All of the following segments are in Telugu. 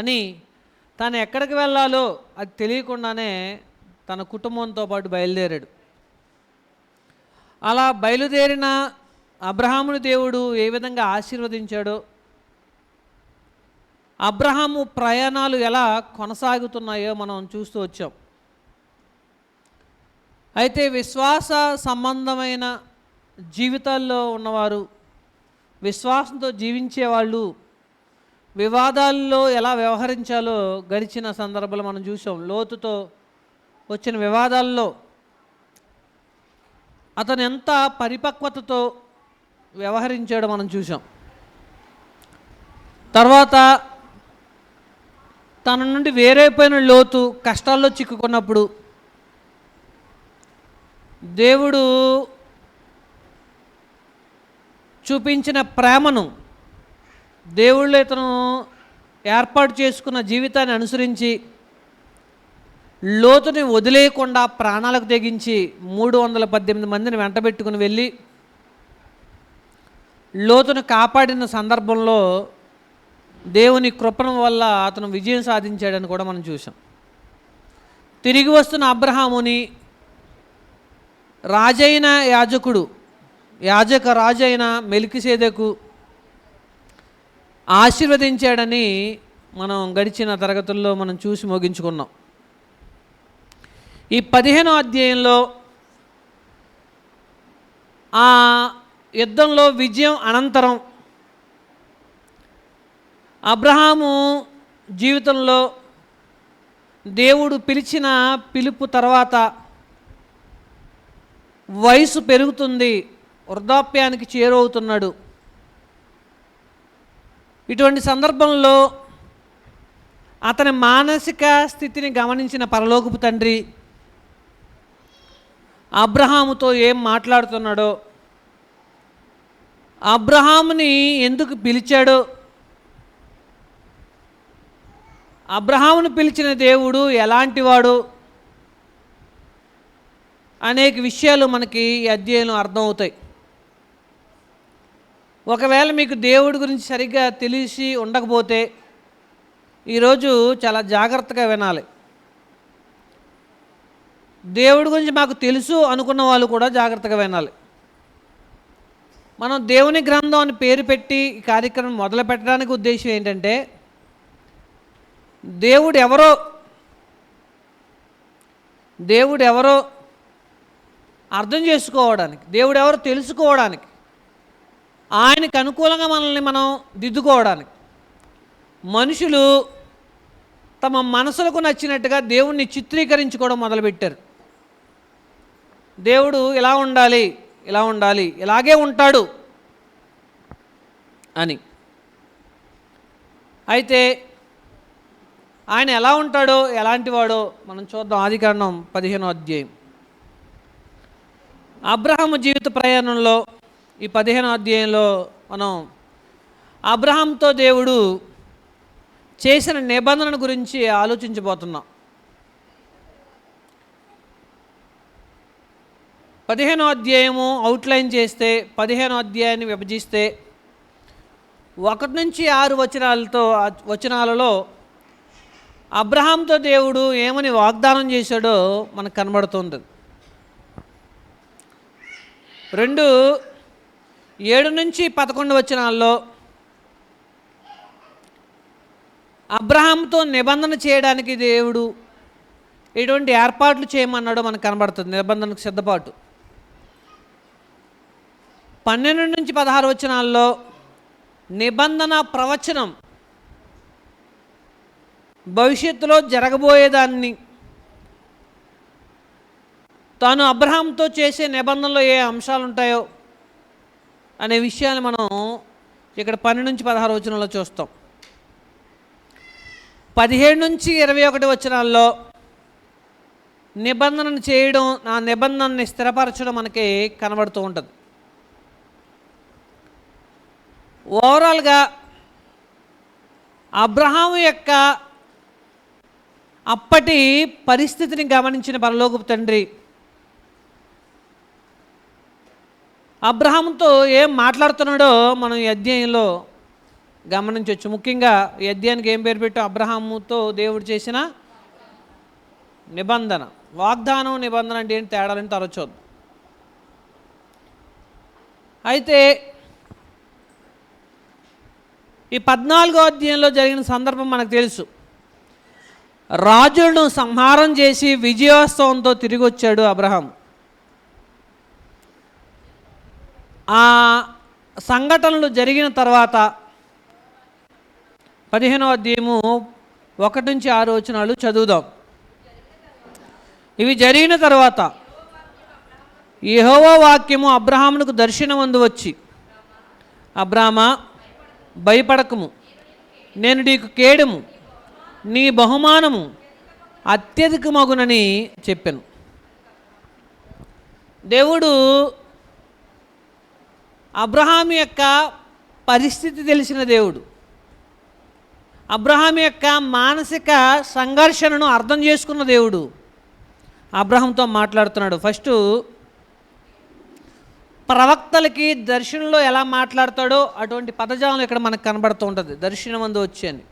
అని తను ఎక్కడికి వెళ్ళాలో అది తెలియకుండానే తన కుటుంబంతో పాటు బయలుదేరాడు. అలా బయలుదేరిన అబ్రహాముని దేవుడు ఏ విధంగా ఆశీర్వదించాడో, అబ్రహాము ప్రయాణాలు ఎలా కొనసాగుతున్నాయో మనం చూస్తూ వచ్చాం. అయితే విశ్వాస సంబంధమైన జీవితాల్లో ఉన్నవారు, విశ్వాసంతో జీవించేవాళ్ళు వివాదాల్లో ఎలా వ్యవహరించాలో గడిచిన సందర్భాలు మనం చూసాం. లోతుతో వచ్చిన వివాదాల్లో అతను ఎంత పరిపక్వతతో వ్యవహరించాడో మనం చూసాం. తర్వాత తన నుండి వేరైపోయిన లోతు కష్టాల్లో చిక్కుకున్నప్పుడు దేవుడు చూపించిన ప్రేమను, దేవుళ్ళు ఇతను ఏర్పాటు చేసుకున్న జీవితాన్ని అనుసరించి లోతుని వదిలేయకుండా ప్రాణాలకు తెగించి 318 మందిని వెంటబెట్టుకుని వెళ్ళి లోతును కాపాడిన సందర్భంలో దేవుని కృపణ వల్ల అతను విజయం సాధించాడని కూడా మనం చూసాం. తిరిగి వస్తున్న అబ్రహాముని రాజైన యాజక రాజైన మెల్కీసెదెకు ఆశీర్వదించాడని మనం గడిచిన తరగతుల్లో మనం చూసి ముగించుకున్నాం. ఈ 15వ అధ్యాయంలో ఆ యుద్ధంలో విజయం అనంతరం అబ్రహాము జీవితంలో దేవుడు పిలిచిన పిలుపు తర్వాత వయసు పెరుగుతుంది, వృద్ధాప్యానికి చేరువవుతున్నాడు. ఇటువంటి సందర్భంలో అతని మానసిక స్థితిని గమనించిన పరలోకపు తండ్రి అబ్రహాముతో ఏం మాట్లాడుతున్నాడో, అబ్రహాముని ఎందుకు పిలిచాడో, అబ్రహామును పిలిచిన దేవుడు ఎలాంటివాడు అనేక విషయాలు మనకి ఈ అధ్యాయంలో అర్థమవుతాయి. ఒకవేళ మీకు దేవుడి గురించి సరిగ్గా తెలిసి ఉండకపోతే ఈరోజు చాలా జాగ్రత్తగా వినాలి. దేవుడి గురించి మాకు తెలుసు అనుకున్న వాళ్ళు కూడా జాగ్రత్తగా వినాలి. మనం దేవుని గ్రంథం అని పేరు పెట్టి ఈ కార్యక్రమం మొదలు పెట్టడానికి ఉద్దేశం ఏంటంటే, దేవుడు ఎవరో అర్థం చేసుకోవడానికి, దేవుడు ఎవరో తెలుసుకోవడానికి, ఆయనకు అనుకూలంగా మనల్ని మనం దిద్దుకోవడానికి. మనుషులు తమ మనసులకు నచ్చినట్టుగా దేవుణ్ణి చిత్రీకరించుకోవడం మొదలుపెట్టారు. దేవుడు ఇలా ఉండాలి, ఇలాగే ఉంటాడు అని. అయితే ఆయన ఎలా ఉంటాడో, ఎలాంటి వాడో మనం చూద్దాం. ఆదికాండం 15వ అధ్యాయం. అబ్రహాము జీవిత ప్రయాణంలో ఈ 15వ అధ్యాయంలో మనం అబ్రహాంతో దేవుడు చేసిన నిబంధన గురించి ఆలోచించబోతున్నాం. 15వ అధ్యాయము అవుట్లైన్ చేస్తే, 15వ అధ్యాయాన్ని విభజిస్తే 1 నుంచి 6 వచనాలలో అబ్రహాంతో దేవుడు ఏమని వాగ్దానం చేశాడో మనకు కనబడుతుంది. 2, 7 నుంచి 11 వచనాల్లో అబ్రహాంతో నిబంధన చేయడానికి దేవుడు ఎటువంటి ఏర్పాట్లు చేయమన్నాడో మనకు కనబడుతుంది. నిబంధనకు సిద్ధపాటు. 12 నుంచి 16 వచనాల్లో నిబంధన ప్రవచనం, భవిష్యత్తులో జరగబోయేదాన్ని, తాను అబ్రహాంతో చేసే నిబంధనలో ఏ అంశాలు ఉంటాయో అనే విషయాన్ని మనం ఇక్కడ 12 నుంచి 16 వచనాల్లో చూస్తాం. 17 నుంచి 21 వచనాల్లో నిబంధనను చేయడం, ఆ నిబంధనని స్థిరపరచడం మనకి కనబడుతూ ఉంటుంది. ఓవరాల్గా అబ్రహాము యొక్క అప్పటి పరిస్థితిని గమనించిన పరలోకపు తండ్రి అబ్రహాముతో ఏం మాట్లాడుతున్నాడో మనం ఈ అధ్యాయంలో గమనించవచ్చు. ముఖ్యంగా ఈ అధ్యాయానికి ఏం పేరు పెట్టాం? అబ్రహాముతో దేవుడు చేసిన నిబంధన. వాగ్దానం, నిబంధన అంటే ఏంటి, తేడాలని తరచొద్దు. అయితే ఈ 14వ అధ్యాయంలో జరిగిన సందర్భం మనకు తెలుసు. రాజులను సంహారం చేసి విజయోత్సవంతో తిరిగి వచ్చాడు అబ్రహాం. ఆ సంఘటనలు జరిగిన తర్వాత 15వ అధ్యాయము 1-6 వచనాలు చదువుదాం. ఇవి జరిగిన తర్వాత యెహోవా వాక్యము అబ్రహామునకు దర్శనమందు వచ్చి, అబ్రామా, భయపడకము, నేను నీకు కేడము, నీ బహుమానము అత్యధికమగునని చెప్పాను. దేవుడు అబ్రహాం యొక్క పరిస్థితి తెలిసిన దేవుడు. అబ్రహాం యొక్క మానసిక సంఘర్షణను అర్థం చేసుకున్న దేవుడు అబ్రహాంతో మాట్లాడుతున్నాడు. ఫస్ట్ ప్రవక్తలకి దర్శనంలో ఎలా మాట్లాడతాడో అటువంటి పదజాలం ఇక్కడ మనకు కనబడుతూ ఉంటుంది. దర్శనమందు వచ్చి అని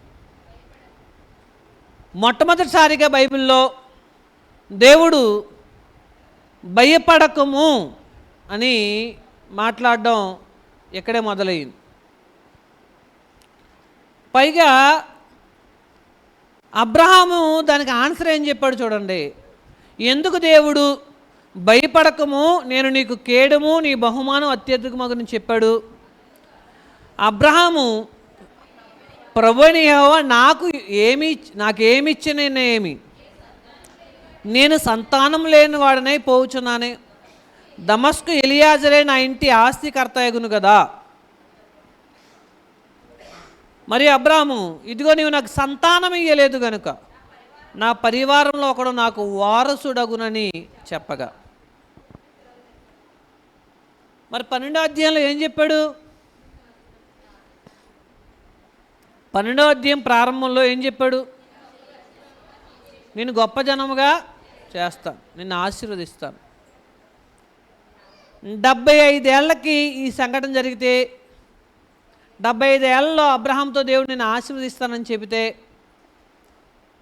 మొట్టమొదటిసారిగా బైబిల్లో దేవుడు భయపడకము అని మాట్లాడడం ఇక్కడే మొదలైంది. పైగా అబ్రహాము దానికి ఆన్సర్ ఏం చెప్పాడు చూడండి. ఎందుకు దేవుడు భయపడకము, నేను నీకు కేడము, నీ బహుమానం అత్యధికమగునని చెప్పాడు? అబ్రహాము, ప్రభువైన యెహోవా నాకేమి ఇచ్చినేమి, నేను సంతానం లేని వాడనై పోవుచున్నానే, దమస్కు ఎలియాజరే నా ఇంటి ఆస్తికర్తయగును కదా. మరి అబ్రాహాము, ఇదిగో నీవు నాకు సంతానం ఇయ్యలేదు గనుక నా పరివారంలో ఒకడు నాకు వారసుడగునని చెప్పగా, మరి 12వ అధ్యాయంలో ఏం చెప్పాడు? 12వ అధ్యాయం ప్రారంభంలో ఏం చెప్పాడు? నేను గొప్ప జనముగా చేస్తాను, నిన్ను ఆశీర్వదిస్తాను. 75 ఏళ్ళకి ఈ సంఘటన జరిగితే, 75 ఏళ్ళలో అబ్రహాంతో దేవుడు నిన్ను ఆశీర్వదిస్తానని చెబితే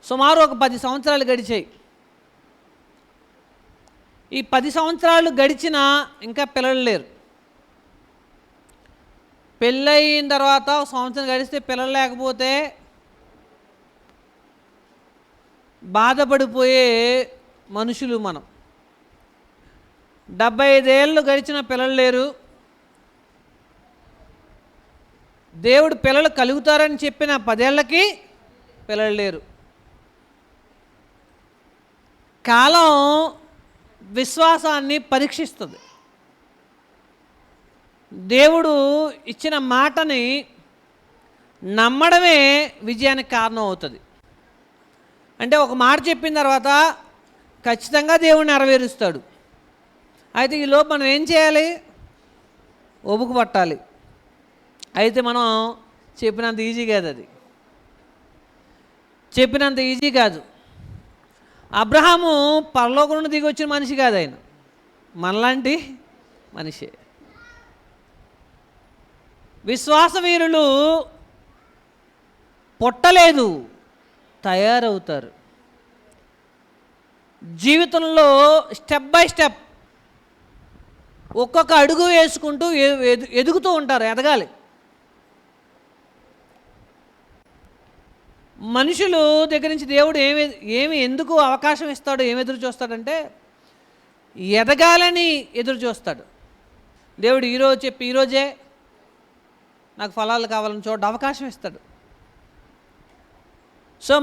సుమారు ఒక 10 సంవత్సరాలు గడిచాయి. ఈ 10 సంవత్సరాలు గడిచినా ఇంకా పిల్లలు లేరు. పెళ్ళయిన తర్వాత సంవత్సరం గడిస్తే పిల్లలు లేకపోతే బాధపడిపోయే మనుషులు మనం. 75 ఏళ్ళు గడిచిన పిల్లలు లేరు. దేవుడు పిల్లలు కలుగుతారని చెప్పిన 10 ఏళ్ళకి పిల్లలు లేరు. కాలం విశ్వాసాన్ని పరీక్షిస్తుంది. దేవుడు ఇచ్చిన మాటని నమ్మడమే విజయానికి కారణం అవుతుంది. అంటే ఒక మాట చెప్పిన తర్వాత ఖచ్చితంగా దేవుడు నెరవేరుస్తాడు. అయితే ఈలోపు మనం ఏం చేయాలి? ఒబుకు పట్టాలి. అయితే మనం చెప్పినంత ఈజీ కాదు, అది చెప్పినంత ఈజీ కాదు. అబ్రహాము పరలోకం నుండి దిగి వచ్చిన మనిషి కాదు, ఆయన మనలాంటి మనిషే. విశ్వాస వీరులు పుట్టలేదు, తయారవుతారు. జీవితంలో స్టెప్ బై స్టెప్ ఒక్కొక్క అడుగు వేసుకుంటూ ఎదుగుతూ ఉంటారు, ఎదగాలి. మనుషులు దగ్గర నుంచి దేవుడు ఎందుకు అవకాశం ఇస్తాడు, ఏమి ఎదురు చూస్తాడంటే ఎదగాలని ఎదురు చూస్తాడు. దేవుడు ఈరోజు చెప్పి ఈరోజే నాకు ఫలాలు కావాలని అవకాశం ఇస్తాడు. సో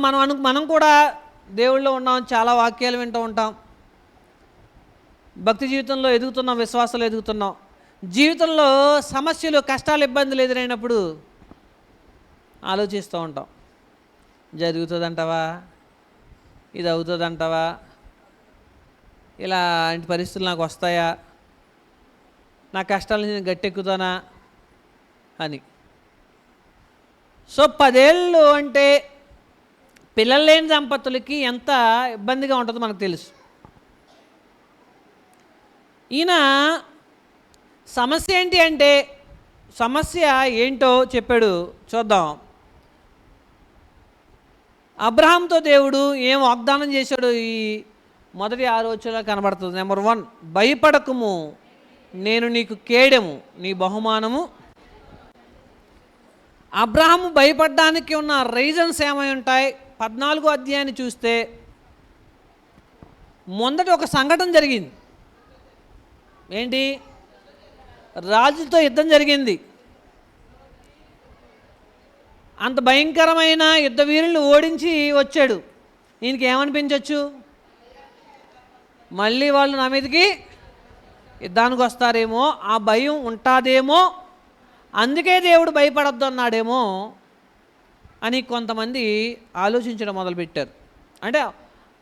మనం కూడా దేవుళ్ళో ఉన్నాం, చాలా వాక్యాలు వింటూ ఉంటాం, భక్తి జీవితంలో ఎదుగుతున్నాం, విశ్వాసంలో ఎదుగుతున్నాం. జీవితంలో సమస్యలు, కష్టాలు, ఇబ్బందులు ఎదురైనప్పుడు ఆలోచిస్తూ ఉంటాం, జరుగుతుందంటావా, ఇది అవుతుందంటావా, ఇలాంటి పరిస్థితులు నాకు వస్తాయా, నా కష్టాల నుంచి నేను గట్టెక్కుతానా అని. సో 10 ఏళ్ళు అంటే పిల్లలు లేని దంపతులకి ఎంత ఇబ్బందిగా ఉంటుందో మనకు తెలుసు. ఈయన సమస్య ఏంటి అంటే సమస్య ఏంటో చెప్పాడు, చూద్దాం. అబ్రహాంతో దేవుడు ఏం వాగ్దానం చేశాడు ఈ మొదటి 6 వచనాల్లో కనబడుతుంది. నెంబర్ 1, భయపడకుము, నేను నీకు కేడెము, నీ బహుమానము. అబ్రహాము భయపడడానికి ఉన్న రీజన్స్ ఏమై ఉంటాయి? 14వ అధ్యాయాన్ని చూస్తే మొదట ఒక సంఘటన జరిగింది. ఏంటి? రాజులతో యుద్ధం జరిగింది. అంత భయంకరమైన యుద్ధ వీరులను ఓడించి వచ్చాడు. ఈయనకి ఏమనిపించవచ్చు? మళ్ళీ వాళ్ళు నా మీదకి యుద్ధానికి వస్తారేమో, ఆ భయం ఉంటుందేమో, అందుకే దేవుడు భయపడొద్దు అన్నాడేమో అని కొంతమంది ఆలోచించడం మొదలుపెట్టారు. అంటే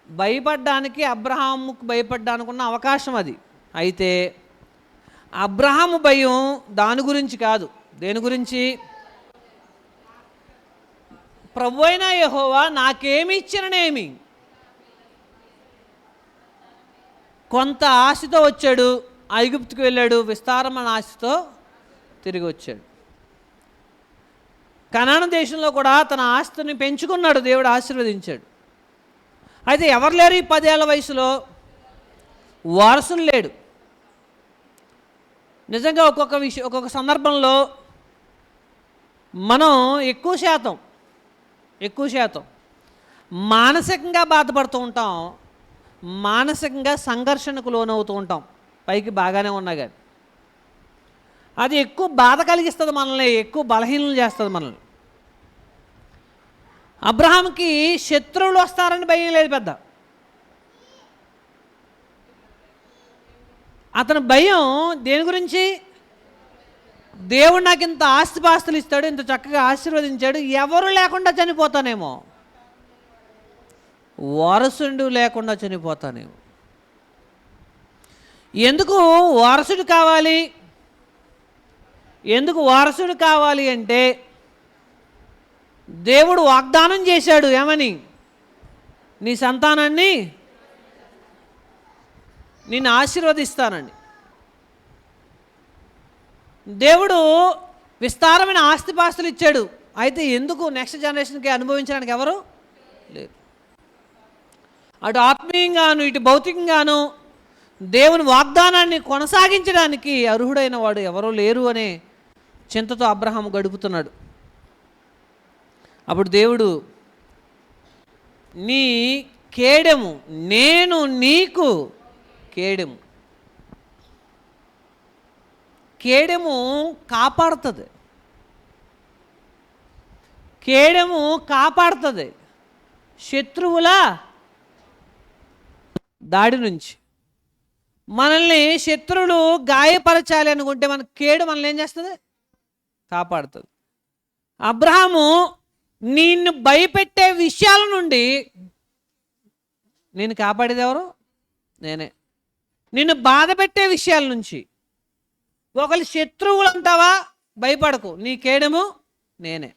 భయపడ్డానికి, అబ్రహాముకు భయపడ్డానికి ఉన్న అవకాశం అది. అయితే అబ్రహాము భయం దాని గురించి కాదు. దేని గురించి? ప్రభువైన యెహోవా నాకేమి ఇచ్చిననేమి. కొంత ఆశతో వచ్చాడు, ఐగుప్తుకు వెళ్ళాడు, విస్తారమైన ఆశతో తిరిగి వచ్చాడు. కనాను దేశంలో కూడా తన ఆస్తిని పెంచుకున్నాడు, దేవుడు ఆశీర్వదించాడు. అయితే ఎవరు లేరు ఈ 10 ఏళ్ల వయసులో? వారసులు లేడు. నిజంగా ఒక్కొక్క సందర్భంలో మనం ఎక్కువ శాతం మానసికంగా బాధపడుతూ ఉంటాం, మానసికంగా సంఘర్షణకు లోనవుతూ ఉంటాం. పైకి బాగానే ఉన్నా కానీ అది ఎక్కువ బాధ కలిగిస్తుంది, మనల్ని ఎక్కువ బలహీనలు చేస్తుంది మనల్ని. అబ్రహాంకి శత్రువులు వస్తారని భయం లేదు పెద్ద. అతని భయం దేని గురించి? దేవుడు నాకు ఇంత ఆస్తిపాస్తులు ఇస్తాడు, ఇంత చక్కగా ఆశీర్వదించాడు, ఎవరు లేకుండా చనిపోతానేమో, వారసుడు లేకుండా చనిపోతానేమో. ఎందుకు వారసుడు కావాలి? ఎందుకు వారసుడు కావాలి అంటే దేవుడు వాగ్దానం చేశాడు. ఏమని? నీ సంతానాన్ని నిన్ను ఆశీర్వదిస్తానండి. దేవుడు విస్తారమైన ఆస్తిపాస్తులు ఇచ్చాడు. అయితే ఎందుకు నెక్స్ట్ జనరేషన్కి అనుభవించడానికి ఎవరు లేరు. అటు ఆత్మీయంగాను ఇటు భౌతికంగాను దేవుని వాగ్దానాన్ని కొనసాగించడానికి అర్హుడైన వాడు ఎవరూ లేరు అనే చింతతో అబ్రహాము గడుపుతున్నాడు. అప్పుడు దేవుడు, నీ కేడెము, నేను నీకు కేడెము. కేడెము కాపాడుతుంది, కేడెము కాపాడుతుంది శత్రువుల దాడి నుంచి. మనల్ని శత్రువులు గాయపరచాలి అనుకుంటే మన కేడు మనల్ని ఏం చేస్తుంది? కాపాడుతుంది. అబ్రహాము నిన్ను భయపెట్టే విషయాల నుండి నేను కాపాడేది ఎవరు? నేనే. నిన్ను బాధ పెట్టే విషయాల నుంచి, ఒకళ్ళు శత్రువులు అంటావా, భయపడకు, నీ కేడము నేనే.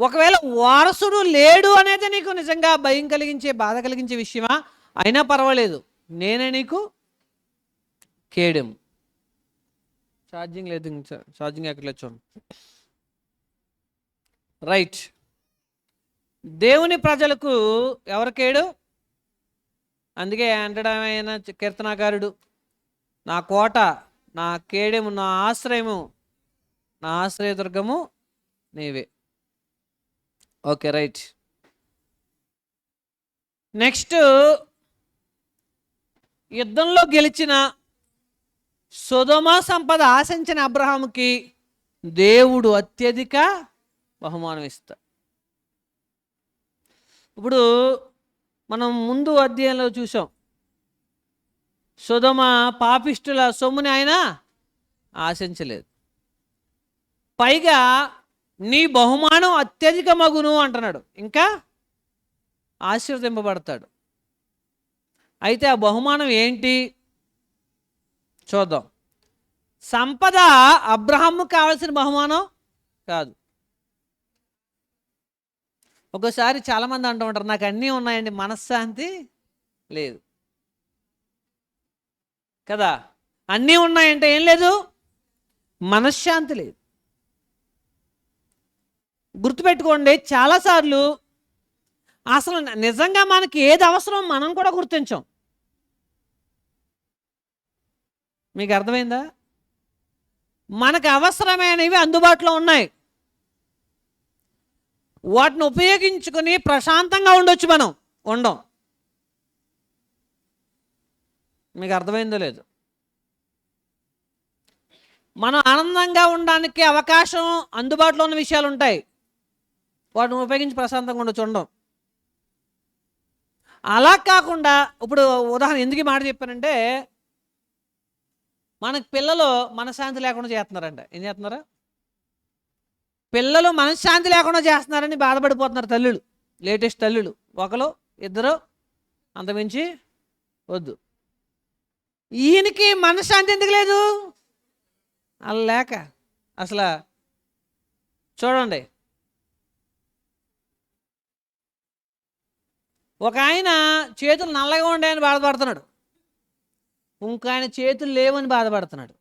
ఒకవేళ వారసుడు లేడు అనేది నీకు నిజంగా భయం కలిగించే, బాధ కలిగించే విషయమా, అయినా పర్వాలేదు, నేనే నీకు కేడెము. ఛార్జింగ్ లేదు, ఛార్జింగ్ ఎక్కట్లేదు చూడండి. రైట్. దేవుని ప్రజలకు ఎవరు కేడు? అందుకే అంటడమైన కీర్తనాకారుడు, నా కోట, నా కేడెము, నా ఆశ్రయము, నా ఆశ్రయదుర్గము నీవే. Okay, right. నెక్స్ట్, యుద్ధంలో గెలిచిన సొదొమ సంపద ఆశించిన అబ్రహాముకి దేవుడు అత్యధిక బహుమానం ఇస్తాడు. ఇప్పుడు మనం ముందు అధ్యాయంలో చూసాం, సొదొమ పాపిష్టుల సొమ్ముని ఆయన ఆశించలేదు. పైగా నీ బహుమానం అత్యధిక మగును అంటున్నాడు, ఇంకా ఆశీర్వదింపబడతాడు. అయితే ఆ బహుమానం ఏంటి చూద్దాం. సంపద అబ్రహాముకు కావాల్సిన బహుమానం కాదు. ఒకసారి చాలామంది అంటూ ఉంటారు, నాకు అన్నీ ఉన్నాయండి, మనశ్శాంతి లేదు కదా. అన్నీ ఉన్నాయంటే ఏం లేదు, మనశ్శాంతి లేదు. గుర్తుపెట్టుకోండి, చాలాసార్లు అసలు నిజంగా మనకి ఏది అవసరం మనం కూడా గుర్తించాం. మీకు అర్థమైందా? మనకు అవసరమైనవి అందుబాటులో ఉన్నాయి, వాటిని ఉపయోగించుకొని ప్రశాంతంగా ఉండొచ్చు, మనం ఉండం. మీకు అర్థమైందో లేదు? మనం ఆనందంగా ఉండడానికి అవకాశం, అందుబాటులో ఉన్న విషయాలు ఉంటాయి, వాటిని ఉపయోగించి ప్రశాంతంగా ఉండొచ్చు, ఉండం. అలా కాకుండా ఇప్పుడు ఉదాహరణ ఎందుకు ఈ మాట చెప్పానంటే, మనకు పిల్లలు మనశ్శాంతి లేకుండా చేస్తున్నారంట. ఏం చేస్తున్నారా? పిల్లలు మనశ్శాంతి లేకుండా చేస్తున్నారని బాధపడిపోతున్నారు తల్లులు, లేటెస్ట్ తల్లులు. ఒకరు ఇద్దరు అంతమించి వద్దు. ఈయనకి మనశ్శాంతి ఎందుకు లేదు? అలా లేక. అసలు చూడండి, ఒక ఆయన చేతులు నల్లగా ఉండాయని బాధపడుతున్నాడు, ఇంకో ఆయన చేతులు లేవని బాధపడుతున్నాడు.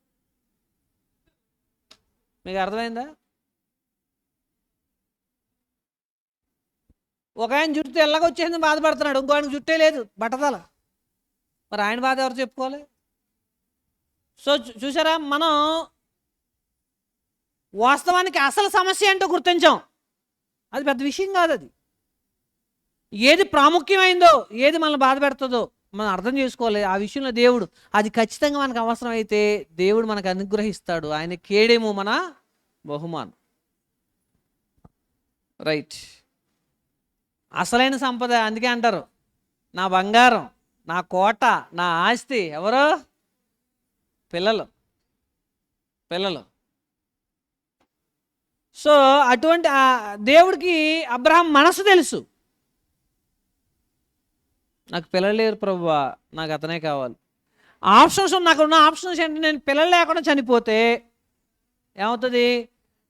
మీకు అర్థమైందా? ఒక ఆయన జుట్టు తెల్లగా వచ్చేసింది బాధపడుతున్నాడు, ఇంకో ఆయనకు జుట్టే లేదు, బట్టతల. మరి ఆయన బాధ ఎవరు చెప్పుకోవాలి? సో చూసారా, మనం వాస్తవానికి అసలు సమస్య ఏంటో గుర్తించాం. అది పెద్ద విషయం కాదు. అది ఏది ప్రాముఖ్యమైందో, ఏది మనల్ని బాధ పెడుతుందో మనం అర్థం చేసుకోవాలి. ఆ విషయంలో దేవుడు, అది ఖచ్చితంగా మనకు అవసరం అయితే దేవుడు మనకు అనుగ్రహిస్తాడు. ఆయన కేడేమో మన బహుమానం. రైట్. అసలైన సంపద అందుకే అంటారు, నా బంగారం, నా కోట, నా ఆస్తి ఎవరు? పిల్లలు. పిల్లలు. సో అటువంటి దేవుడికి అబ్రహాం మనసు తెలుసు. నాకు పిల్లలు లేరు ప్రభువా, నాకు అతనే కావాలి. ఆప్షన్స్, నాకు ఉన్న ఆప్షన్స్ ఏంటి? నేను పిల్లలు లేకుండా చనిపోతే ఏమవుతుంది?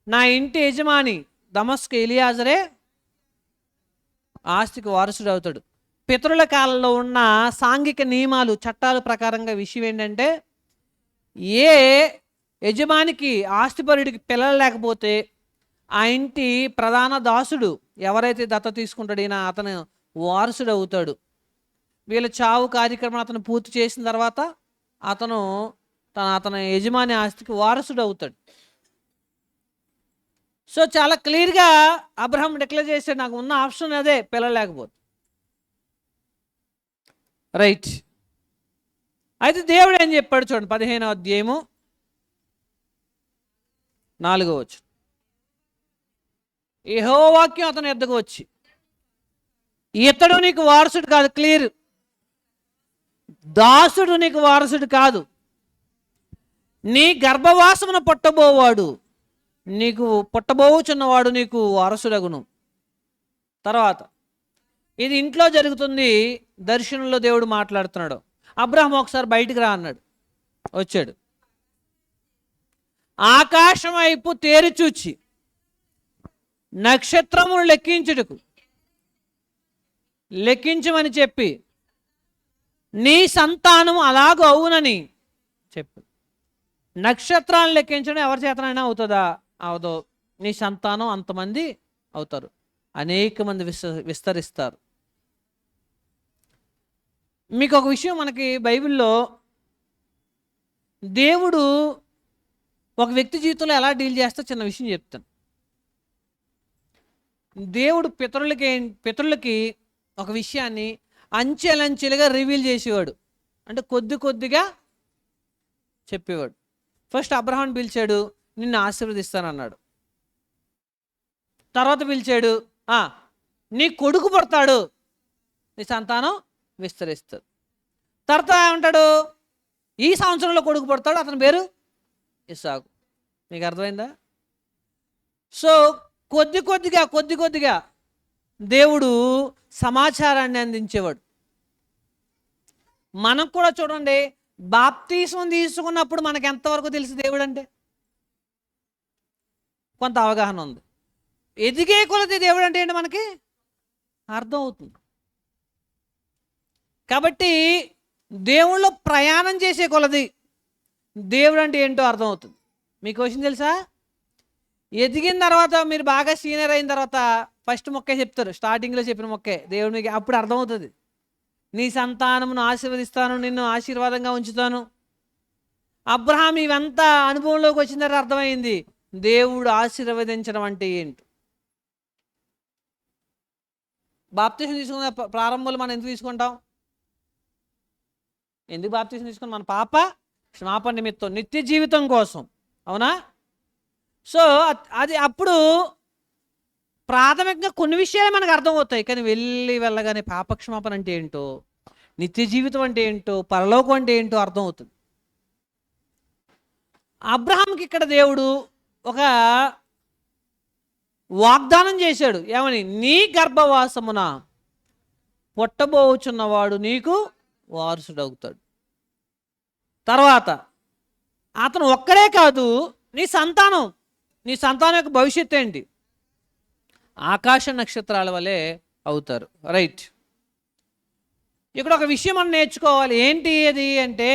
నా ఇంటి యజమాని దమస్కు ఎలియాజరే ఆస్తికి వారసుడు అవుతాడు. పితరుల కాలంలో ఉన్న సాంఘిక నియమాలు, చట్టాల ప్రకారంగా విషయం ఏంటంటే, ఏ యజమానికి, ఆస్తిపరుడికి పిల్లలు లేకపోతే ఆ ఇంటి ప్రధాన దాసుడు ఎవరైతే దత్త తీసుకుంటాడో అతను వారసుడు అవుతాడు. వీళ్ళ చావు కార్యక్రమం అతను పూర్తి చేసిన తర్వాత అతను యజమాని ఆస్తికి వారసుడు అవుతాడు. సో చాలా క్లియర్గా అబ్రహాం డిక్లేర్ చేశాడు, నాకు ఉన్న ఆప్షన్ అదే, పిల్లలు లేకపోతే. రైట్. అయితే దేవుడు ఏం చెప్పాడు చూడండి, 15వ అధ్యాయము 4వ వచనం. యెహోవా వాక్యం అతని యొద్దకు వచ్చి, ఇతడు నీకు వారసుడు కాదు, క్లియర్, దాసుడు నీకు వారసుడు కాదు, నీ గర్భవాసమున పుట్టబోవాడు, నీకు పుట్టబోచున్నవాడు నీకు వారసుడగును. తర్వాత ఇది ఇంట్లో జరుగుతుంది, దర్శనంలో దేవుడు మాట్లాడుతున్నాడు. అబ్రహాం ఒకసారి బయటికి రా అన్నాడు, వచ్చాడు. ఆకాశం వైపు తేరి చూచి నక్షత్రములు లెక్కించమని చెప్పి, నీ సంతానం అలాగూ అవునని చెప్పు. నక్షత్రాలను లెక్కించడం ఎవరి చేతనైనా అవుతుందా? అవదో. నీ సంతానం అంతమంది అవుతారు, అనేక మంది విస్తరిస్తారు. మీకు ఒక విషయం, మనకి బైబిల్లో దేవుడు ఒక వ్యక్తి జీవితంలో ఎలా డీల్ చేస్తా చిన్న విషయం చెప్తాను. దేవుడు పితరులకి ఒక విషయాన్ని అంచెలంచెలుగా రివీల్ చేసేవాడు, అంటే కొద్ది కొద్దిగా చెప్పేవాడు. ఫస్ట్ అబ్రహాం పిలిచాడు, నిన్ను ఆశీర్వదిస్తానన్నాడు. తర్వాత పిలిచాడు, నీ కొడుకు పుడతాడు, నీ సంతానం విస్తరిస్తుంది. తర్వాత ఏమంటాడు, ఈ సంవత్సరంలో కొడుకు పుడతాడు, అతని పేరు ఇస్సాకు. మీకు అర్థమైందా? సో కొద్ది కొద్దిగా దేవుడు సమాచారాన్ని అందించేవాడు. మనకు కూడా చూడండి, బాప్తీసం తీసుకున్నప్పుడు మనకు ఎంతవరకు తెలుసు దేవుడు అంటే? కొంత అవగాహన ఉంది. ఎదిగే కొలది దేవుడు అంటే ఏంటి మనకి అర్థం అవుతుంది. కాబట్టి దేవుళ్ళో ప్రయాణం చేసే కొలది దేవుడు అంటే ఏంటో అర్థమవుతుంది. మీకు క్వశ్చన్ తెలుసా? ఎదిగిన తర్వాత మీరు బాగా సీనియర్ అయిన తర్వాత ఫస్ట్ మొక్కే చెప్తారు, స్టార్టింగ్లో చెప్పిన మొక్కే దేవుడు మీకు అప్పుడు అర్థమవుతుంది. నీ సంతానమును ఆశీర్వదిస్తాను, నిన్ను ఆశీర్వాదంగా ఉంచుతాను. అబ్రహాం ఇవంతా అనుభవంలోకి వచ్చిన తర్వాత అర్థమైంది దేవుడు ఆశీర్వదించడం అంటే ఏంటి. బాప్తిసం తీసుకున్న ప్రారంభంలో మనం ఎందుకు తీసుకుంటాం? ఎందుకు బాప్తిసం తీసుకుని? మన పాప క్షమాపణ నిమిత్తం, నిత్య జీవితం కోసం, అవునా? సో అది అప్పుడు ప్రాథమికంగా కొన్ని విషయాలు మనకు అర్థమవుతాయి. కానీ వెళ్ళగానే పాపక్షమాపణ అంటే ఏంటో, నిత్య జీవితం అంటే ఏంటో, పరలోకం అంటే ఏంటో అర్థమవుతుంది. అబ్రహాంకి ఇక్కడ దేవుడు ఒక వాగ్దానం చేశాడు. ఏమని? నీ గర్భవాసమున పుట్టబోచున్నవాడు నీకు వారసుడవుతాడు. తర్వాత అతను ఒక్కడే కాదు, నీ సంతానం యొక్క భవిష్యత్తు ఏంటి? ఆకాశ నక్షత్రాల వలె అవుతారు. రైట్. ఇక్కడ ఒక విషయం మనం నేర్చుకోవాలి. ఏంటి అది అంటే,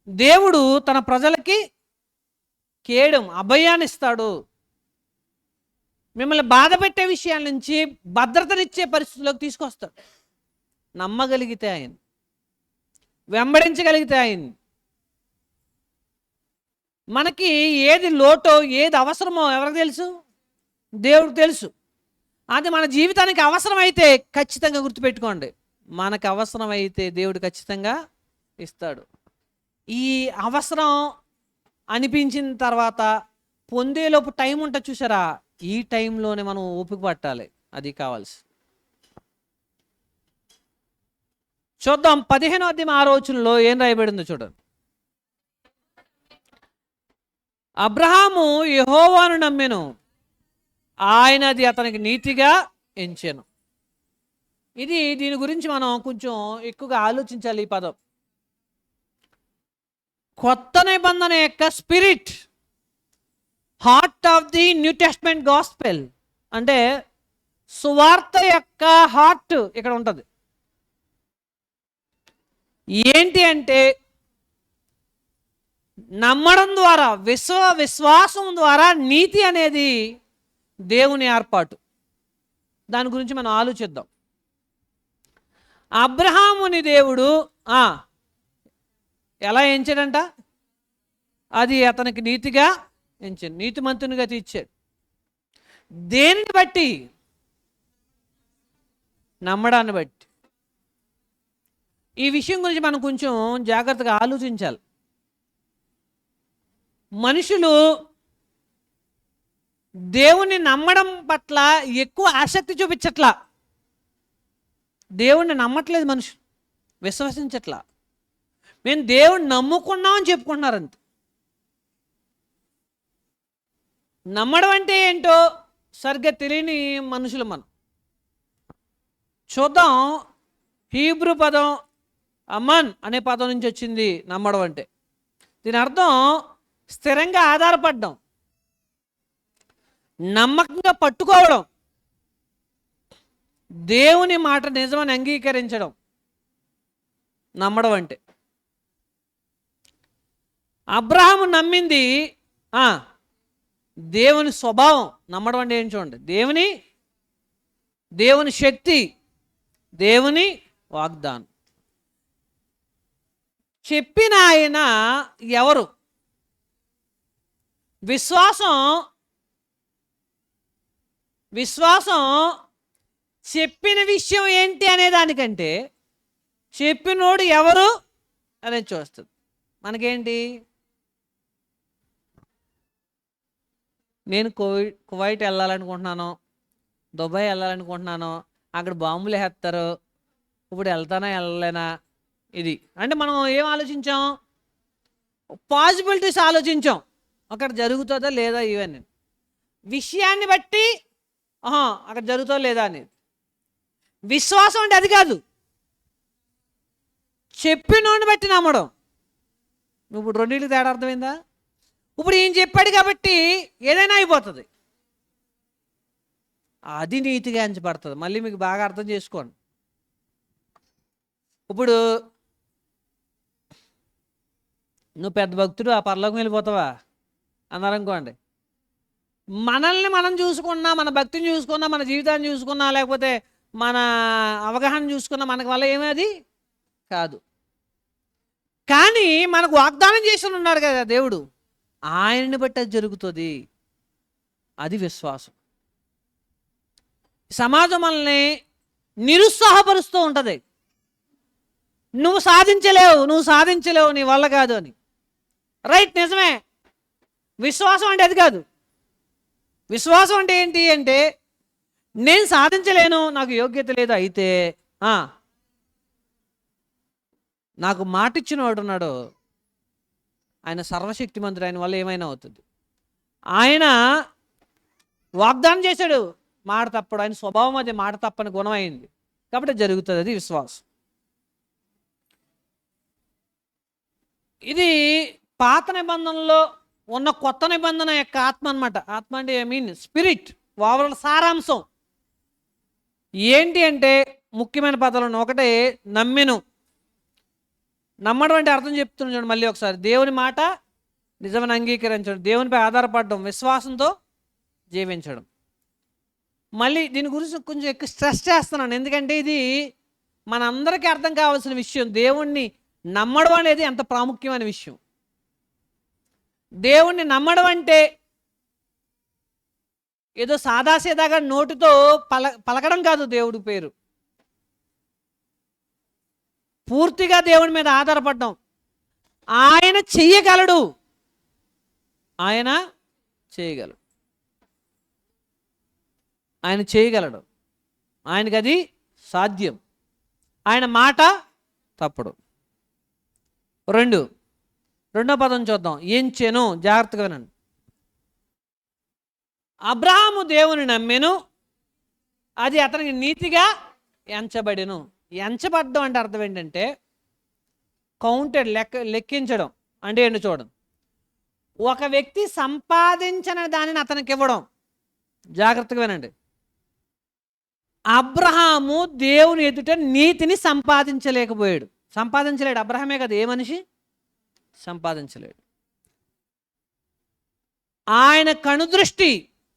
దేవుడు తన ప్రజలకి కేడం అభయాన్ని ఇస్తాడు. మిమ్మల్ని బాధ పెట్టే విషయాల నుంచి భద్రతనిచ్చే పరిస్థితుల్లోకి తీసుకొస్తాడు. నమ్మగలిగితే ఆయన, వెంబడించగలిగితే ఆయన. మనకి ఏది లోటో ఏది అవసరమో ఎవరికి తెలుసు? దేవుడికి తెలుసు. అది మన జీవితానికి అవసరమైతే ఖచ్చితంగా గుర్తుపెట్టుకోండి, మనకు అవసరమైతే దేవుడు ఖచ్చితంగా ఇస్తాడు. ఈ అవసరం అనిపించిన తర్వాత పొందేలోపు టైం ఉంటుంది చూసారా, ఈ టైంలోనే మనం ఓపిక పట్టాలి. అది కావాల్సి. చూద్దాం 15వ అధ్యాయం 6వ వచనంలో ఏం రాయబడిందో చూడండి. అబ్రహాము యెహోవాను నమ్మెను, ఆయన అది అతనికి నీతిగా ఎంచెను. దీని గురించి మనం కొంచెం ఎక్కువగా ఆలోచించాలి. ఈ పదం కొత్త నిబంధన యొక్క spirit, heart of the new testament gospel అంటే సువార్త యొక్క హార్ట్ ఇక్కడ ఉంటుంది. ఏంటి అంటే, నమ్మడం ద్వారా, విశ్వాసం ద్వారా నీతి అనేది దేవుని ఏర్పాటు. దాని గురించి మనం ఆలోచిద్దాం. అబ్రహాముని దేవుడు ఎలా ఎంచాడంట? అది అతనికి నీతిగా ఎంచాడు, నీతిమంతునిగా తీర్చాడు. దేనిని బట్టి? నమ్మడాన్ని బట్టి. ఈ విషయం గురించి మనం కొంచెం జాగ్రత్తగా ఆలోచించాలి. మనుషులు దేవుణ్ణి నమ్మడం పట్ల ఎక్కువ ఆసక్తి చూపించట్లా. దేవుణ్ణి నమ్మట్లేదు మనుషులు, విశ్వసించట్లా. మేము దేవుణ్ణి నమ్ముకున్నామని చెప్పుకుంటున్నారంత. నమ్మడం అంటే ఏంటో సరిగ్గా తెలియని మనుషులు మనం. చూద్దాం. హీబ్రూ పదం అమన్ అనే పదం నుంచి వచ్చింది నమ్మడం అంటే. దీని అర్థం స్థిరంగా ఆధారపడడం, నమ్మకంగా పట్టుకోవడం, దేవుని మాట నిజమని అంగీకరించడం నమ్మడం అంటే. అబ్రహాము నమ్మింది దేవుని స్వభావం. నమ్మడం అంటే ఏం చూడండి, దేవుని శక్తి, దేవుని వాగ్దానం. చెప్పిన ఆయన ఎవరు? విశ్వాసం చెప్పిన విషయం ఏంటి అనే దానికంటే చెప్పినోడు ఎవరు అనేది చూస్తుంది. మనకేంటి, నేను కువైట్ వెళ్ళాలనుకుంటున్నాను, దుబాయ్ వెళ్ళాలనుకుంటున్నాను, అక్కడ బాంబులు వేస్తారు, ఇప్పుడు వెళ్తానా వెళ్ళలేనా? ఇది అంటే మనం ఏం ఆలోచించాం? పాసిబిలిటీస్ ఆలోచించాం. అక్కడ జరుగుతుందా లేదా ఇవన్నీ విషయాన్ని బట్టి అక్కడ జరుగుతుందా లేదా అనేది. విశ్వాసం అంటే అది కాదు, చెప్పినోడిని బట్టి నమ్మడం. ఇప్పుడు రెండింటికి తేడా అర్థమైందా? ఇప్పుడు ఈయన చెప్పాడు కాబట్టి ఏదైనా అయిపోతుంది, అది నీతిగా ఎంచబడుతుంది. మళ్ళీ మీకు బాగా అర్థం చేసుకోండి. ఇప్పుడు నువ్వు పెద్ద భక్తుడు, ఆ పరలోకం వెళ్ళిపోతావా? అన్నారనుకోండి, మనల్ని మనం చూసుకున్నా, మన భక్తిని చూసుకున్నా, మన జీవితాన్ని చూసుకున్నా, లేకపోతే మన అవగాహన చూసుకున్నా మనకు వల్ల ఏమది కాదు. కానీ మనకు వాగ్దానం చేసి ఉన్నాడు కదా దేవుడు, ఆయనని బట్టి అది జరుగుతుంది. అది విశ్వాసం. సమాజం మనల్ని నిరుత్సాహపరుస్తూ ఉంటుంది. నువ్వు సాధించలేవు, నీ వల్ల కాదు అని. రైట్, నిజమే. విశ్వాసం అంటే అది కాదు. విశ్వాసం అంటే ఏంటి అంటే, నేను సాధించలేను, నాకు యోగ్యత లేదు, అయితే నాకు మాట ఇచ్చిన వాడు ఉన్నాడు, ఆయన సర్వశక్తిమంతుడు, ఆయన వల్ల ఏమైనా అవుతుంది. ఆయన వాగ్దానం చేశాడు, మాట తప్పడు. ఆయన స్వభావం అది మాట తప్పని గుణం అయింది, కాబట్టి జరుగుతుంది. అది విశ్వాసం. ఇది పాత నిబంధనలో ఉన్న కొత్త నిబంధన యొక్క ఆత్మ అనమాట. ఆత్మ అంటే ఐ మీన్ స్పిరిట్, ఓవరాల్ సారాంశం ఏంటి అంటే ముఖ్యమైన పదాలను. ఒకటే నమ్మెను. నమ్మడం అంటే అర్థం చెప్తున్నాను చూడండి మళ్ళీ ఒకసారి. దేవుని మాట నిజమని అంగీకరించడం, దేవునిపై ఆధారపడడం, విశ్వాసంతో జీవించడం. మళ్ళీ దీని గురించి కొంచెం ఎక్కువ స్ట్రెస్ చేస్తున్నాను, ఎందుకంటే ఇది మనందరికీ అర్థం కావాల్సిన విషయం. దేవుణ్ణి నమ్మడం అనేది ఎంత ప్రాముఖ్యమైన విషయం. దేవుణ్ణి నమ్మడం అంటే ఏదో సాదాసీదాగా నోటితో పలకడం కాదు. దేవుడి పేరు పూర్తిగా దేవుని మీద ఆధారపడడం. ఆయన చెయ్యగలడు, ఆయన చేయగలడు, ఆయనకి అది సాధ్యం. ఆయన మాట తప్పడు. రెండో పదం చూద్దాం. ఎంచెను, జాగ్రత్తగా వినండి. అబ్రహాము దేవుని నమ్మెను, అది అతనికి నీతిగా ఎంచబడెను. ఎంచబడ్డం అంటే అర్థం ఏంటంటే కౌంటెడ్, లెక్కించడం అంటే ఏంటో చూడండి. ఒక వ్యక్తి సంపాదించిన దానిని అతనికి ఇవ్వడం. జాగ్రత్తగా వినండి. అబ్రహాము దేవుని ఎదుట నీతిని సంపాదించలేకపోయాడు. సంపాదించలేడు. అబ్రహామే కదా, ఏ మనిషి సంపాదించలేడు. ఆయన కనుదృష్టి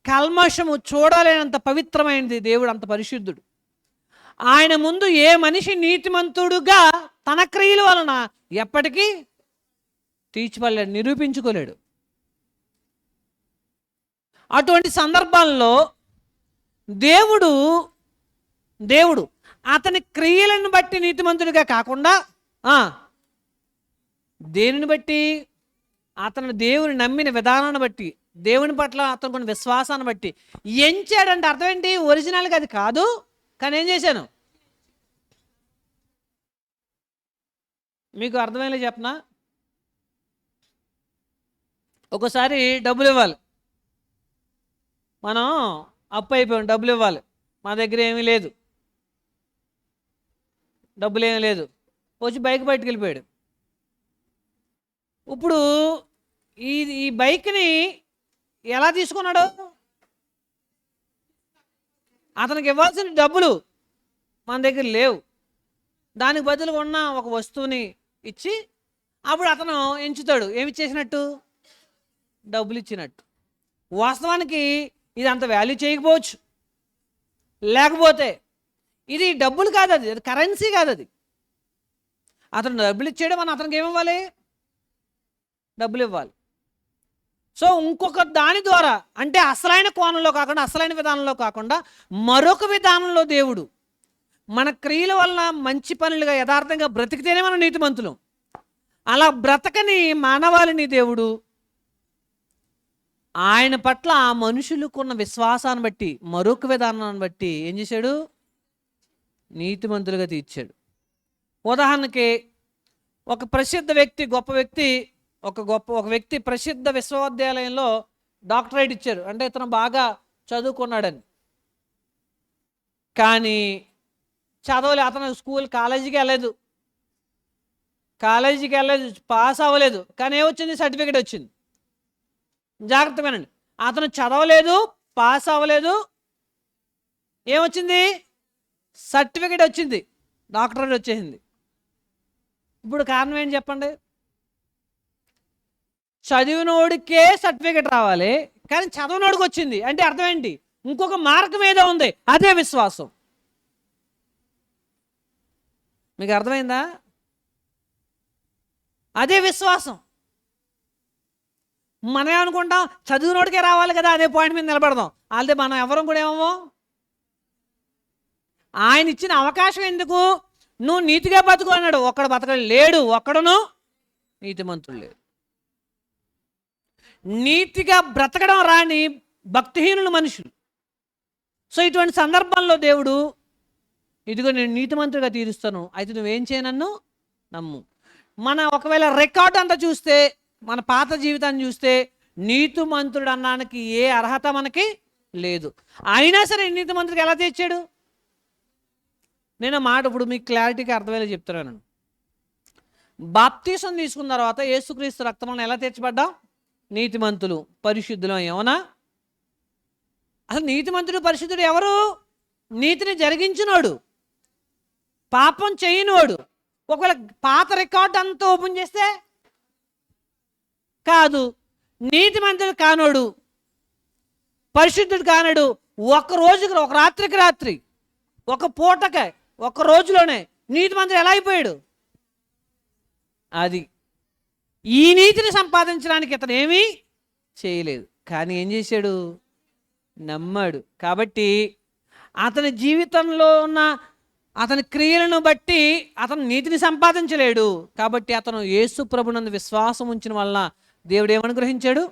కల్మషము చూడలేనంత పవిత్రమైనది. దేవుడు అంత పరిశుద్ధుడు. ఆయన ముందు ఏ మనిషి నీతిమంతుడుగా తన క్రియల వలన ఎప్పటికీ తీర్చిపడలేడు, నిరూపించుకోలేడు. అటువంటి సందర్భాల్లో దేవుడు అతని క్రియలను బట్టి నీతిమంతుడిగా కాకుండా దేనిని బట్టి, అతను దేవుని నమ్మిన విధానాన్ని బట్టి, దేవుని పట్ల అతను కొన్ని విశ్వాసాన్ని బట్టి ఎంచాడంటే అర్థం ఏంటి? ఒరిజినల్గా అది కాదు, కానీ ఏం చేశాను మీకు అర్థమయ్యేలా చెప్పనా. ఒకసారి డబ్బులు ఇవ్వాలి, మనం అప్పు అయిపోయాం, డబ్బులు ఇవ్వాలి, మా దగ్గర ఏమీ లేదు, డబ్బులు ఏమీ లేదు, వచ్చి బైక్ బయటకు వెళ్ళిపోయాడు. ఇప్పుడు ఈ బైక్ని ఎలా తీసుకున్నాడు? అతనికి ఇవ్వాల్సిన డబ్బులు మన దగ్గర లేవు, దానికి బదులుగా ఉన్న ఒక వస్తువుని ఇచ్చి అప్పుడు అతను ఎంచుతాడు. ఏమి ఇచ్చేసినట్టు? డబ్బులు ఇచ్చినట్టు. వాస్తవానికి ఇది అంత వాల్యూ చేయకపోవచ్చు, లేకపోతే ఇది డబ్బులు కాదు, అది కరెన్సీ కాదు. అది అతను డబ్బులు ఇచ్చాడు, మనం అతనికి ఏమివ్వాలి? డబ్బులు ఇవ్వాలి. సో ఇంకొక దాని ద్వారా, అంటే అసలైన కోణంలో కాకుండా, అసలైన విధానంలో కాకుండా మరొక విధానంలో దేవుడు మన క్రియల వలన మంచి పనులుగా యథార్థంగా బ్రతికితేనే మనం నీతిమంతులం. అలా బ్రతకని మానవాళిని దేవుడు ఆయన పట్ల ఆ మనుషులకున్న విశ్వాసాన్ని బట్టి, మరొక విధానాన్ని బట్టి ఏం చేశాడు? నీతిమంతులుగా తీర్చాడు. ఉదాహరణకి ఒక ప్రసిద్ధ వ్యక్తి, గొప్ప వ్యక్తి, ఒక వ్యక్తి ప్రసిద్ధ విశ్వవిద్యాలయంలో డాక్టరేట్ ఇచ్చారు, అంటే ఇతను బాగా చదువుకున్నాడని. కానీ చదవలే, అతను కాలేజీకి వెళ్ళలేదు, పాస్ అవ్వలేదు. కానీ ఏమొచ్చింది? సర్టిఫికేట్ వచ్చింది. జాగ్రత్తగా వినండి. అతను చదవలేదు, పాస్ అవ్వలేదు, ఏమొచ్చింది? సర్టిఫికేట్ వచ్చింది, డాక్టరేట్ వచ్చేసింది. ఇప్పుడు కారణం ఏంటి చెప్పండి? చదివినోడికే సర్టిఫికెట్ రావాలి, కానీ చదవనోడికి వచ్చింది అంటే అర్థం ఏంటి? ఇంకొక మార్గం ఏదో ఉంది, అదే విశ్వాసం. మీకు అర్థమైందా? అదే విశ్వాసం. మనం ఏమనుకుంటాం, చదివినోడికే రావాలి కదా అనే పాయింట్ మీద నిలబడదాం. అదే మనం ఎవరం కూడా ఏమో, ఆయన ఇచ్చిన అవకాశం ఎందుకు? నువ్వు నీతిగా బతుకు అన్నాడు. ఒక్కడు బతకడు లేడు, ఒక్కడును నీతిమంతుడు లేడు. నీతిగా బ్రతకడం రాని భక్తిహీనులు మనుషులు. సో ఇటువంటి సందర్భంలో దేవుడు, ఇదిగో నేను నీతిమంతుడిగా తీరుస్తాను, అయితే నువ్వేం చేయనన్ను నమ్ము. మన ఒకవేళ రికార్డ్ అంతా చూస్తే, మన పాత జీవితాన్ని చూస్తే, నీతిమంతుడు అన్నానికి ఏ అర్హత మనకి లేదు. అయినా సరే నీతిమంతుడికి ఎలా తెచ్చాడు? నేను మాట ఇప్పుడు మీకు క్లారిటీగా అర్థమయ్యేలా చెప్తున్నాను. బాప్తీసం తీసుకున్న తర్వాత యేసుక్రీస్తు రక్తం వలన ఎలా తీర్చబడ్డాం? నీతిమంతులు, పరిశుద్ధులం. ఏమన్నా అసలు నీతిమంతుడు పరిశుద్ధుడు ఎవరు? నీతిని జరిగించినోడు, పాపం చేయనోడు. ఒకవేళ పాత రికార్డ్ అంతా ఓపెన్ చేస్తే కాదు. నీతిమంతుడు కానోడు, పరిశుద్ధుడు కానడు, ఒక రోజుకి, ఒక రాత్రికి రాత్రి, ఒక పూటకే, ఒక రోజులోనే నీతిమంతుడు ఎలా అయిపోయాడు? అది ఈ నీతిని సంపాదించడానికి ఇతను ఏమీ చేయలేదు, కానీ ఏం చేశాడు? నమ్మాడు. కాబట్టి అతని జీవితంలో ఉన్న అతని క్రియలను బట్టి అతను నీతిని సంపాదించలేడు. కాబట్టి అతను యేసు ప్రభునందు విశ్వాసం ఉంచిన వలన దేవుడు ఏమనుగ్రహించాడు?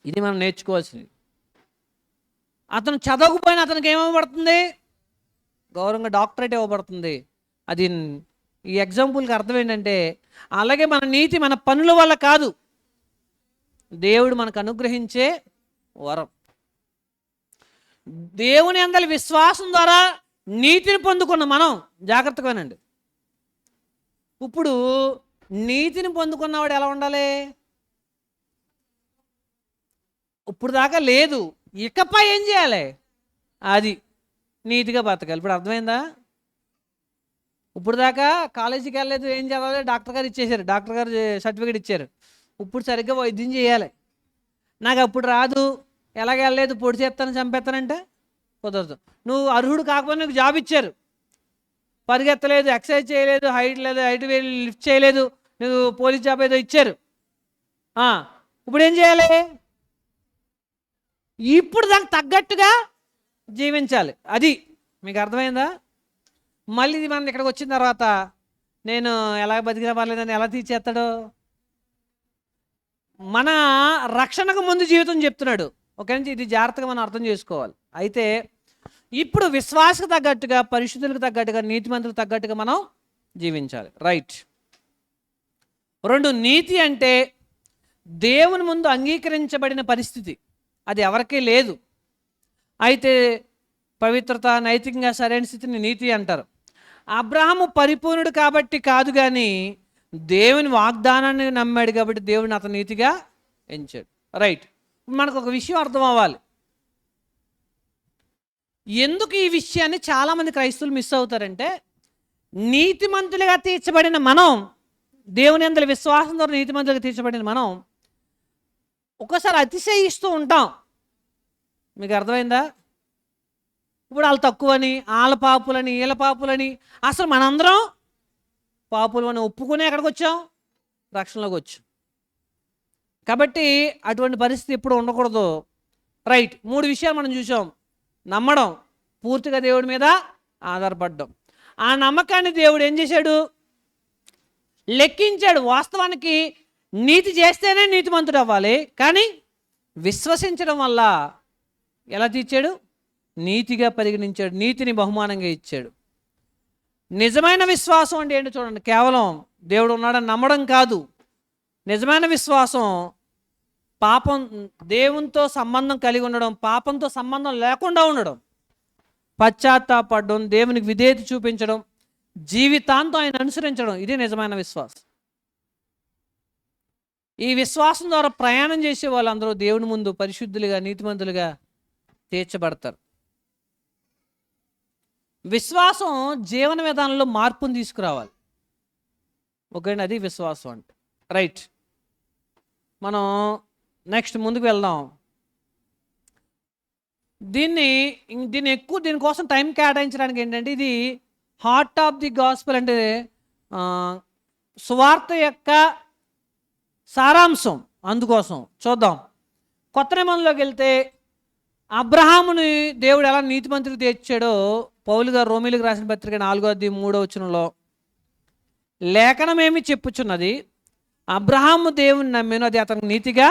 ఇది మనం నేర్చుకోవాల్సింది. అతను చదవకపోయినా అతనికి ఏమివ్వబడుతుంది? గౌరవంగా డాక్టరేట్ ఇవ్వబడుతుంది. అది ఈ ఎగ్జాంపుల్కి అర్థం ఏంటంటే, అలాగే మన నీతి మన పనుల వల్ల కాదు, దేవుడు మనకు అనుగ్రహించే వరం. దేవుని అందరి విశ్వాసం ద్వారా నీతిని పొందుకున్న మనం జాగ్రత్తగా వినండి. ఇప్పుడు నీతిని పొందుకున్నవాడు ఎలా ఉండాలి? ఇప్పుడు దాకా లేదు, ఇకపై ఏం చేయాలి? అది నీతిగా బతకాలి. ఇప్పుడు అర్థమైందా? ఇప్పుడు దాకా కాలేజీకి వెళ్ళలేదు, ఏం చదవాలి? డాక్టర్ గారు ఇచ్చేశారు, డాక్టర్ గారు సర్టిఫికేట్ ఇచ్చారు. ఇప్పుడు సరిగ్గా వైద్యం చేయాలి. నాకు అప్పుడు రాదు, ఎలాగ వెళ్ళలేదు, పొడి చేస్తాను, చంపేస్తానంటే కుదరదు. నువ్వు అర్హుడు కాకపోతే నీకు జాబ్ ఇచ్చారు, పరిగెత్తలేదు, ఎక్సర్సైజ్ చేయలేదు, హైట్ లేదు, హైట్ లిఫ్ట్ చేయలేదు, నువ్వు పోలీస్ జాబ్ ఏదో ఇచ్చారు. ఇప్పుడు ఏం చేయాలి? ఇప్పుడు దానికి తగ్గట్టుగా జీవించాలి. అది మీకు అర్థమైందా? మళ్ళీ ఇది మనం ఇక్కడికి వచ్చిన తర్వాత నేను ఎలా బతికినా పర్లేదని ఎలా తీర్చేస్తాడు? మన రక్షణకు ముందు జీవితం చెప్తున్నాడు. ఓకే, ఇది జాగ్రత్తగా మనం అర్థం చేసుకోవాలి. అయితే ఇప్పుడు విశ్వాసకు తగ్గట్టుగా, పరిశుద్ధులకు తగ్గట్టుగా, నీతిమంతులకు తగ్గట్టుగా మనం జీవించాలి. రైట్. 2, నీతి అంటే దేవుని ముందు అంగీకరించబడిన పరిస్థితి, అది ఎవరికీ లేదు. అయితే పవిత్రత, నైతికంగా సరైన స్థితిని నీతి అంటారు. అబ్రహాము పరిపూర్ణుడు కాబట్టి కాదు, కానీ దేవుని వాగ్దానాన్ని నమ్మాడు కాబట్టి దేవుని అతను నీతిగా ఎంచాడు. రైట్. మనకు ఒక విషయం అర్థం అవ్వాలి. ఎందుకు ఈ విషయాన్ని చాలామంది క్రైస్తవులు మిస్ అవుతారంటే, నీతిమంతులుగా తీర్చబడిన మనం, దేవుని అందరి విశ్వాసం ద్వారా నీతిమంతులుగా తీర్చబడిన మనం ఒక్కోసారి అతిశయిస్తూ ఉంటాం. మీకు అర్థమైందా? ఇప్పుడు వాళ్ళు తక్కువని, వాళ్ళ పాపులని, వీళ్ళ పాపులని, అసలు మనందరం పాపులు అని ఒప్పుకునే ఎక్కడికి వచ్చాం? రక్షణలోకి వచ్చాం. కాబట్టి అటువంటి పరిస్థితి ఎప్పుడు ఉండకూడదు. రైట్. 3 విషయాలు మనం చూసాం. నమ్మడం, పూర్తిగా దేవుడి మీద ఆధారపడడం. ఆ నమ్మకాన్ని దేవుడు ఏం చేశాడు? లెక్కించాడు. వాస్తవానికి నీతి చేస్తేనే నీతిమంతుడు అవ్వాలి, కానీ విశ్వసించడం వల్ల ఎలా తీర్చాడు? నీతిగా పరిగణించాడు, నీతిని బహుమానంగా ఇచ్చాడు. నిజమైన విశ్వాసం అంటే ఏంటో చూడండి. కేవలం దేవుడు ఉన్నాడని నమ్మడం కాదు. నిజమైన విశ్వాసం పాపం, దేవునితో సంబంధం కలిగి ఉండడం, పాపంతో సంబంధం లేకుండా ఉండడం, పశ్చాత్తాపడడం, దేవునికి విధేయత చూపించడం, జీవితాంతం ఆయన అనుసరించడం, ఇది నిజమైన విశ్వాసం. ఈ విశ్వాసం ద్వారా ప్రయాణం చేసే వాళ్ళందరూ దేవుని ముందు పరిశుద్ధులుగా, నీతిమంతులుగా తీర్చబడతారు. విశ్వాసం జీవన విధానంలో మార్పును తీసుకురావాలి. ఓకే, అది విశ్వాసం అంటే. రైట్. మనం నెక్స్ట్ ముందుకు వెళ్దాం. దీన్ని ఎక్కువ దీనికోసం టైం కేటాయించడానికి ఏంటంటే, ఇది హార్ట్ ఆఫ్ ది గాస్పెల్, అంటే సువార్త యొక్క సారాంశం. అందుకోసం చూద్దాం. కొత్త నిబంధనలోకి వెళ్తే అబ్రహాముని దేవుడు ఎలా నీతిమంతుడికి తీర్చాడో పౌలు గారు రోమీలకు రాసిన పత్రిక 4:3 లేఖనమేమి చెప్పుచున్నది, అబ్రహాము దేవుని నమ్మెను, అది అతనికి నీతిగా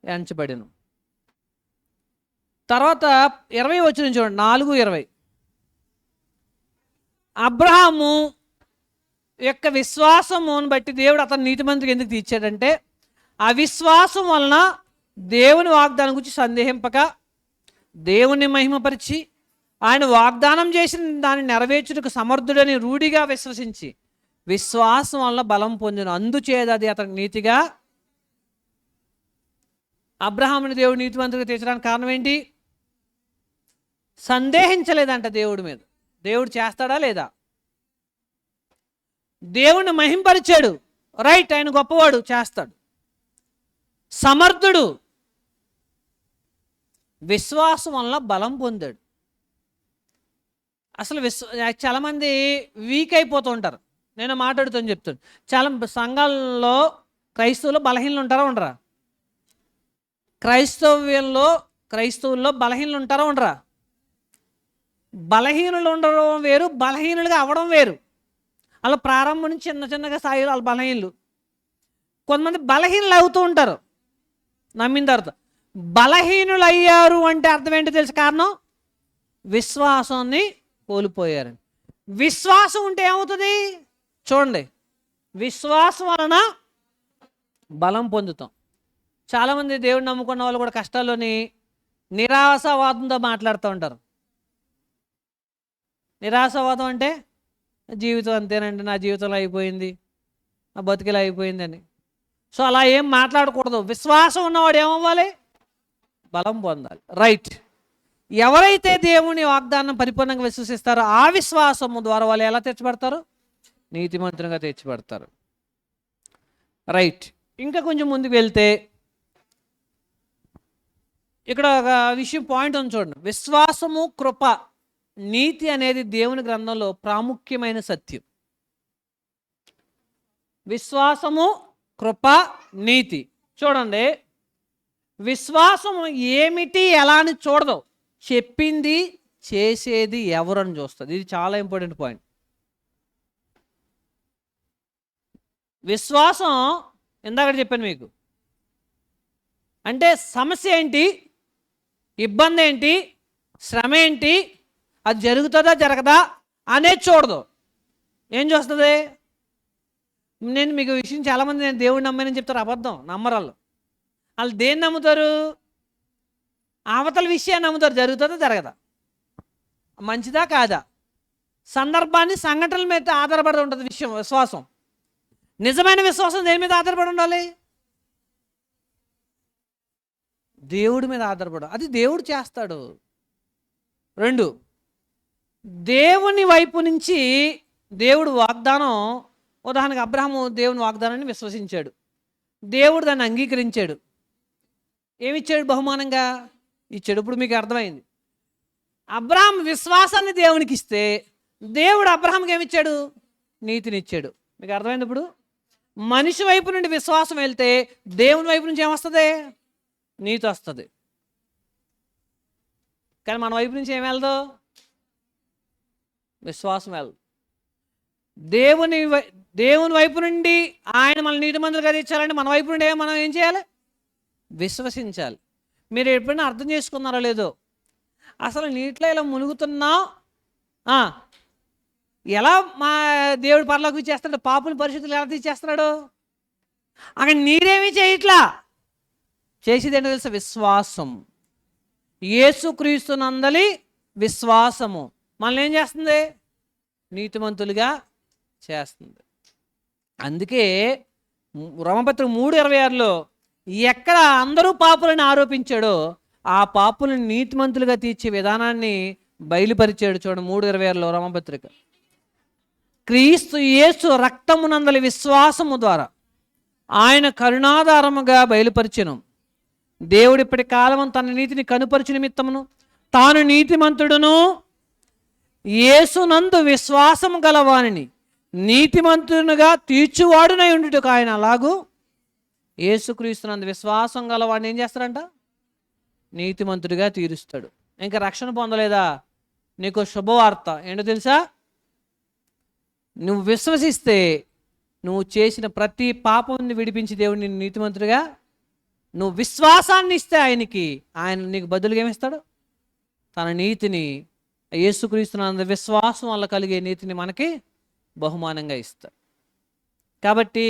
ఎంచబడెను. తర్వాత 20 చూడండి, 4:20. అబ్రహాము యొక్క విశ్వాసమును బట్టి దేవుడు అతను నీతిమంతుడికి ఎందుకు తీర్చాడంటే, అవిశ్వాసం వలన దేవుని వాగ్దానం గురించి సందేహింపక దేవుని మహిమపరిచి ఆయన వాగ్దానం చేసిన దాన్ని నెరవేర్చుటకు సమర్థుడని రూఢిగా విశ్వసించి విశ్వాసం వలన బలం పొందిన, అందుచేత అది అతనికి నీతిగా. అబ్రహాముని దేవుడు నీతిమంతుడిగా తీర్చడానికి కారణం ఏంటి? సందేహించలేదంట దేవుడి మీద. దేవుడు చేస్తాడా లేదా? దేవుణ్ణి మహింపరిచాడు, రైట్, ఆయన గొప్పవాడు, చేస్తాడు, సమర్థుడు. విశ్వాసం వల్ల బలం పొందాడు. అసలు చాలామంది వీక్ అయిపోతూ ఉంటారు. నేను మాట్లాడుతాను చెప్తాను. చాలా సంఘాల్లో క్రైస్తవులు బలహీనలు ఉంటారా ఉండరా? క్రైస్తవుల్లో బలహీనలు ఉంటారా ఉండరా? బలహీనులు ఉండడం వేరు, బలహీనులుగా అవ్వడం వేరు. అలా ప్రారంభం నుంచి చిన్నగా స్థాయిలో వాళ్ళ బలహీనలు. కొంతమంది బలహీనలు అవుతూ ఉంటారు నమ్మిన తర్వాత. బలహీనులు అయ్యారు అంటే అర్థం ఏంటో తెలుసు? కారణం విశ్వాసాన్ని కోల్పోయారని. విశ్వాసం ఉంటే ఏమవుతుంది చూడండి, విశ్వాసం వలన బలం పొందుతాం. చాలామంది దేవుడిని నమ్ముకున్న వాళ్ళు కూడా కష్టాల్లోని నిరాశావాదంతో మాట్లాడుతూ ఉంటారు. నిరాశావాదం అంటే జీవితం అంతేనండి, నా జీవితంలో అయిపోయింది, నా బతికిలా అయిపోయిందని. సో అలా ఏం మాట్లాడకూడదు. విశ్వాసం ఉన్నవాడు ఏమవ్వాలి? బలం పొందాలి, రైట్. ఎవరైతే దేవుని వాగ్దానం పరిపూర్ణంగా విశ్వసిస్తారో ఆ విశ్వాసము ద్వారా వాళ్ళు ఎలా తీర్చబడతారు? నీతిమంతులుగా తీర్చబడతారు, రైట్. ఇంకా కొంచెం ముందుకు వెళ్తే ఇక్కడ ఒక విషయం పాయింట్ ఉంది చూడండి. విశ్వాసము, కృప, నీతి అనేది దేవుని గ్రంథంలో ప్రాముఖ్యమైన సత్యం. విశ్వాసము, కృప, నీతి. చూడండి, విశ్వాసము ఏమిటి ఎలా అని చూడదు, చెప్పింది చేసేది ఎవరని చూస్తుంది. ఇది చాలా ఇంపార్టెంట్ పాయింట్. విశ్వాసం ఇందాక చెప్పాను మీకు. అంటే సమస్య ఏంటి, ఇబ్బంది ఏంటి, శ్రమ ఏంటి, అది జరుగుతుందా జరగదా అనేది చూడదు. ఏం చూస్తుంది? నేను మీకు విషయం, చాలామంది నేను దేవుడిని నమ్మని చెప్తారు, అబద్ధం, నమ్మరాళ్ళు. వాళ్ళు దేన్ని నమ్ముతారు? అవతల విషయాన్ని నమ్ముతారు. జరుగుతుందా జరగదా, మంచిదా కాదా, సందర్భాన్ని, సంఘటనల మీద ఆధారపడి ఉంటుంది విశ్వాసం. నిజమైన విశ్వాసం దేని మీద ఆధారపడి ఉండాలి? దేవుడి మీద ఆధారపడు. అది దేవుడు చేస్తాడు. 2, దేవుని వైపు నుంచి దేవుడు వాగ్దానం. ఉదాహరణకు అబ్రహాము దేవుని వాగ్దానాన్ని విశ్వసించాడు, దేవుడు దాన్ని అంగీకరించాడు. ఏమిచ్చాడు? బహుమానంగా ఇచ్చాడు. ఇప్పుడు మీకు అర్థమైంది. అబ్రహాం విశ్వాసాన్ని దేవునికి ఇస్తే దేవుడు అబ్రహాంకి ఏమిచ్చాడు? నీతినిచ్చాడు. మీకు అర్థమైంది? ఇప్పుడు మనిషి వైపు నుండి విశ్వాసం వెళ్తే దేవుని వైపు నుంచి ఏమొస్తుంది? నీతి వస్తుంది. కానీ మన వైపు నుంచి ఏం వెళ్దు? విశ్వాసం వెళ్దు. దేవుని వైపు నుండి ఆయన మన నీతిమంతులుగా తీర్చాలంటే మన వైపు నుండి మనం ఏం చేయాలి? విశ్వసించాలి. మీరు ఎప్పుడైనా అర్థం చేసుకున్నారో లేదో, అసలు నీటిలో ఇలా మునుగుతున్నా ఎలా మా దేవుడు పరలోకి చేస్తాడు, పాపుని పరిశుద్ధులు ఎలా తీసేస్తున్నాడు? అక్కడ నీరేమీ చేయట్లా, చేసేది ఏంటో తెలుసా? విశ్వాసం. యేసుక్రీస్తునందలి విశ్వాసము మనల్ని ఏం చేస్తుంది? నీతిమంతులుగా చేస్తుంది. అందుకే రోమపత్రిక 3:26లో ఎక్కడ అందరూ పాపులను ఆరోపించాడో ఆ పాపులను నీతిమంతులుగా తీర్చే విధానాన్ని బయలుపరిచాడు. చూడండి 3:26లో రోమపత్రిక. క్రీస్తు యేసు రక్తమునందలి విశ్వాసము ద్వారా ఆయన కరుణాధారముగా బయలుపరిచెను. దేవుడు ఇప్పటి కాలం తన నీతిని కనుపరిచిన నిమిత్తమును తాను నీతిమంతుడును యేసునందు విశ్వాసము గలవానిని నీతిమంతునిగా తీర్చువాడునై ఉండుటకు ఆయన అలాగూ యేసుక్రీస్తునందు విశ్వాసం గలవాడిని ఏం చేస్తాడంట? నీతిమంతుడిగా తీరుస్తాడు. ఇంకా రక్షణ పొందలేదా? నీకు శుభవార్త ఏంటో తెలుసా? నువ్వు విశ్వసిస్తే నువ్వు చేసిన ప్రతి పాపాన్ని విడిపించి దేవుడు నిన్ను నీతిమంతుడిగా, నువ్వు విశ్వాసాన్ని ఇస్తే ఆయన నీకు బదులుగా ఏమిస్తాడు? తన నీతిని, యేసుక్రీస్తునందు విశ్వాసం వల్ల కలిగే నీతిని మనకి బహుమానంగా ఇస్తాడు. కాబట్టి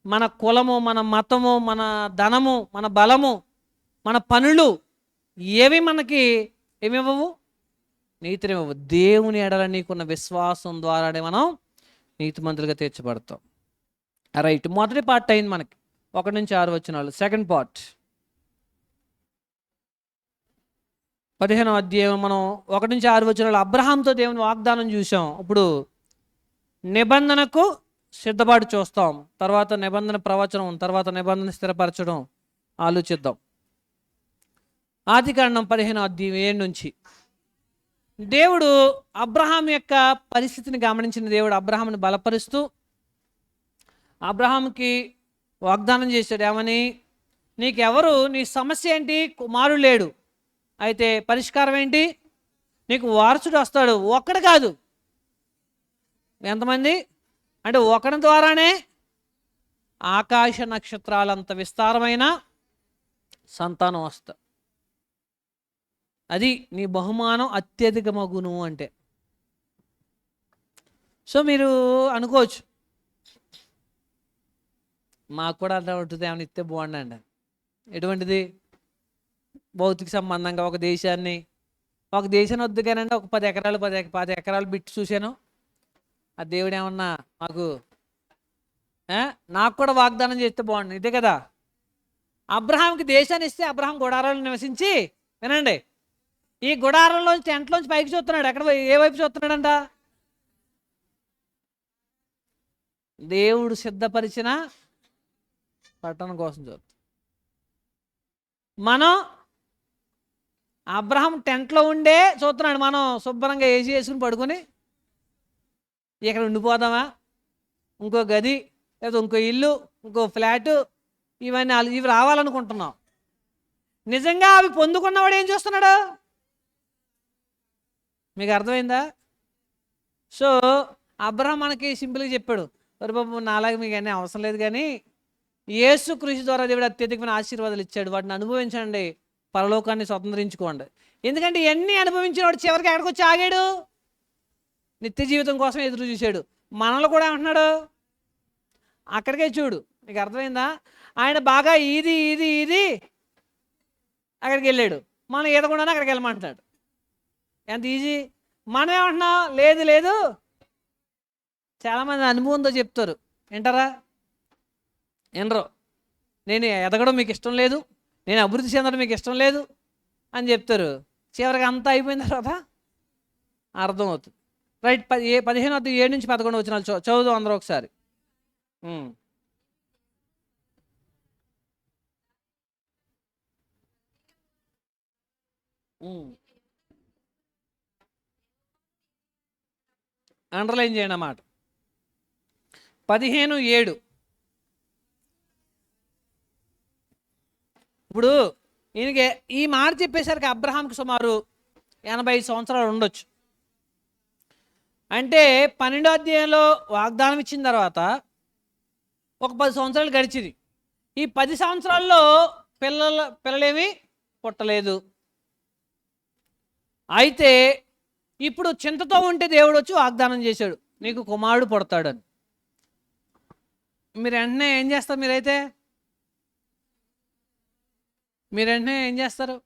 మన కులము, మన మతము, మన ధనము, మన బలము, మన పనులు ఏవి మనకి ఏమివ్వవు? నీతినివ్వవు. దేవుని ఎడల నీకున్న విశ్వాసం ద్వారానే మనం నీతిమంతులుగా తీర్చబడతాం. రైట్, మొదటి పార్ట్ అయింది మనకి 1 నుంచి 6 వచనాలు. సెకండ్ పార్ట్ 15వ అధ్యాయం మనం 1 నుంచి 6 వచనాలు అబ్రహాంతో దేవుని వాగ్దానం చూసాం. ఇప్పుడు నిబంధనకు సిద్ధపాటు చూస్తాం. తర్వాత నిబంధన ప్రవచనం, తర్వాత నిబంధన స్థిరపరచడం ఆలోచిద్దాం. ఆదికాండం 15వ అధ్యాయం 7 నుంచి. దేవుడు అబ్రహాం యొక్క పరిస్థితిని గమనించిన దేవుడు అబ్రహాంని బలపరుస్తూ అబ్రహాంకి వాగ్దానం చేశాడు. ఏమని? నీకెవరు, నీ సమస్య ఏంటి? కుమారుడు లేడు. అయితే పరిష్కారం ఏంటి? నీకు వారసుడు వస్తాడు. ఒక్కడు కాదు, ఎంతమంది అంటే ఒకరి ద్వారానే ఆకాశ నక్షత్రాలంత విస్తారమైన సంతానం వస్తుంది. అది నీ బహుమానం అత్యధికమగును అంటే. సో మీరు అనుకోవచ్చు, మాకు కూడా అట్లా ఉంటుంది, ఏమైనా ఇస్తే బాగుండండి. ఎటువంటిది? భౌతిక సంబంధంగా ఒక దేశాన్ని వద్దు కానండి, ఒక 10 ఎకరాలు 10 ఎకరాలు బిట్టు చూశాను. ఆ దేవుడు ఏమన్నా నాకు కూడా వాగ్దానం చేస్తే బాగుండు, ఇదే కదా. అబ్రహాంకి దేశాన్ని ఇస్తే అబ్రహాం గుడారాలు నివసించి, వినండి, ఈ గుడారంలోంచి టెంట్లోంచి పైకి చూస్తున్నాడు. ఎక్కడ, ఏ వైపు చూస్తున్నాడంట? దేవుడు సిద్ధపరిచిన పట్టణం కోసం చూస్తాం. మనం అబ్రహాం టెంట్లో ఉండే చూస్తున్నాడు. మనం శుభ్రంగా ఏసీ వేసుకుని పడుకొని ఇక్కడ ఉండిపోదామా? ఇంకో గది, లేదా ఇంకో ఇల్లు, ఇంకో ఫ్లాటు, ఇవి రావాలనుకుంటున్నాం. నిజంగా అవి పొందుకున్నవాడు ఏం చూస్తున్నాడు? మీకు అర్థమైందా? సో అబ్రహాం మనకి సింపుల్గా చెప్పాడు, మరి బాబు నాలాగా మీకు అన్నీ అవసరం లేదు, కానీ యేసు కృషి ద్వారా దేవుడు అత్యధికమైన ఆశీర్వాదాలు ఇచ్చాడు, వాటిని అనుభవించండి, పరలోకాన్ని స్వతంత్రించుకోండి. ఎందుకంటే ఇవన్నీ అనుభవించిన వాడు చివరికి ఎక్కడికి వచ్చి ఆగాడు? నిత్య జీవితం కోసం ఎదురు చూశాడు. మనల్ని కూడా ఏమంటున్నాడు? అక్కడికే చూడు. నీకు అర్థమైందా? ఆయన బాగా ఇది ఇది ఇది అక్కడికి వెళ్ళాడు, మనం ఈదకుండానే అక్కడికి వెళ్ళమంటున్నాడు. ఎంత ఈజీ. మనం ఏమంటున్నాం? లేదు లేదు. చాలామంది అనుభవంతో చెప్తారు, వింటారా? వినరు. నేను ఎదగడం మీకు ఇష్టం లేదు, నేను అభివృద్ధి చెందడం మీకు ఇష్టం లేదు అని చెప్తారు. చివరికి అంతా అయిపోయిన తర్వాత అర్థమవుతుంది. రైట్, 15:7 నుంచి 11 వచనాలు చదువుదాం అందరూ ఒకసారి. అండర్లైన్ చేయండి అన్నమాట. 15:7. ఇప్పుడు ఈయనకి ఈ మాట చెప్పేసరికి అబ్రహాంకి సుమారు 85 సంవత్సరాలు ఉండొచ్చు. అంటే 12వ అధ్యాయంలో వాగ్దానం ఇచ్చిన తర్వాత ఒక 10 సంవత్సరాలు గడిచింది. ఈ 10 సంవత్సరాల్లో పిల్లలేమి పుట్టలేదు. అయితే ఇప్పుడు చింతతో ఉంటే దేవుడు వచ్చి వాగ్దానం చేశాడు, నీకు కుమారుడు పుడతాడని. మీరు వెంటనే ఏం చేస్తారు? మీరు వెంటనే ఏం చేస్తారు?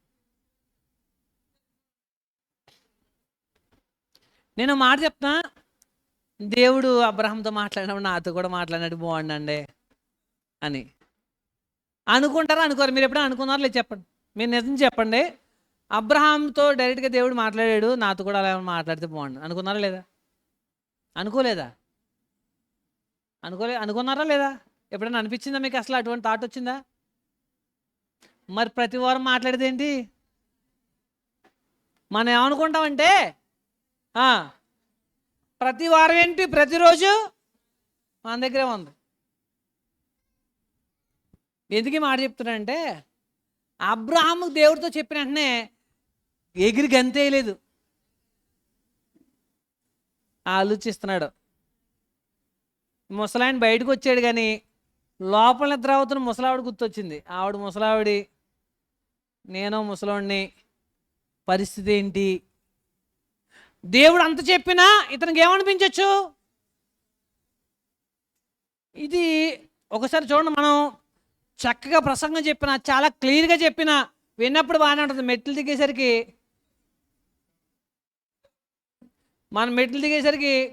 నేను మాట చెప్తున్నా, దేవుడు అబ్రహాంతో మాట్లాడినప్పుడు నాతో కూడా మాట్లాడినట్టు బాగుండండి అని అనుకుంటారా? అనుకోరు? మీరు ఎప్పుడైనా అనుకున్నారా? లేదు చెప్పండి, మీరు నిజం చెప్పండి. అబ్రహాంతో డైరెక్ట్గా దేవుడు మాట్లాడాడు, నాతో కూడా అలా మాట్లాడితే బాగుండు అనుకున్నారా లేదా? అనుకోలేదా? అనుకున్నారా లేదా? ఎప్పుడైనా అనిపించిందా మీకు? అసలు అటువంటి థాట్ వచ్చిందా? మరి ప్రతి వారం మాట్లాడేది ఏంటి? మనం ఏమనుకుంటామంటే ప్రతి వారం ఏంటి, ప్రతిరోజు మన దగ్గరే ఉంది. ఎందుకు మాట చెప్తున్నానంటే, అబ్రహాము దేవుడితో చెప్పిన వెంటనే ఎగిరి గంతేయలేదు, ఆలోచిస్తున్నాడు. ముసలాయన బయటకు వచ్చాడు కానీ లోపల నిద్ర అవుతున్న ముసలావిడ గుర్తొచ్చింది. ఆవిడ ముసలావిడి, నేను ముసలావిడిని, పరిస్థితి ఏంటి? దేవుడు అంత చెప్పినా ఇతనికి ఏమనిపించవచ్చు? ఇది ఒకసారి చూడండి, మనం చక్కగా ప్రసంగం చెప్పిన, చాలా క్లియర్గా చెప్పిన, విన్నప్పుడు బాగానే ఉంటుంది. మెట్లు దిగేసరికి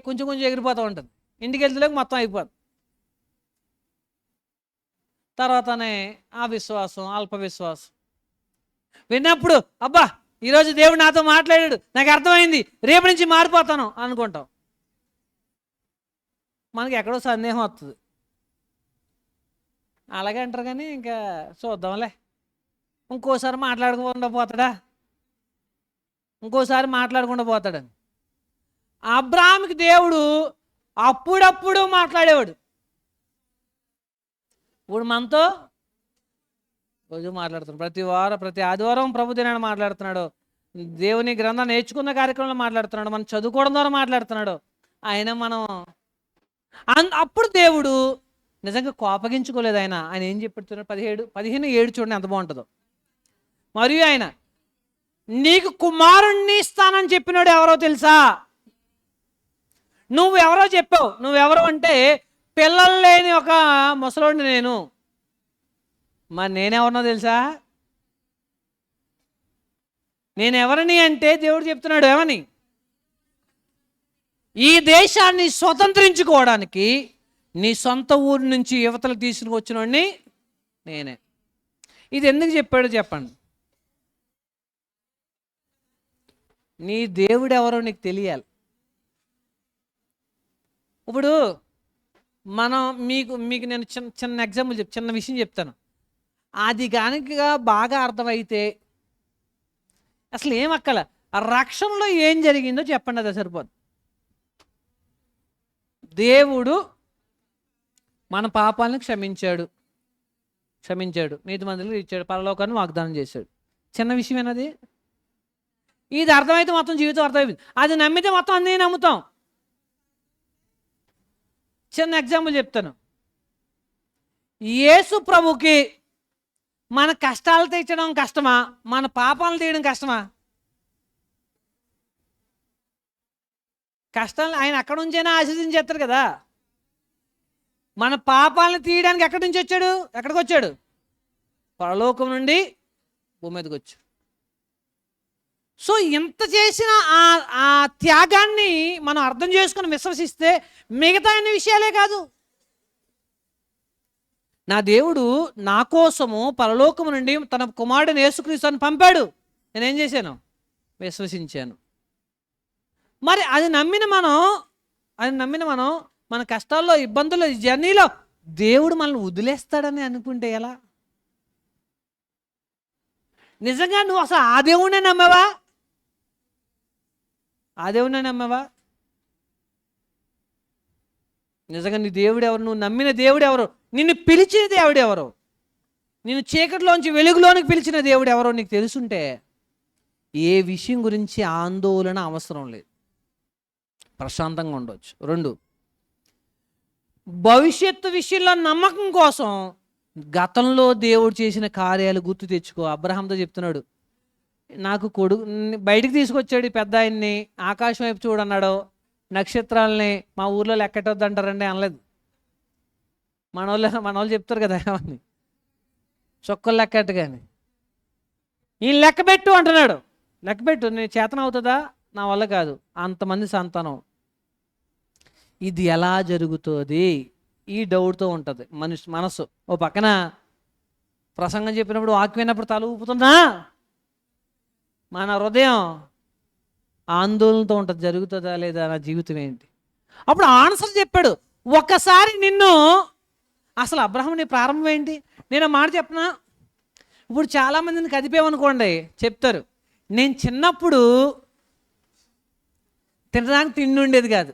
కొంచెం కొంచెం ఎగిరిపోతూ ఉంటుంది. ఇంటికి వెళ్తేలోకి మొత్తం అయిపోతుంది. తర్వాతనే ఆ విశ్వాసం, అల్ప విశ్వాసం విన్నప్పుడు అబ్బా ఈరోజు దేవుడు నాతో మాట్లాడాడు, నాకు అర్థమైంది, రేపు నుంచి మారిపోతాను అనుకుంటాం. మనకి ఎక్కడో సందేహం వస్తుంది. అలాగే అంటారు కానీ ఇంకా చూద్దాంలే, ఇంకోసారి మాట్లాడకుండా పోతాడని. అబ్రాహాముకి దేవుడు అప్పుడప్పుడు మాట్లాడేవాడు. ఇప్పుడు మనతో రోజు మాట్లాడుతున్నాడు. ప్రతి ఆదివారం ప్రభు దినాన్ని మాట్లాడుతున్నాడు. దేవుని గ్రంథం నేర్చుకున్న కార్యక్రమంలో మాట్లాడుతున్నాడు. మనం చదువుకోవడం ద్వారా మాట్లాడుతున్నాడు. ఆయన మనం అప్పుడు దేవుడు నిజంగా కోపగించుకోలేదు. ఆయన ఏం చెప్తున్నాడు? 15:7 చూడండి ఎంత బాగుంటుందో. మరియు ఆయన నీకు కుమారుణ్ణి ఇస్తానని చెప్పినాడు ఎవరో తెలుసా? నువ్వెవరో చెప్పావు. నువ్వెవరో అంటే పిల్లలు లేని ఒక ముసలోడిని నేను. మరి నేనెవరినో తెలుసా? నేనెవరిని అంటే దేవుడు చెప్తున్నాడు ఏమని? ఈ దేశాన్ని స్వతంత్రించుకోవడానికి నీ సొంత ఊరి నుంచి యువతలు తీసుకుని వచ్చినోడిని నేనే. ఇది ఎందుకు చెప్పాడో చెప్పండి. నీ దేవుడు ఎవరో నీకు తెలియాలి. ఇప్పుడు మనం మీకు నేను చిన్న ఎగ్జాంపుల్ చిన్న విషయం చెప్తాను. అది కనుక బాగా అర్థమైతే అసలు ఏం అక్కల రక్షణలో ఏం జరిగిందో చెప్పండి, అది సరిపోదు. దేవుడు మన పాపాలను క్షమించాడు, నీతిమంతులకు ఇచ్చాడు, పరలోకాన్ని వాగ్దానం చేశాడు. చిన్న విషయమేనది. ఇది అర్థమైతే మొత్తం జీవితం అర్థమైంది. అది నమ్మితే మొత్తం అన్నీ నమ్ముతాం. చిన్న ఎగ్జాంపుల్ చెప్తాను. యేసు ప్రభుకి మన కష్టాలు తీర్చడం కష్టమా, మన పాపాలను తీయడం కష్టమా? కష్టాలు ఆయన అక్కడ నుంచైనా ఆశీర్వదించేస్తారు కదా. మన పాపాలను తీయడానికి ఎక్కడి నుంచి వచ్చాడు? ఎక్కడికి వచ్చాడు? పరలోకం నుండి భూమి మీదకి వచ్చాడు. సో ఇంత చేసిన ఆ త్యాగాన్ని మనం అర్థం చేసుకుని విశ్వసిస్తే మిగతా అన్ని విషయాలే కాదు. నా దేవుడు నా కోసము పరలోకము నుండి తన కుమారుడిని యేసుక్రీస్తుని పంపాడు. నేనేం చేశాను? విశ్వసించాను. మరి అది నమ్మిన మనం మన కష్టాల్లో, ఇబ్బందుల్లో, జర్నీలో దేవుడు మనల్ని వదిలేస్తాడని అనుకుంటే ఎలా? నిజంగా నువ్వు అసలు ఆ దేవుడినే నమ్మావా? నిజంగా నీ దేవుడు ఎవరు? నువ్వు నమ్మిన దేవుడు ఎవరు? నిన్ను పిలిచిన దేవుడు ఎవరు? నిన్ను చీకటిలోంచి వెలుగులోనికి పిలిచిన దేవుడు ఎవరో నీకు తెలుసుంటే ఏ విషయం గురించి ఆందోళన అవసరం లేదు, ప్రశాంతంగా ఉండవచ్చు. 2, భవిష్యత్తు విషయంలో నమ్మకం కోసం గతంలో దేవుడు చేసిన కార్యాలు గుర్తు తెచ్చుకో. అబ్రహాంతో చెప్తున్నాడు, నాకు కొడుకు బయటికి తీసుకొచ్చాడు పెద్ద ఆయన్ని, ఆకాశం వైపు చూడన్నాడు, నక్షత్రాలని మా ఊర్లో లెక్కటొద్దు అంటారండి అనలేదు. మన వాళ్ళు చెప్తారు కదా ఏమని, చొక్కలు లెక్కట్టు కానీ ఈయన లెక్కబెట్టు అంటున్నాడు. లెక్కబెట్టు, నేను చేతన అవుతుందా? నా వల్ల కాదు, అంతమంది సంతానం. ఇది ఎలా జరుగుతుంది? ఈ డౌట్తో ఉంటుంది మనసు. ఓ పక్కన ప్రసంగం చెప్పినప్పుడు, వాక్యం విన్నప్పుడు తల ఊపుతున్నా మన హృదయం ఆందోళనతో ఉంటుంది, జరుగుతుందా లేదా, నా జీవితం ఏంటి? అప్పుడు ఆన్సర్ చెప్పాడు, ఒకసారి నిన్ను అసలు అబ్రహాం నీ ప్రారంభం ఏంటి? నేను ఆ మాట చెప్పనా? ఇప్పుడు చాలామందిని కదిపేమనుకోండి చెప్తారు, నేను చిన్నప్పుడు తినడానికి తిండి ఉండేది కాదు,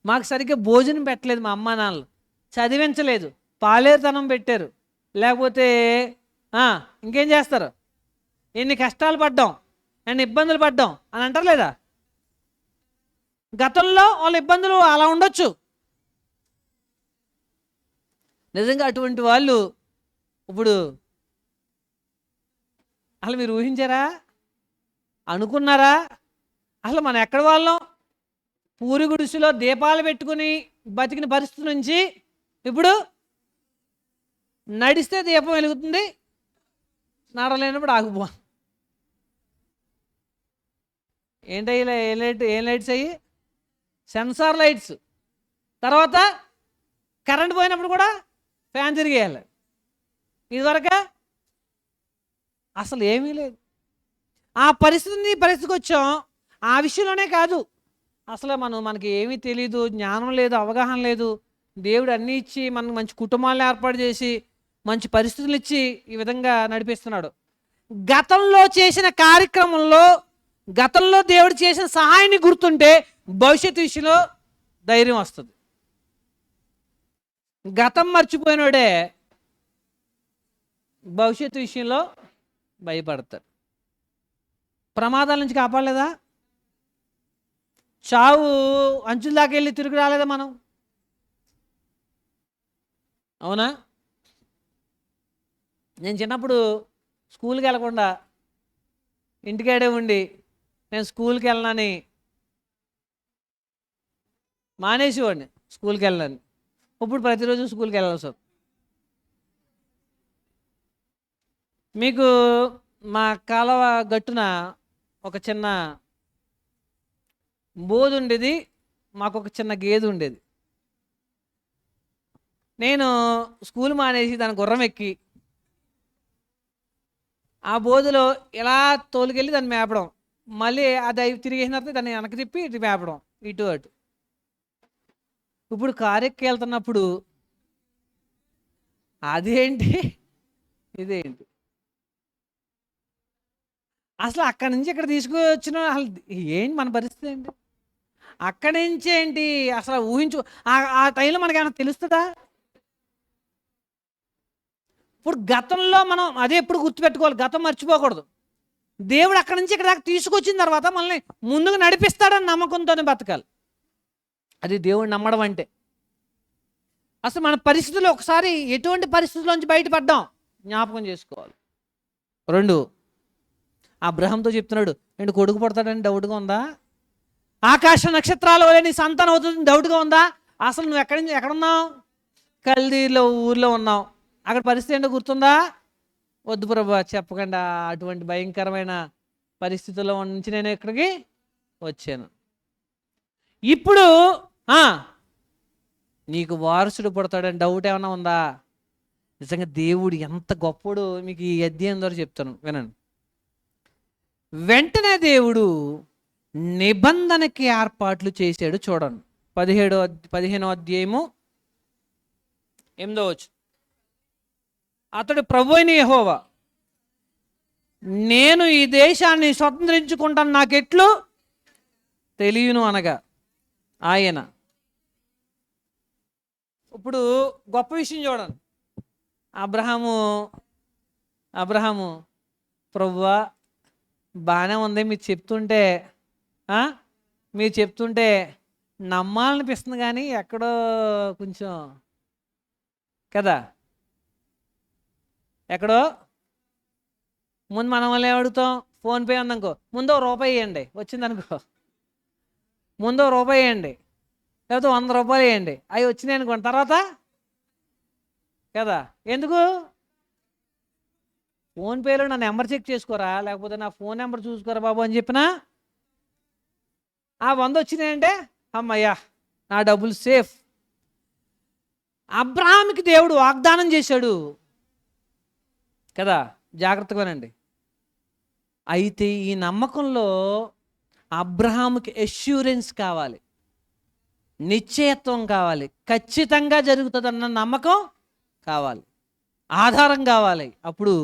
మాకు సరిగ్గా భోజనం పెట్టలేదు మా అమ్మా నాన్నలు, చదివించలేదు, పాలేరుతనం పెట్టారు, లేకపోతే ఇంకేం చేస్తారు, ఎన్ని కష్టాలు పడ్డాం, ఎన్ని ఇబ్బందులు పడ్డాం అని అంటారు లేదా? గతంలో వాళ్ళ ఇబ్బందులు అలా ఉండొచ్చు. నిజంగా అటువంటి వాళ్ళు ఇప్పుడు అసలు మీరు ఊహించారా? అనుకున్నారా? అసలు మనం ఎక్కడ వాళ్ళం? పూరి గుడిసెలో దీపాలు పెట్టుకుని బతికిన పరిస్థితి నుంచి ఇప్పుడు నడిస్తే దీపం వెలుగుతుంది, నడలేనప్పుడు ఆగిపో. ఏంటయ్యి ఏం లైట్స్ అయ్యి? Sensor lights. తర్వాత కరెంట్ పోయినప్పుడు కూడా ఫ్యాన్ తిరిగేయాలి. ఇదివరకు అసలు ఏమీ లేదు. ఆ పరిస్థితికి వచ్చాం. ఆ విషయంలోనే కాదు, అసలు మనకి ఏమీ తెలీదు, జ్ఞానం లేదు, అవగాహన లేదు. దేవుడు అన్నీ ఇచ్చి మనకు మంచి కుటుంబాలను ఏర్పాటు చేసి మంచి పరిస్థితులు ఇచ్చి ఈ విధంగా నడిపిస్తున్నాడు. గతంలో చేసిన కార్యక్రమంలో, గతంలో దేవుడు చేసిన సహాయాన్ని గుర్తుంటే భవిష్యత్తు విషయంలో ధైర్యం వస్తుంది. గతం మర్చిపోయినోడే భవిష్యత్తు విషయంలో భయపడతారు. ప్రమాదాల నుంచి కాపాడలేదా? చావు అంచుల దాకా వెళ్ళి తిరిగి రాలేదా మనం? అవునా? నేను చిన్నప్పుడు స్కూల్కి వెళ్ళకుండా ఇంటికాడే ఉండి నేను స్కూల్కి వెళ్ళనని మానేసేవాడిని. స్కూల్కి వెళ్ళనని ఇప్పుడు ప్రతిరోజు స్కూల్కి వెళ్ళాల్సి వస్తుంది. మీకు మా కాలువ గట్టున ఒక చిన్న బోధు ఉండేది, మాకు ఒక చిన్న గేదె ఉండేది. నేను స్కూల్ మానేసి దాని గుర్రం ఎక్కి ఆ బోధులో ఇలా తోలుకెళ్ళి దాన్ని మేపడం, మళ్ళీ అది తిరిగేసిన తర్వాత దాన్ని వెనక్కి తిప్పి ఇటు మేపడం, ఇటు అటు. ఇప్పుడు కారు ఎక్కి వెళ్తున్నప్పుడు అదేంటి ఇదేంటి, అసలు అక్కడి నుంచి ఇక్కడ తీసుకొచ్చిన అసలు ఏంటి మన పరిస్థితి ఏంటి? అక్కడి నుంచి ఏంటి అసలు ఊహించు. ఆ టైంలో మనకి ఏమైనా తెలుస్తుందా? ఇప్పుడు గతంలో మనం అదే ఎప్పుడు గుర్తుపెట్టుకోవాలి, గతం మర్చిపోకూడదు. దేవుడు అక్కడి నుంచి ఇక్కడ దాకా తీసుకొచ్చిన తర్వాత మనల్ని ముందుకు నడిపిస్తాడని నమ్మకంతోనే బతకాలి. అది దేవుడు నమ్మడం అంటే. అసలు మన పరిస్థితుల్లో ఒకసారి ఎటువంటి పరిస్థితుల్లోంచి బయటపడ్డాం జ్ఞాపకం చేసుకోవాలి. 2, అబ్రహాంతో చెప్తున్నాడు, ఏంటి కొడుకు పడతాడని డౌట్గా ఉందా? ఆకాశ నక్షత్రాల వల్ల నీ సంతానం అవుతుంది డౌట్గా ఉందా? అసలు నువ్వు ఎక్కడున్నావు? కల్దీలో ఊర్లో ఉన్నావు. అక్కడ పరిస్థితి ఏంటో గుర్తుందా? వద్దు ప్రభా చెప్పకుండా, అటువంటి భయంకరమైన పరిస్థితుల్లో నుంచి నేను ఇక్కడికి వచ్చాను. ఇప్పుడు నీకు వారసుడు పుడతాడని డౌట్ ఏమైనా ఉందా? నిజంగా దేవుడు ఎంత గొప్పడు మీకు ఈ అధ్యాయం ద్వారా చెప్తాను, వినండి. వెంటనే దేవుడు నిబంధనకి ఏర్పాట్లు చేశాడు. చూడండి 15వ అధ్యాయము 8వ వచనం. అతడు ప్రభువైన యెహోవా, నేను ఈ దేశాన్ని స్వతంత్రించుకుంటాను నాకెట్లు తెలియను అనగా ఆయన. ఇప్పుడు గొప్ప విషయం చూడండి. అబ్రహాము ప్రభువా బాగానే ఉంది, మీరు చెప్తుంటే నమ్మాలనిపిస్తుంది, కానీ ఎక్కడో కొంచెం కదా, ఎక్కడో ముందు మనం వల్ల అడుగుతాం. ఫోన్పే ఉందనుకో, ముందో రూపాయి వేయండి, వచ్చిందనుకో ముందో రూపాయి వేయండి, లేకపోతే 100 రూపాయలు వేయండి, అవి వచ్చినాయి అనుకోండి తర్వాత కదా. ఎందుకు? ఫోన్పేలో నా నెంబర్ చెక్ చేసుకోరా, లేకపోతే నా ఫోన్ నెంబర్ చూసుకోరా బాబు అని చెప్పినా ఆ 100 వచ్చినాయంటే అమ్మయ్యా నా డబ్బులు సేఫ్. అబ్రహాముకి దేవుడు వాగ్దానం చేశాడు కదా, జాగ్రత్తగానండి. అయితే ఈ నమ్మకంలో అబ్రహాముకి అష్యూరెన్స్ కావాలి, నిశ్చయత్వం కావాలి, ఖచ్చితంగా జరుగుతుందన్న నమ్మకం కావాలి, ఆధారం కావాలి. అప్పుడు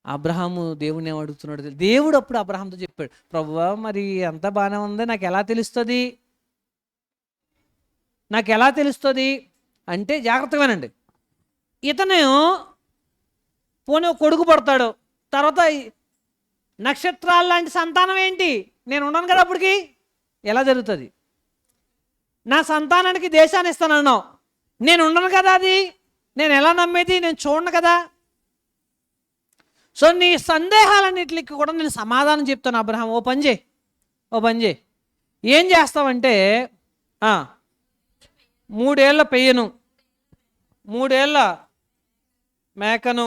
అబ్రహాము దేవుని ఏం అడుగుతున్నాడు? దేవుడు అప్పుడు అబ్రహాంతో చెప్పాడు, ప్రభువా మరి అంతా బాగానే ఉంది, నాకు ఎలా తెలుస్తుంది? నాకు ఎలా తెలుస్తుంది అంటే జాగ్రత్తగా వినండి. ఇతను పోనీ కొడుకు పడతాడు, తర్వాత నక్షత్రాలు లాంటి సంతానం ఏంటి, నేను ఉన్నాను కదా అప్పటికి, ఎలా జరుగుతుంది? నా సంతానానికి దేశాన్ని ఇస్తానన్నావు, నేను ఉండను కదా, అది నేను ఎలా నమ్మేది, నేను చూడను కదా. సో నీ సందేహాలన్నిటికి కూడా నేను సమాధానం చెప్తాను అబ్రహాం. ఓ పని చేయి, ఏం చేస్తావంటే 3 ఏళ్ల పెయ్యను, 3 ఏళ్ల మేకను,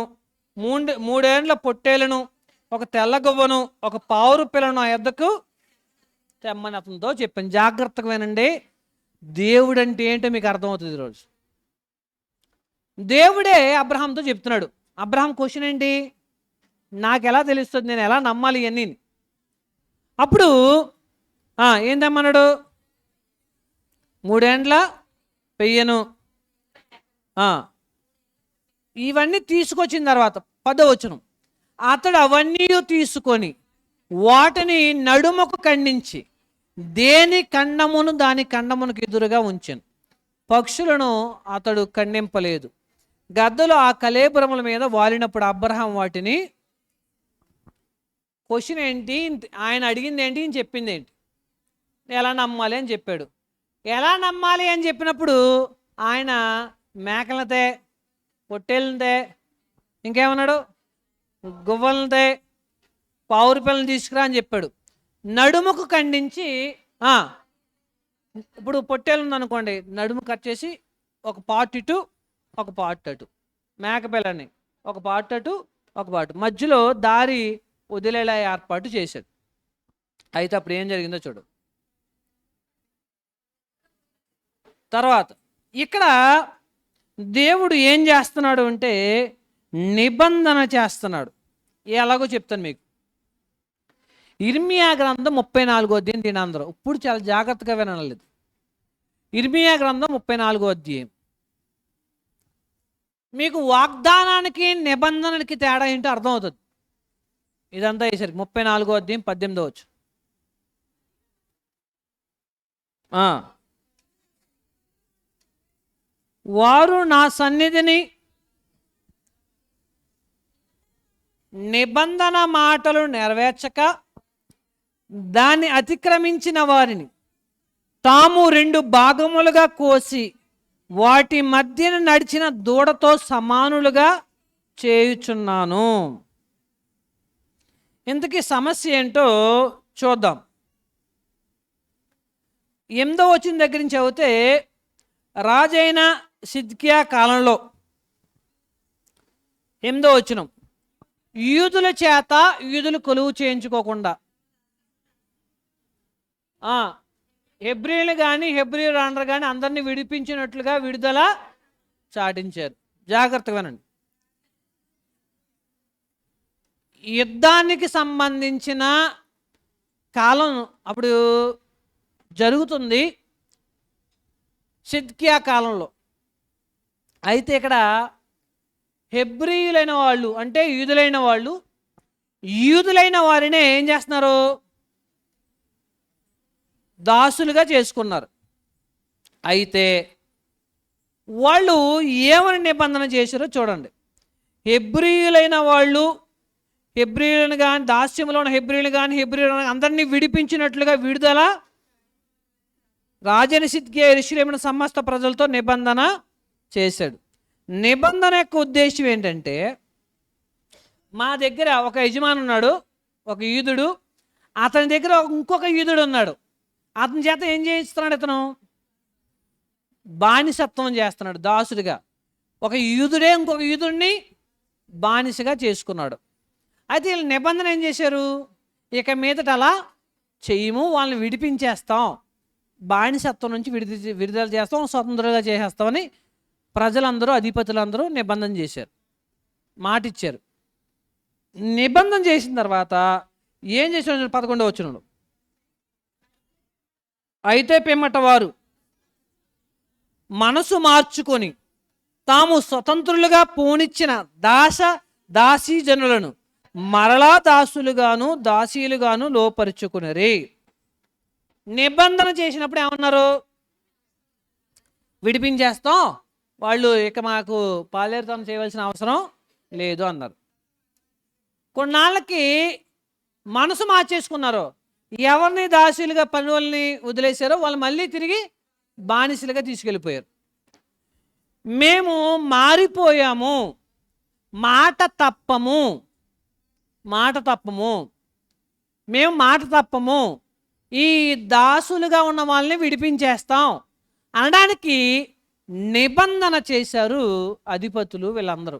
3 ఏళ్ల పొట్టేలను, ఒక తెల్లగొవ్వను, ఒక పావురు పిల్లను ఆ యొద్దకు తెమ్మని అతనితో చెప్పాను. జాగ్రత్తగా వినండి, దేవుడు అంటే ఏంటో మీకు అర్థమవుతుంది ఈరోజు. దేవుడే అబ్రహాంతో చెప్తున్నాడు. అబ్రహాం క్వశ్చన్ ఏంటి? నాకు ఎలా తెలుస్తుంది, నేను ఎలా నమ్మాలి ఇవన్నీ? అప్పుడు ఏం తెమ్మన్నాడు? 3 ఏండ్ల పెయ్యను, ఇవన్నీ తీసుకొచ్చిన తర్వాత 10వ వచనం, అతడు అవన్నీ తీసుకొని వాటిని నడుమకు ఖండించి దేని ఖండమును దాని ఖండమునకు ఎదురుగా ఉంచాను. పక్షులను అతడు ఖండింపలేదు. గద్దలు ఆ కళేబరముల మీద వాలినప్పుడు అబ్రహాం వాటిని, క్వశ్చన్ ఏంటి, ఆయన అడిగింది ఏంటి, చెప్పింది ఏంటి, ఎలా నమ్మాలి అని చెప్పాడు. ఎలా నమ్మాలి అని చెప్పినప్పుడు ఆయన మేకలతే, పొట్టేళ్ళతే, ఇంకేమన్నాడు, గువ్వలతే, పావురు పిల్లలు తీసుకురా అని చెప్పాడు. నడుముకు ఖండించి, ఇప్పుడు పొట్టేలు ఉందనుకోండి, నడుము కట్ చేసి ఒక పార్ట్ ఇటు ఒక పార్ట్ అటు, మేకపిల్లని ఒక పార్ట్ అటు ఒక పార్ట్, మధ్యలో దారి వదిలేలా ఏర్పాటు చేశాడు. అయితే అప్పుడు ఏం జరిగిందో చూడు. తర్వాత ఇక్కడ దేవుడు ఏం చేస్తున్నాడు అంటే నిబంధన చేస్తున్నాడు. ఎలాగో చెప్తాను మీకు. ఇర్మియా గ్రంథం 34వ అధ్యాయం. దీని అందరూ ఇప్పుడు చాలా జాగ్రత్తగా వినలేదు. ఇర్మియా గ్రంథం 34వ అధ్యాయం. మీకు వాగ్దానానికి నిబంధనకి తేడా ఏంటో అర్థమవుతుంది. ఇదంతా వేసరికి 34వ అధ్యాయం 18వ వచనం. వారు నా సన్నిధిని నిబంధన మాటలు నెరవేర్చక దాన్ని అతిక్రమించిన వారిని తాము 2 భాగములుగా కోసి వాటి మధ్యన నడిచిన దూడతో సమానులుగా చేయుచున్నాను. ఇంతకీ సమస్య ఏంటో చూద్దాం. 8వ వచనం దగ్గర నుంచి చదివితే, రాజైన సిద్కియా కాలంలో 8వ వచనం, యూదుల చేత యూదులు కొలువు చేయించుకోకుండా హెబ్రీలు కానీ హెబ్రీలు అనరు కానీ అందరినీ విడిపించినట్లుగా విడుదల చాటించారు. జాగ్రత్తగా వినండి. యుద్ధానికి సంబంధించిన కాలం అప్పుడు జరుగుతుంది సిద్కియా కాలంలో. అయితే ఇక్కడ హెబ్రీయులైన వాళ్ళు అంటే యూదులైన వాళ్ళు యూదులైన వారినే ఏం చేస్తున్నారు? దాసులుగా చేసుకున్నారు. అయితే వాళ్ళు ఏమని నిబంధన చేశారో చూడండి. హెబ్రీయులైన వాళ్ళు హెబ్రీయులను కానీ దాస్యంలో ఉన్న హెబ్రీయులు కానీ హెబ్రీయులను అందరినీ విడిపించినట్లుగా విడుదల రాజైన సిద్కియా యెరూషలేమున సమస్త ప్రజలతో నిబంధన చేశాడు. నిబంధన యొక్క ఉద్దేశం ఏంటంటే, మా దగ్గర ఒక యజమాని ఉన్నాడు, ఒక యూదుడు, అతని దగ్గర ఇంకొక యూదుడు ఉన్నాడు. అతని చేత ఏం చేయిస్తున్నాడు? ఇతను బానిసత్వం చేస్తున్నాడు, దాసుడిగా. ఒక యూదుడే ఇంకొక యూదుడిని బానిసగా చేసుకున్నాడు. అయితే వీళ్ళు నిబంధన ఏం చేశారు? ఇక మీదట అలా చెయ్యము, వాళ్ళని విడిపించేస్తాం, బానిసత్వం నుంచి విడుదల చేస్తాం, స్వతంత్రంగా చేసేస్తామని ప్రజలందరూ అధిపతులందరూ నిబంధన చేశారు, మాట ఇచ్చారు. నిబంధన చేసిన తర్వాత ఏం చేశారు? 11వ వచనంలో, అయితే పిమ్మట వారు మనసు మార్చుకొని తాము స్వతంత్రులుగా పోనిచ్చిన దాసీజనులను మరలా దాసులుగాను దాసీలుగాను లోపరుచుకునరి. నిబంధన చేసినప్పుడు ఏమన్నారు? విడిపించేస్తాం, వాళ్ళు ఇక మాకు పాలేరుతనం చేయవలసిన అవసరం లేదు అన్నారు. కొన్నాళ్ళకి మనసు మార్చేసుకున్నారు. ఎవరిని దాసులుగా పని వాళ్ళని వదిలేశారో వాళ్ళు మళ్ళీ తిరిగి బానిసలుగా తీసుకెళ్ళిపోయారు. మేము మారిపోయాము, మాట తప్పము, మేము మాట తప్పము, ఈ దాసులుగా ఉన్న వాళ్ళని విడిపించేస్తాం అనడానికి నిబంధన చేశారు అధిపతులు వీళ్ళందరూ.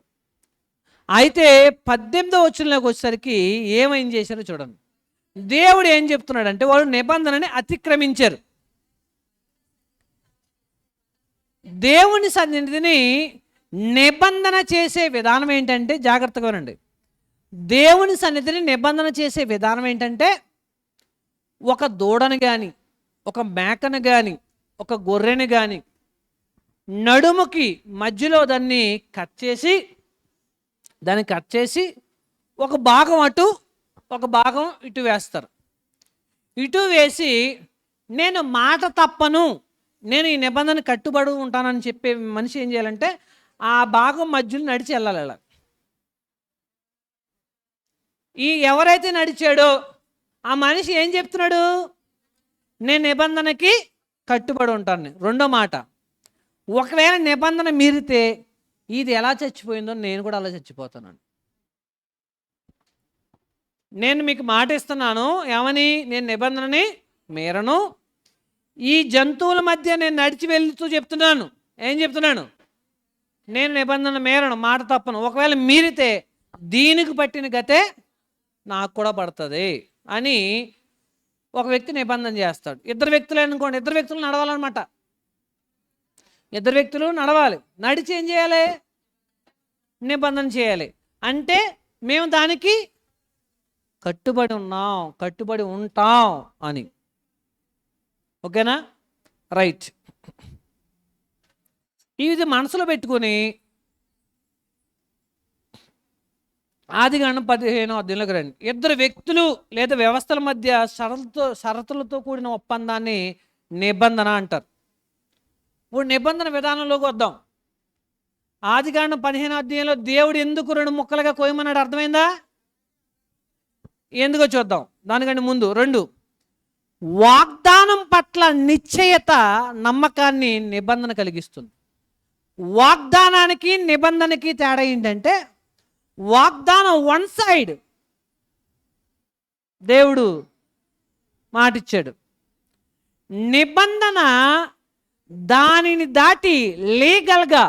అయితే 18వ వచనంలోకి వచ్చేసరికి ఏం చేశారో చూడండి. దేవుడు ఏం చెప్తున్నాడంటే వాళ్ళు నిబంధనని అతిక్రమించారు. దేవుని సన్నిధిని నిబంధన చేసే విధానం ఏంటంటే, జాగ్రత్తగా వినండి, దేవుని సన్నిధిని నిబంధన చేసే విధానం ఏంటంటే, ఒక దూడను కానీ, ఒక మేకను కానీ, ఒక గొర్రెను కానీ నడుముకి మధ్యలో దాన్ని కట్ చేసి ఒక భాగం అటు ఒక భాగం ఇటు వేస్తారు. ఇటు వేసి నేను మాట తప్పను, నేను ఈ నిబంధన కట్టుబడి ఉంటానని చెప్పే మనిషి ఏం చేయాలంటే ఆ భాగం మధ్యలో నడిచి వెళ్ళాలి. అలా ఎవరైతే నడిచాడో ఆ మనిషి ఏం చెప్తున్నాడు? నేను నిబంధనకి కట్టుబడి ఉంటాను. రెండో మాట, ఒకవేళ నిబంధన మీరితే ఇది ఎలా చచ్చిపోయిందో నేను కూడా అలా చచ్చిపోతాను. నేను మీకు మాట ఇస్తున్నాను, ఏమని? నేను నిబంధనని మీరను, ఈ జంతువుల మధ్య నేను నడిచి వెళ్తూ చెప్తున్నాను. ఏం చెప్తున్నాను? నేను నిబంధన మీరను, మాట తప్పను. ఒకవేళ మీరితే దీనికి పట్టిన గతే నాకు కూడా పడుతుంది అని ఒక వ్యక్తి నిబంధన చేస్తాడు. ఇద్దరు వ్యక్తులు అనుకోండి, ఇద్దరు వ్యక్తులు నడవాలన్నమాట. ఇద్దరు వ్యక్తులు నడవాలి, నడిచి ఏం చేయాలి? నిబంధన చేయాలి. అంటే మేము దానికి కట్టుబడి ఉంటాం అని. ఓకేనా? రైట్. ఇది మనసులో పెట్టుకొని ఆదికాండం 15వ అధ్యాయంలోకి రండి. ఇద్దరు వ్యక్తులు లేదా వ్యవస్థల మధ్య షరతులతో కూడిన ఒప్పందాన్ని నిబంధన అంటారు. ఇప్పుడు నిబంధన విధానంలోకి వద్దాం. ఆదికాండం 15వ అధ్యాయంలో దేవుడు ఎందుకు 2 ముక్కలుగా కోయమన్నాడు? అర్థమైందా? ఎందుకో చూద్దాం. దానికంటే ముందు 2, వాగ్దానం పట్ల నిశ్చయత నమ్మకాన్ని నిబంధన కలిగిస్తుంది. వాగ్దానానికి నిబంధనకి తేడా ఏంటంటే, వాగ్దానం వన్ సైడ్, దేవుడు మాటిచ్చాడు. నిబంధన దానిని దాటి లీగల్గా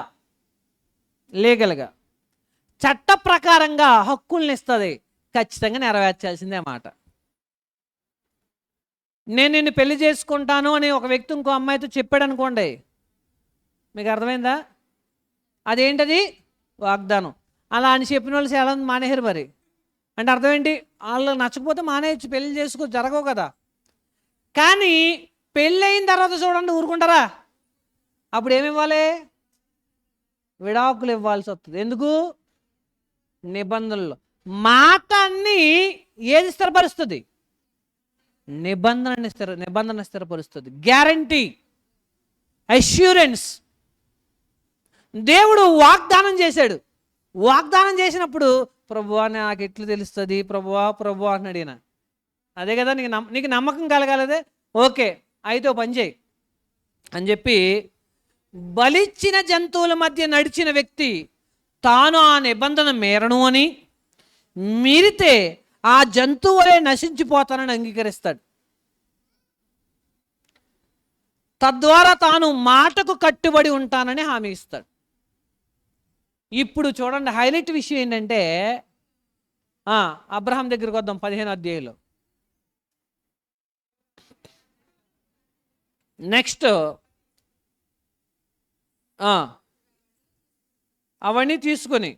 చట్ట ప్రకారంగా హక్కుల్ని ఇస్తుంది, ఖచ్చితంగా నెరవేర్చాల్సిందే మాట. నేను నిన్ను పెళ్లి చేసుకుంటాను అని ఒక వ్యక్తి ఇంకో అమ్మాయితో చెప్పాడు అనుకోండి, మీకు అర్థమైందా? అదేంటది? వాగ్దానం. అలా అని చెప్పిన వాళ్ళు చాలా మానేశారు. మరి అంటే అర్థం ఏంటి? వాళ్ళు నచ్చకపోతే మానేయచ్చు, పెళ్లి చేసుకో, జరగవు కదా. కానీ పెళ్ళి అయిన తర్వాత చూడండి, ఊరుకుంటారా? అప్పుడు ఏమి ఇవ్వాలి? విడాకులు ఇవ్వాల్సి వస్తుంది. ఎందుకు? నిబంధనలు. మాటని ఏది స్థిరపరుస్తుంది? నిబంధన స్థిరపరుస్తుంది. Guarantee, assurance. దేవుడు వాగ్దానం చేశాడు. వాగ్దానం చేసినప్పుడు ప్రభువా నాకు ఎట్లు తెలుస్తుంది, ప్రభువా అని అడిగిన. అదే కదా, నీకు నమ్మకం కలగాలదే. ఓకే, అయితే పని చేయి అని చెప్పి బలిచ్చిన జంతువుల మధ్య నడిచిన వ్యక్తి తాను ఆ నిబంధన మేరను అని, మీరితే ఆ జంతువులే నశించిపోతానని అంగీకరిస్తాడు. తద్వారా తాను మాటకు కట్టుబడి ఉంటానని హామీ ఇస్తాడు. ఇప్పుడు చూడండి, హైలైట్ విషయం ఏంటంటే, అబ్రహాం దగ్గరికి వద్దాం. 15వ అధ్యాయంలో నెక్స్ట్ అవన్నీ తీసుకొని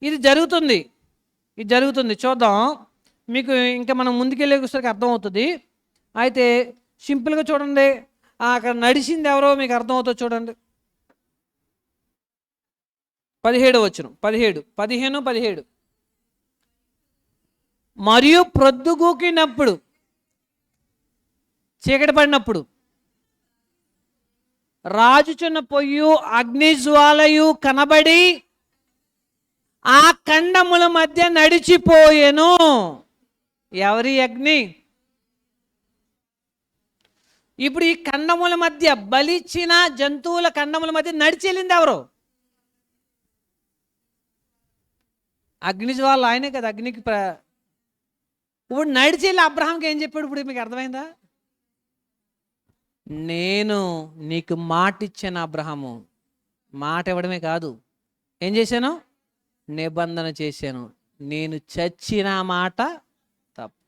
ఇది జరుగుతుంది చూద్దాం. మీకు ఇంకా మనం ముందుకెళ్ళేసరికి అర్థమవుతుంది. అయితే సింపుల్గా చూడండి, అక్కడ నడిచింది ఎవరో మీకు అర్థమవుతుంది. చూడండి, 17 15 మరియు ప్రొద్దుగూకినప్పుడు, చీకటి పడినప్పుడు, రాజుచున్న పొయ్యు అగ్నిజ్వాలయు కనబడి ఆ ఖండముల మధ్య నడిచిపోయెను. ఎవరి అగ్ని? ఇప్పుడు ఈ ఖండముల మధ్య, బలిచ్చిన జంతువుల ఖండముల మధ్య నడిచెళ్ళింది ఎవరు? అగ్నిజ్వాల ఆయనే కదా. అగ్నికి ఇప్పుడు నడిచెళ్ళి అబ్రహాంకి ఏం చెప్పాడు? ఇప్పుడు మీకు అర్థమైందా? నేను నీకు మాట ఇచ్చాను అబ్రహాము. మాట ఇవ్వడమే కాదు, ఏం చేశాను? నిబంధన చేశాను. నేను చచ్చిన మాట తప్పు.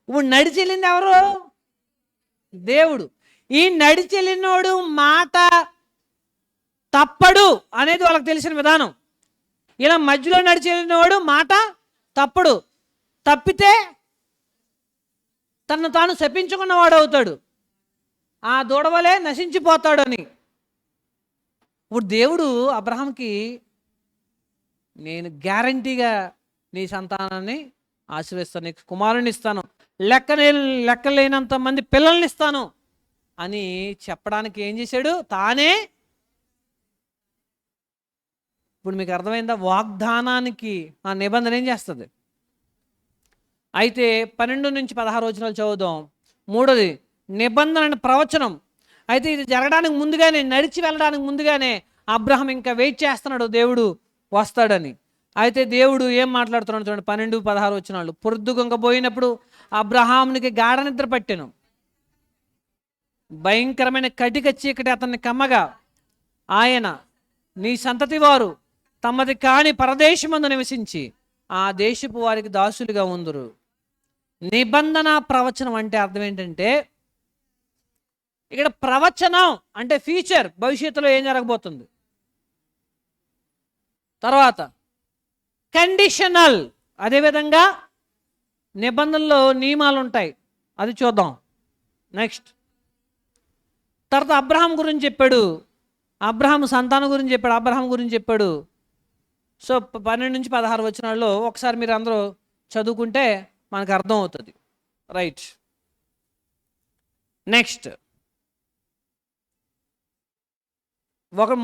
ఇప్పుడు నడిచెళ్ళింది ఎవరు? దేవుడు. ఈ నడిచెళ్ళినోడు మాట తప్పడు అనేది వాళ్ళకి తెలిసిన విధానం. ఇలా మధ్యలో నడిచెళ్ళినవాడు మాట తప్పడు. తప్పితే తను తాను శపించుకున్నవాడు అవుతాడు, ఆ దూడవలే నశించిపోతాడు అని. ఇప్పుడు దేవుడు అబ్రహాంకి, నేను గ్యారంటీగా నీ సంతానాన్ని ఆశీర్వదిస్తాను, నీకు కుమారుని ఇస్తాను, లెక్కలేనంత మంది పిల్లల్ని ఇస్తాను అని చెప్పడానికి ఏం చేశాడు? తానే. ఇప్పుడు మీకు అర్థమైందా? వాగ్దానానికి ఆ నిబంధన ఏం చేస్తుంది? అయితే 12 నుంచి 16 వచనాలు చదువుదాం. 3ది నిబంధన ప్రవచనం. అయితే ఇది జరగడానికి ముందుగానే, నడిచి వెళ్ళడానికి ముందుగానే అబ్రహాం ఇంకా వెయిట్ చేస్తున్నాడు దేవుడు వస్తాడని. అయితే దేవుడు ఏం మాట్లాడుతున్నాడు చూడండి, 12, 16 వచనాలు. పొద్దుగుంకపోయినప్పుడు అబ్రహామునికి గాఢ నిద్ర పట్టెను. భయంకరమైన కటిక చీకటి అతన్ని కమ్మగా, ఆయన నీ సంతతి వారు తమది కాని పరదేశమందు నివసించి ఆ దేశపు వారికి దాసులుగా ఉందురు. నిబంధన ప్రవచనం అంటే అర్థం ఏంటంటే, ఇక్కడ ప్రవచనం అంటే ఫ్యూచర్, భవిష్యత్తులో ఏం జరగబోతుంది. తర్వాత కండిషనల్, అదేవిధంగా నిబంధనలో నియమాలు ఉంటాయి, అది చూద్దాం నెక్స్ట్. తర్వాత అబ్రహాం గురించి చెప్పాడు, అబ్రహాం సంతానం గురించి చెప్పాడు, అబ్రహాం గురించి చెప్పాడు. సో 12 నుంచి 16 వచనాల్లో ఒకసారి మీరు అందరూ చదువుకుంటే మనకు అర్థం అవుతుంది. రైట్, నెక్స్ట్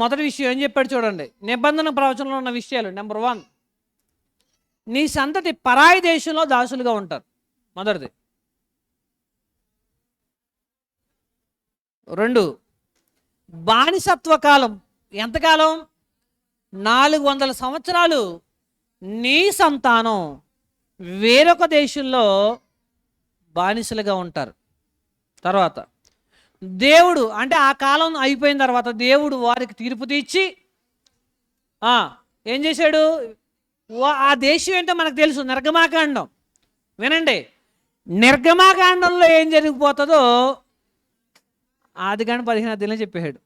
మొదటి విషయం ఏం చెప్పాడు చూడండి. నిబంధన ప్రవచనంలో ఉన్న విషయాలు. నెంబర్ 1, నీ సంతతి పరాయి దేశంలో దాసులుగా ఉంటారు, మొదటిది. 2, బానిసత్వ కాలం. ఎంతకాలం? 400 సంవత్సరాలు నీ సంతానం వేరొక దేశంలో బానిసలుగా ఉంటారు. తర్వాత దేవుడు, అంటే ఆ కాలం అయిపోయిన తర్వాత దేవుడు వారికి తీర్పు తీర్చి ఏం చేశాడు? ఆ దేశం ఏంటో మనకు తెలుసు, నిర్గమాకాండం. వినండి, నిర్గమాకాండంలో ఏం జరిగిపోతుందో ఆదికాండం 15 అధ్యాయంలో చెప్పాడు.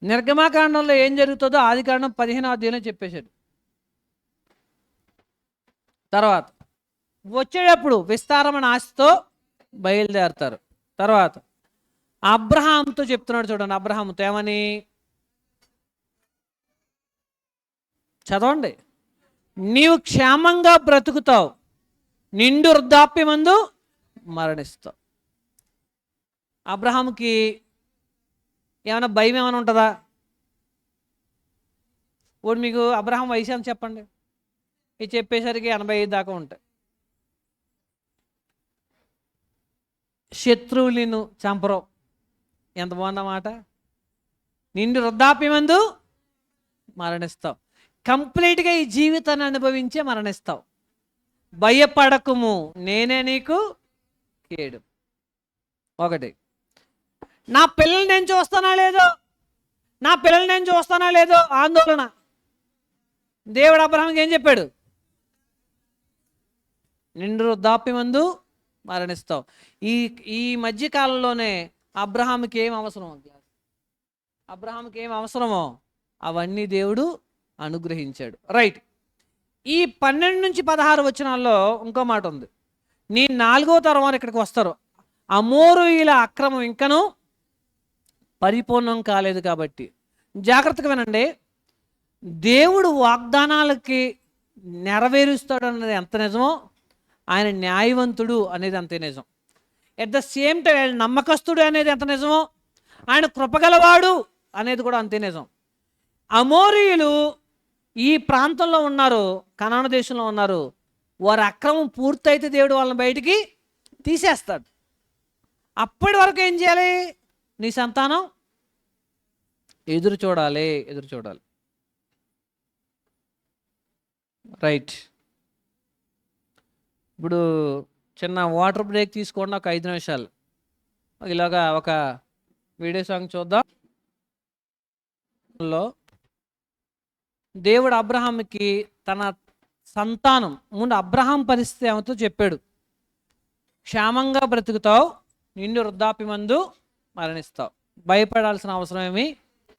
నిర్గమాకాండంలో ఏం జరుగుతుందో ఆదికాండం 15 అధ్యాయంలో చెప్పేశాడు. తర్వాత వచ్చేటప్పుడు విస్తారమైన ఆశతో బయలుదేరుతారు. తర్వాత అబ్రహాంతో చెప్తున్నాడు చూడండి. అబ్రహాంతో ఏమని? చదవండి. నీవు క్షేమంగా బ్రతుకుతావు, నిండు వృద్ధాప్యమందు మరణిస్తావు. అబ్రహాంకి ఏమైనా భయం ఏమైనా ఉంటుందా? ఇప్పుడు మీకు అబ్రహాం వయసు అని చెప్పండి, ఇది చెప్పేసరికి 85 దాకా ఉంటాయి. శత్రువులను చంపరు. ఎంత బాగున్నమాట. నిండు వృద్ధాప్యమందు మరణిస్తావు. కంప్లీట్గా ఈ జీవితాన్ని అనుభవించే మరణిస్తావు. భయపడకుము, నేనే నీకు కేడు. 1, నా పిల్లల్ని నేను చూస్తానా లేదో ఆందోళన. దేవుడు అబ్రహాంకి ఏం చెప్పాడు? నిండు వృద్ధాప్యమందు మరణిస్తావు. ఈ మధ్య కాలంలోనే అబ్రహాంకి ఏం అవసరమో అవన్నీ దేవుడు అనుగ్రహించాడు. రైట్. ఈ 12 నుంచి 16 వచనాల్లో ఇంకో మాట ఉంది. నీ 4వ తరం వారు ఇక్కడికి వస్తారు. అమోరీయుల అక్రమం ఇంకనూ పరిపూర్ణం కాలేదు కాబట్టి జాగ్రత్తగా వినండి. దేవుడు వాగ్దానాలకి నెరవేరుస్తాడు అన్నది ఎంత నిజమో, ఆయన న్యాయవంతుడు అనేది అంతే నిజం. ఎట్ ద సేమ్ టైం ఆయన నమ్మకస్తుడు అనేది ఎంత నిజమో, ఆయన కృపగలవాడు అనేది కూడా అంతే నిజం. అమోరీయులు ఈ ప్రాంతంలో ఉన్నారు, కనాను దేశంలో ఉన్నారు. వారి అక్రమం పూర్తయితే దేవుడు వాళ్ళని బయటికి తీసేస్తాడు. అప్పటి వరకు ఏం చేయాలి? నీ సంతానం ఎదురు చూడాలి, ఎదురు చూడాలి. రైట్, ఇప్పుడు చిన్న వాటర్ బ్రేక్ తీసుకోండి, ఒక 5 నిమిషాలు. ఇలాగా ఒక వీడియో సాంగ్ చూద్దాం. దేవుడు అబ్రహాంకి తన సంతానం ముందు అబ్రహాం పరిస్థితి ఏమవుతో చెప్పాడు. క్షేమంగా బ్రతుకుతావు, నిండు వృద్ధాప్యమందు మరణిస్తావు, భయపడాల్సిన అవసరం ఏమీ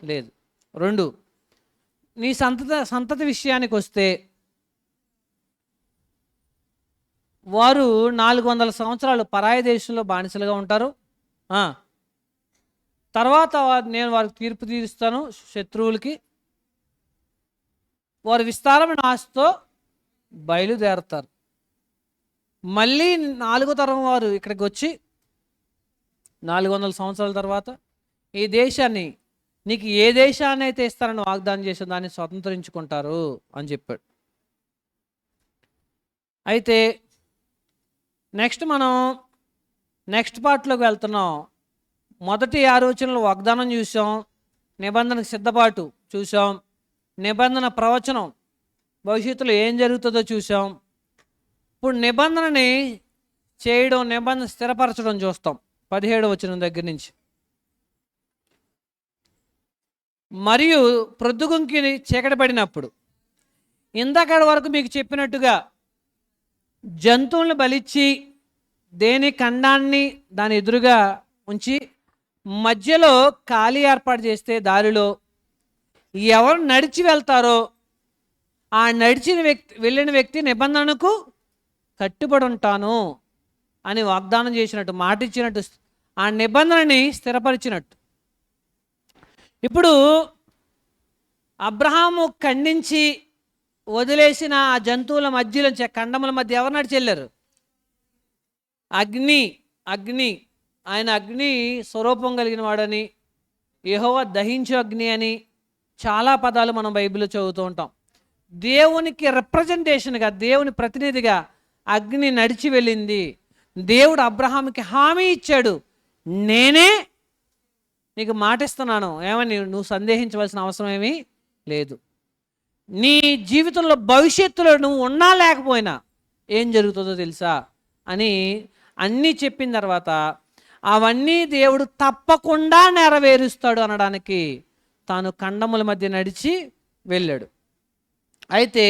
లేదు. 2, నీ సంతతి విషయానికి వస్తే వారు 400 సంవత్సరాలు పరాయి దేశంలో బానిసలుగా ఉంటారు. తర్వాత నేను వారికి తీర్పు తీరుస్తాను శత్రువులకి. వారు విస్తారమైన ఆశతో బయలుదేరతారు. మళ్ళీ 4వ తరం వారు ఇక్కడికి వచ్చి 400 సంవత్సరాల తర్వాత ఈ దేశాన్ని, నీకు ఏ దేశాన్ని అయితే ఇస్తారని వాగ్దానం చేసిన దాన్ని స్వతంత్రించుకుంటారు అని చెప్పాడు. అయితే మనం నెక్స్ట్ పార్ట్లోకి వెళ్తున్నాం. మొదటి 6 వచనాలు వాగ్దానం చూసాం, నిబంధనకు సిద్ధపాటు చూసాం, నిబంధన ప్రవచనం భవిష్యత్తులో ఏం జరుగుతుందో చూసాం. ఇప్పుడు నిబంధనని చేయడం, నిబంధన స్థిరపరచడం చూస్తాం 17వ వచనం దగ్గర నుంచి. మరియు ప్రొద్దుగుంకి చీకటి పడినప్పుడు, ఇందాకటి వరకు మీకు చెప్పినట్టుగా జంతువులను బలిచ్చి దేని ఖండాన్ని దాని ఎదురుగా ఉంచి మధ్యలో ఖాళీ ఏర్పాటు చేస్తే దారిలో ఎవరు నడిచి వెళ్తారో ఆ వెళ్ళిన వ్యక్తి నిబంధనకు కట్టుబడి ఉంటాను అని వాగ్దానం చేసినట్టు, మాట ఇచ్చినట్టు, ఆ నిబంధనని స్థిరపరిచినట్టు. ఇప్పుడు అబ్రహాము ఖండించి వదిలేసిన ఆ జంతువుల మధ్యలో, ఖండముల మధ్య ఎవరు నడిచి వెళ్ళారు? అగ్ని. ఆయన అగ్ని స్వరూపం కలిగిన వాడని, యెహోవా దహించు అగ్ని అని చాలా పదాలు మనం బైబిల్లో చదువుతూ ఉంటాం. దేవునికి రిప్రజెంటేషన్గా, దేవుని ప్రతినిధిగా అగ్ని నడిచి వెళ్ళింది. దేవుడు అబ్రహాముకి హామీ ఇచ్చాడు, నేనే నీకు మాటిస్తున్నాను, ఏమని నువ్వు సందేహించవలసిన అవసరం ఏమీ లేదు. నీ జీవితంలో భవిష్యత్తులో నువ్వు ఉన్నా లేకపోయినా ఏం జరుగుతుందో తెలుసా అని అన్నీ చెప్పిన తర్వాత అవన్నీ దేవుడు తప్పకుండా నెరవేరుస్తాడు అనడానికి తాను ఖండముల మధ్య నడిచి వెళ్ళాడు. అయితే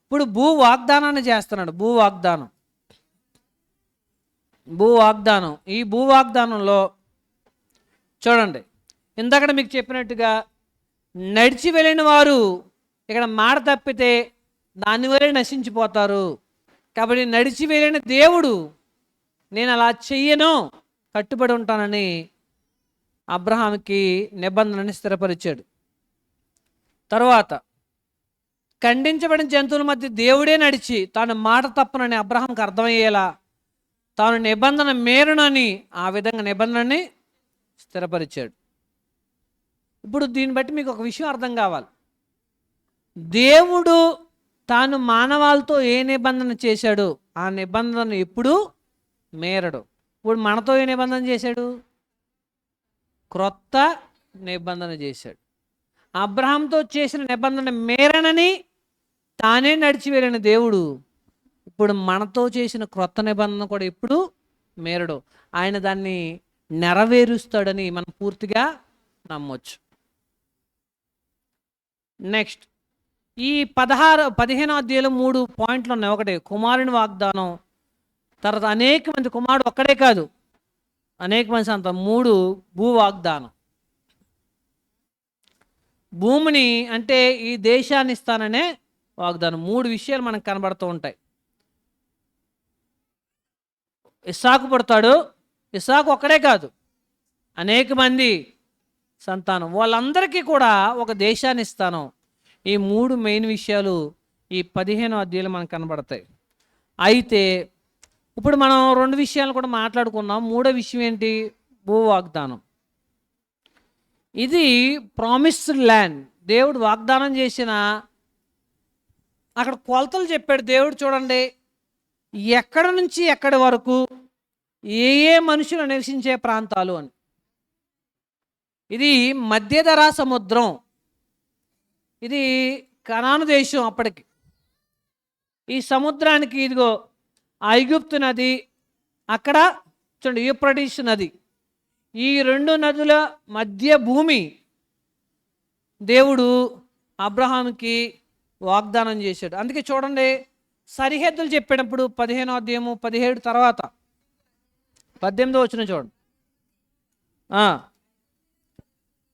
ఇప్పుడు వాగ్దానాన్ని చేస్తున్నాడు. భూవాగ్దానం. ఈ భూవాగ్దానంలో చూడండి, ఇందాక మీకు చెప్పినట్టుగా నడిచి వెళ్ళిన వారు ఇక్కడ మాట తప్పితే దానివల్లే నశించిపోతారు. కాబట్టి నడిచి వెళ్ళిన దేవుడు నేను అలా చెయ్యను, కట్టుబడి ఉంటానని అబ్రహాంకి నిబంధనని స్థిరపరిచాడు. తర్వాత ఖండించబడిన జంతువుల మధ్య దేవుడే నడిచి తాను మాట తప్పనని అబ్రహాంకి అర్థమయ్యేలా తాను నిబంధన మేరునని ఆ విధంగా నిబంధనని స్థిరపరిచాడు. ఇప్పుడు దీన్ని బట్టి మీకు ఒక విషయం అర్థం కావాలి. దేవుడు తాను మానవాళితో ఏ నిబంధన చేశాడు ఆ నిబంధన ఎప్పుడూ మేరడు. ఇప్పుడు మనతో ఏ నిబంధన చేశాడు? క్రొత్త నిబంధన చేశాడు. అబ్రహాంతో చేసిన నిబంధన మేరనని తానే నడిచి వెళ్ళిన దేవుడు ఇప్పుడు మనతో చేసిన క్రొత్త నిబంధన కూడా ఎప్పుడు మేరడు. ఆయన దాన్ని నెరవేరుస్తాడని మనం పూర్తిగా నమ్మొచ్చు. నెక్స్ట్ ఈ 15వ అధ్యాయంలో 3 పాయింట్లు ఉన్నాయి. ఒకటి కుమారుని వాగ్దానం, తర్వాత అనేక మంది కుమారుడు ఒక్కడే కాదు అనేక మంది సంతానం. 3 భూ వాగ్దానం. భూమిని అంటే ఈ దేశాన్ని ఇస్తాననే వాగ్దానం. 3 విషయాలు మనకు కనబడుతూ ఉంటాయి. ఇస్సాకు పుడతాడు. ఇస్సాకు ఒక్కడే కాదు అనేక మంది సంతానం, వాళ్ళందరికీ కూడా ఒక దేశాన్ని ఇస్తాను. ఈ 3 మెయిన్ విషయాలు ఈ 15వ అధ్యాయంలో మనకు కనబడతాయి. అయితే ఇప్పుడు మనం 2 విషయాలు కూడా మాట్లాడుకున్నాం. మూడో విషయం ఏంటి? భూ వాగ్దానం. ఇది ప్రామిస్డ్ ల్యాండ్. దేవుడు వాగ్దానం చేసిన, అక్కడ కొలతలు చెప్పాడు దేవుడు. చూడండి, ఎక్కడ నుంచి ఎక్కడి వరకు ఏ ఏ మనుషులు నివసించే ప్రాంతాలు అని. ఇది మధ్యధరా సముద్రం, ఇది కనాను దేశం. అప్పటికి ఈ సముద్రానికి ఇదిగో ఐగుప్తు నది, అక్కడ చూడండి యూఫ్రటీస్ నది, ఈ 2 నదుల మధ్య భూమి దేవుడు అబ్రహాంకి వాగ్దానం చేశాడు. అందుకే చూడండి, సరిహద్దులు చెప్పేటప్పుడు 15వ అధ్యాయము 17 తర్వాత 18వ వచనం చూడండి.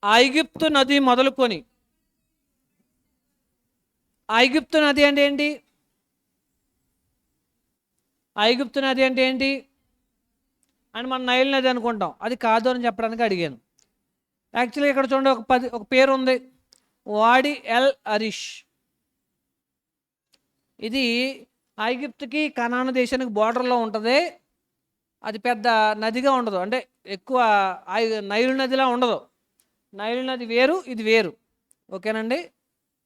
ఐగుప్తు నది మొదలుకొని, ఐగుప్తు నది అంటే ఏంటి? ఐగుప్తు నది అంటే ఏంటి అని మనం నైల్ నది అనుకుంటాం, అది కాదు అని చెప్పడానికి అడిగాను. యాక్చువల్గా ఇక్కడ చూడండి, ఒక పేరు ఉంది, వాడి ఎల్ అరిష్. ఇది ఐగుప్తుకి కనాను దేశానికి బోర్డర్లో ఉంటుంది. అది పెద్ద నదిగా ఉండదు, అంటే ఎక్కువ నైలు నదిలా ఉండదు. నైలు నది వేరు, ఇది వేరు. ఓకేనండి.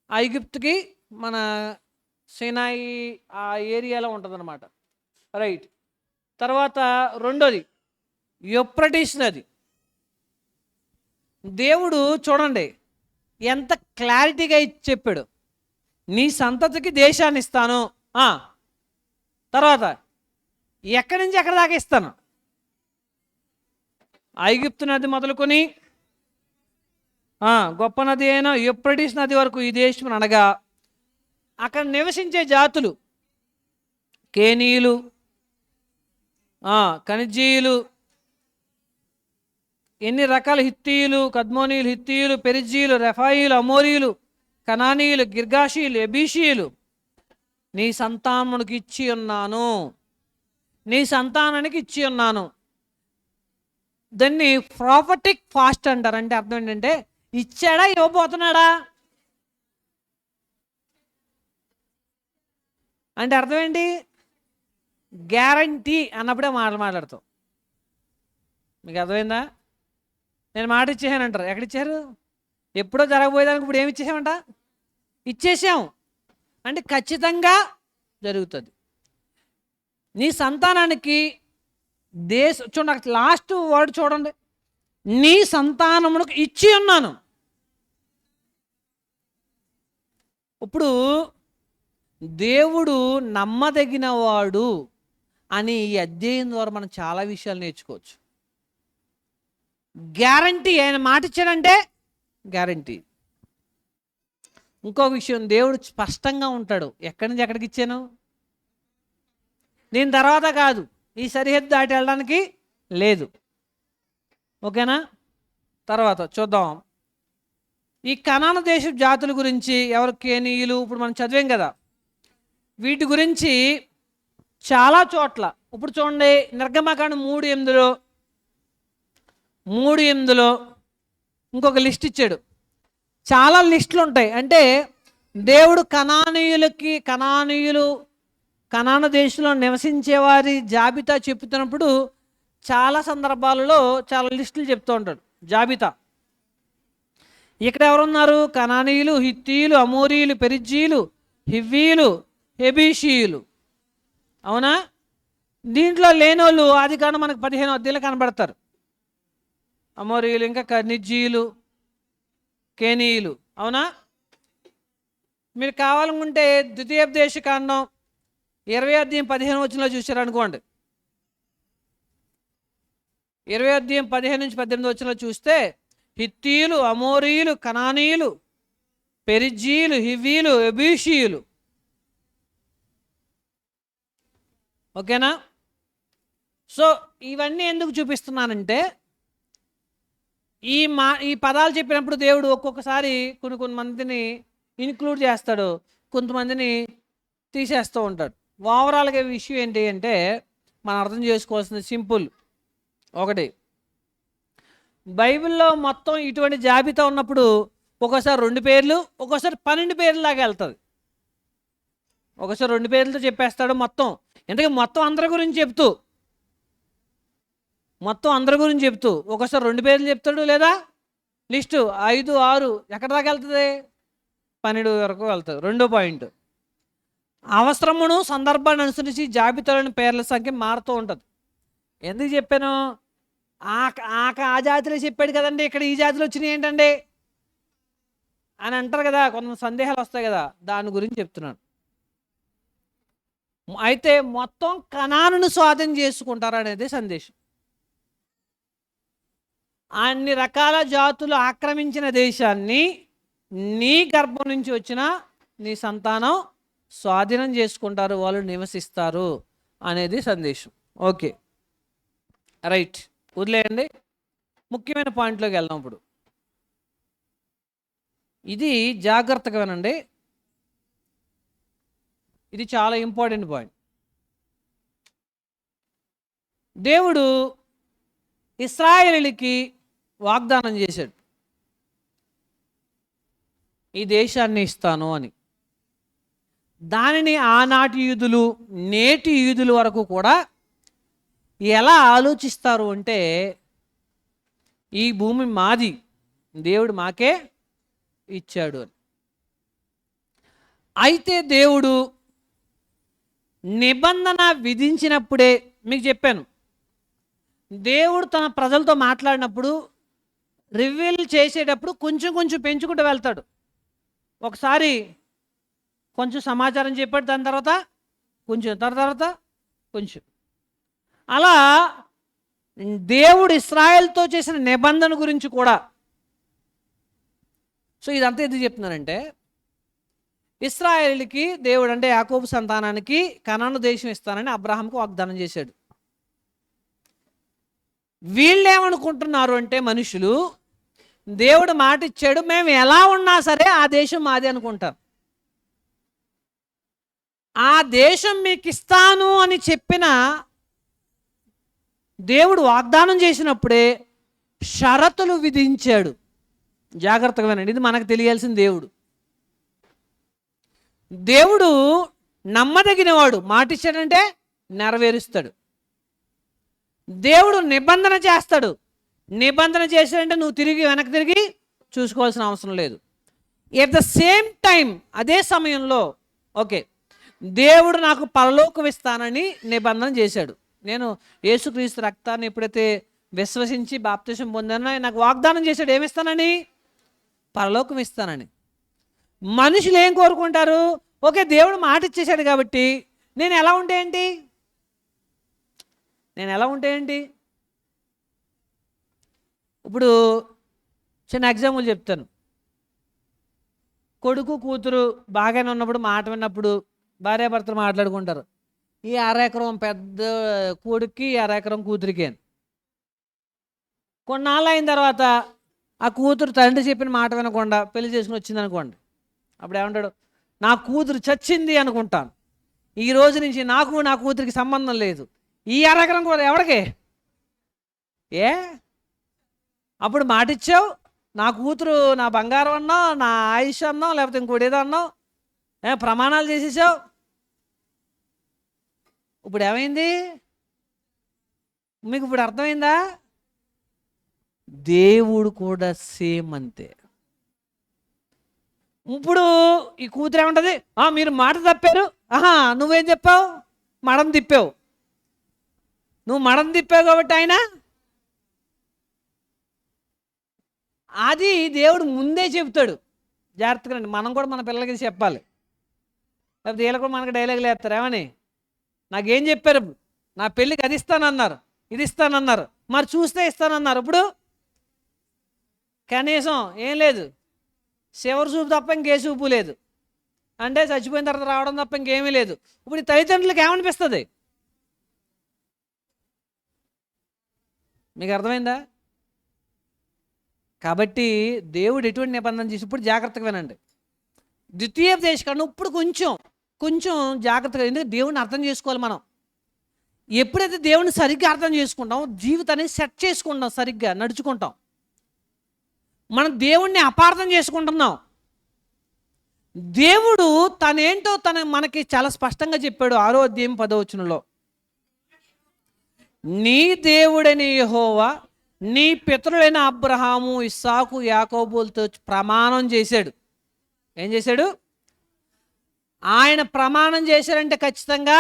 ఐగుప్తుకి మన సినాయి ఆ ఏరియాలో ఉంటుంది అన్నమాట. రైట్. తర్వాత రెండోది యూఫ్రటీస్ నది. దేవుడు చూడండి ఎంత క్లారిటీగా చెప్పాడు, నీ సంతతికి దేశాన్ని ఇస్తాను. తర్వాత ఎక్కడి నుంచి ఎక్కడి దాకా ఇస్తాను? ఐగుప్తు నది మొదలుకొని గొప్ప నది అయిన యూఫ్రటీస్ నది వరకు ఈ దేశం అనగా అక్కడ నివసించే జాతులు కేనీయులు, కనిజీయులు, ఎన్ని రకాల హిత్తీయులు, కద్మోనీయులు, హిత్తీయులు, పెరిజీయులు, రెఫాయిలు, అమోరీయులు, కనానీయులు, గిర్గాషీయులు, ఎబీషీయులు నీ సంతానానికి ఇచ్చి ఉన్నాను. నీ సంతానానికి ఇచ్చి ఉన్నాను. దాన్ని ప్రాఫిటిక్ ఫాస్ట్ అంటారు. అంటే అర్థం ఏంటంటే ఇచ్చాడా, ఇవ్వబోతున్నాడా అంటే అర్థం ఏంటి? గ్యారంటీ అన్నప్పుడే మాట్లాడతాం. మీకు అర్థమైందా? నేను మాట ఇచ్చేసానంటారు. ఎక్కడిచ్చారు? ఎప్పుడో జరగబోయేదానికి ఇప్పుడు ఏమి ఇచ్చేసామంట? ఇచ్చేసాం అంటే ఖచ్చితంగా జరుగుతుంది. నీ సంతానానికి చూడండి, లాస్ట్ వర్డ్ చూడండి, నీ సంతానమునకు ఇచ్చి ఉన్నాను. ఇప్పుడు దేవుడు నమ్మదగిన వాడు అని ఈ అధ్యాయం ద్వారా మనం చాలా విషయాలు నేర్చుకోవచ్చు. గ్యారంటీ, ఆయన మాట ఇచ్చాడంటే గ్యారంటీ. ఇంకో విషయం, దేవుడు స్పష్టంగా ఉంటాడు. ఎక్కడి నుంచి ఎక్కడికి ఇచ్చాను, దీని తర్వాత కాదు, ఈ సరిహద్దు దాటి వెళ్ళడానికి లేదు. ఓకేనా? తర్వాత చూద్దాం ఈ కనాను దేశ జాతుల గురించి. ఎవరు? కేనీయులు. ఇప్పుడు మనం చదివాం కదా, వీటి గురించి చాలా చోట్ల. ఇప్పుడు చూడండి, నిర్గమకాండం 3:8లో ఇంకొక లిస్ట్ ఇచ్చాడు. చాలా లిస్టులు ఉంటాయి. అంటే దేవుడు కనాను దేశంలో నివసించే వారి జాబితా చెప్తున్నప్పుడు చాలా సందర్భాలలో చాలా లిస్టులు చెప్తూ ఉంటాడు, జాబితా. ఇక్కడ ఎవరున్నారు? కనానీయులు, హిత్తీయులు, అమోరీయులు, పెరిజీయులు, హివ్వీయులు, ఎబీషీయులు. అవునా? దీంట్లో లేనోళ్ళు ఆది కాను మనకు 15వ అధ్యాయంలో కనబడతారు. అమోరీయులు, ఇంకా కనిజీయులు, కేనీయులు. అవునా? మీరు కావాలనుకుంటే ద్వితీయోపదేశకాండం 20వ అధ్యాయం 15వ వచనంలో చూశారనుకోండి. 20వ అధ్యాయం 15 నుంచి 18 వచనంలో చూస్తే హిత్తీయులు, అమోరీయులు, కనానీయులు, పెరిజీయులు, హివ్వీలు, ఎబీషీయులు. ఓకేనా? సో ఇవన్నీ ఎందుకు చూపిస్తున్నానంటే ఈ పదాలు చెప్పినప్పుడు దేవుడు ఒక్కొక్కసారి కొన్ని మందిని ఇన్క్లూడ్ చేస్తాడు, కొంతమందిని తీసేస్తూ ఉంటాడు. ఓవరాల్గా విషయం ఏంటి అంటే మనం అర్థం చేసుకోవాల్సింది సింపుల్. ఒకటి, బైబిల్లో మొత్తం ఇటువంటి జాబితా ఉన్నప్పుడు ఒక్కోసారి 2 పేర్లు, ఒక్కోసారి 12 పేర్లలాగా వెళ్తుంది. ఒకసారి 2 పేర్లతో చెప్పేస్తాడు మొత్తం. ఎందుకంటే మొత్తం అందరి గురించి చెప్తూ ఒకసారి 2 పేర్లు చెప్తాడు, లేదా లిస్టు 5, 6 ఎక్కడి దాకా వెళ్తుంది? 12 వరకు వెళ్తుంది. రెండో పాయింట్, అవసరమును సందర్భాన్ని అనుసరించి జాబితాలోని పేర్ల సంఖ్య మారుతూ ఉంటుంది. ఎందుకు చెప్పాను? ఆ జాతిలో చెప్పాడు కదండి, ఇక్కడ ఈ జాతిలో వచ్చినాయి ఏంటండి అని అంటారు కదా, కొంత సందేహాలు వస్తాయి కదా, దాని గురించి చెప్తున్నాను. అయితే మొత్తం కనానును స్వాధీనం చేసుకుంటారు అనేది సందేశం. అన్ని రకాల జాతులు ఆక్రమించిన దేశాన్ని నీ గర్భం నుంచి వచ్చిన నీ సంతానం స్వాధీనం చేసుకుంటారు, వాళ్ళు నివసిస్తారు అనేది సందేశం. ఓకే, రైట్, వదిలేయండి. ముఖ్యమైన పాయింట్లోకి వెళ్దాం. ఇప్పుడు ఇది జాగ్రత్తగా వినండి, ఇది చాలా ఇంపార్టెంట్ పాయింట్. దేవుడు ఇశ్రాయేలుకి వాగ్దానం చేశాడు, ఈ దేశాన్ని ఇస్తాను అని. దానిని ఆనాటి యూదులు నేటి యూదుల వరకు కూడా ఎలా ఆలోచిస్తారు అంటే, ఈ భూమి మాది, దేవుడు మాకే ఇచ్చాడు అని. అయితే దేవుడు నిబంధన విధించినప్పుడే, మీకు చెప్పాను, దేవుడు తన ప్రజలతో మాట్లాడినప్పుడు రివీల్ చేసేటప్పుడు కొంచెం కొంచెం పెంచుకుంటూ వెళ్తాడు. ఒకసారి కొంచెం సమాచారం చెప్పాడు, దాని తర్వాత కొంచెం అలా దేవుడు ఇశ్రాయేలుతో చేసిన నిబంధన గురించి కూడా. సో ఇదంతా ఎందుకు చెప్తున్నానంటే, ఇశ్రాయేలుకి దేవుడు అంటే యాకోబు సంతానానికి కనాను దేశం ఇస్తానని అబ్రహాంకు వాగ్దానం చేశాడు. వీళ్ళేమనుకుంటున్నారు అంటే, మనుషులు, దేవుడు మాట ఇచ్చాడు, మేము ఎలా ఉన్నా సరే ఆ దేశం మాది అనుకుంటారు. ఆ దేశం మీకు ఇస్తాను అని చెప్పిన దేవుడు వాగ్దానం చేసినప్పుడే షరతులు విధించాడు. జాగ్రత్తగా వినండి, ఇది మనకు తెలియాల్సిన దేవుడు. దేవుడు నమ్మదగినవాడు, మాట ఇచ్చాడంటే నెరవేరుస్తాడు. దేవుడు నిబంధన చేస్తాడు, నిబంధన చేశాడంటే నువ్వు వెనక్కి తిరిగి చూసుకోవాల్సిన అవసరం లేదు. ఎట్ ద సేమ్ టైం, అదే సమయంలో, ఓకే, దేవుడు నాకు పరలోకం ఇస్తానని నిబంధన చేశాడు. నేను యేసుక్రీస్తు రక్తాన్ని ఎప్పుడైతే విశ్వసించి బాప్తిసం పొందానో నాకు వాగ్దానం చేశాడు, ఏమిస్తానని? పరలోకం ఇస్తానని. మనుషులు ఏం కోరుకుంటారు? ఓకే, దేవుడు మాట ఇచ్చేశాడు కాబట్టి నేను ఎలా ఉంటే ఏంటి? ఇప్పుడు చిన్న ఎగ్జాంపుల్ చెప్తాను. కొడుకు కూతురు బాగానే ఉన్నప్పుడు, మాట విన్నప్పుడు భార్యాభర్తలు మాట్లాడుకుంటారు, ఈ 1/2 ఎకరం పెద్ద కొడుక్కి, 1/2 ఎకరం కూతురికి అని. కొన్నాళ్ళు అయిన తర్వాత ఆ కూతురు తండ్రి చెప్పిన మాట వినకుండా పెళ్లి చేసుకుని వచ్చింది అనుకోండి, అప్పుడు ఏమంటాడు? నా కూతురు చచ్చింది అనుకుంటాను, ఈ రోజు నుంచి నాకు నా కూతురికి సంబంధం లేదు, ఈ 1/2 ఎకరం కూడా ఎవడికే? అప్పుడు మాట ఇచ్చావు, నా కూతురు నా బంగారం అన్నావు, నా ఆయుష్ అన్నావు, లేకపోతే ఇంకోటి ఏదో అన్నావు, ప్రమాణాలు చేసేసావు. ఇప్పుడు ఏమైంది మీకు? ఇప్పుడు అర్థమైందా? దేవుడు కూడా సేమ్ అంతే. ఇప్పుడు ఈ కూతురు ఏమంటది? మీరు మాట తప్పారు. నువ్వేం చెప్పావు? మడం తిప్పావు. నువ్వు మడం తిప్పావు కాబట్టి ఆయన, అది దేవుడు ముందే చెబుతాడు. జాగ్రత్తగా రండి, మనం కూడా మన పిల్లలకి చెప్పాలి. లేకపోతే వీళ్ళు కూడా మనకు డైలాగులు వేస్తారు, ఏమని? నాకేం చెప్పారు? నా పెళ్ళికి అది ఇస్తానన్నారు, ఇది ఇస్తానన్నారు, మరి చూస్తే ఇస్తానన్నారు. ఇప్పుడు కనీసం ఏం లేదు, చివరి చూపు తప్ప ఇంకే చూపు లేదు, అంటే చచ్చిపోయిన తర్వాత రావడం తప్ప ఇంకేమీ లేదు. ఇప్పుడు ఈ తల్లిదండ్రులకు ఏమనిపిస్తుంది? మీకు అర్థమైందా? కాబట్టి దేవుడు ఎటువంటి నిబంధన చేసి, ఇప్పుడు జాగ్రత్తగా వినండి. ద్వితీయోపదేశకాండం ఇప్పుడు కొంచెం జాగ్రత్తగా, ఎందుకంటే దేవుడిని అర్థం చేసుకోవాలి మనం. ఎప్పుడైతే దేవుడిని సరిగ్గా అర్థం చేసుకుంటాం, జీవితాన్ని సెట్ చేసుకుంటాం, సరిగ్గా నడుచుకుంటాం, మనం దేవుణ్ణి అపార్థం చేసుకుంటున్నాం. దేవుడు తనేంటో మనకి చాలా స్పష్టంగా చెప్పాడు. 6వ అధ్యాయం 10వ వచనంలో, నీ దేవుడని యెహోవా నీ పితరులైన అబ్రహాము, ఇస్సాకు, యాకోబులతో ప్రమాణం చేశాడు. ఏం చేశాడు? ఆయన ప్రమాణం చేశారంటే ఖచ్చితంగా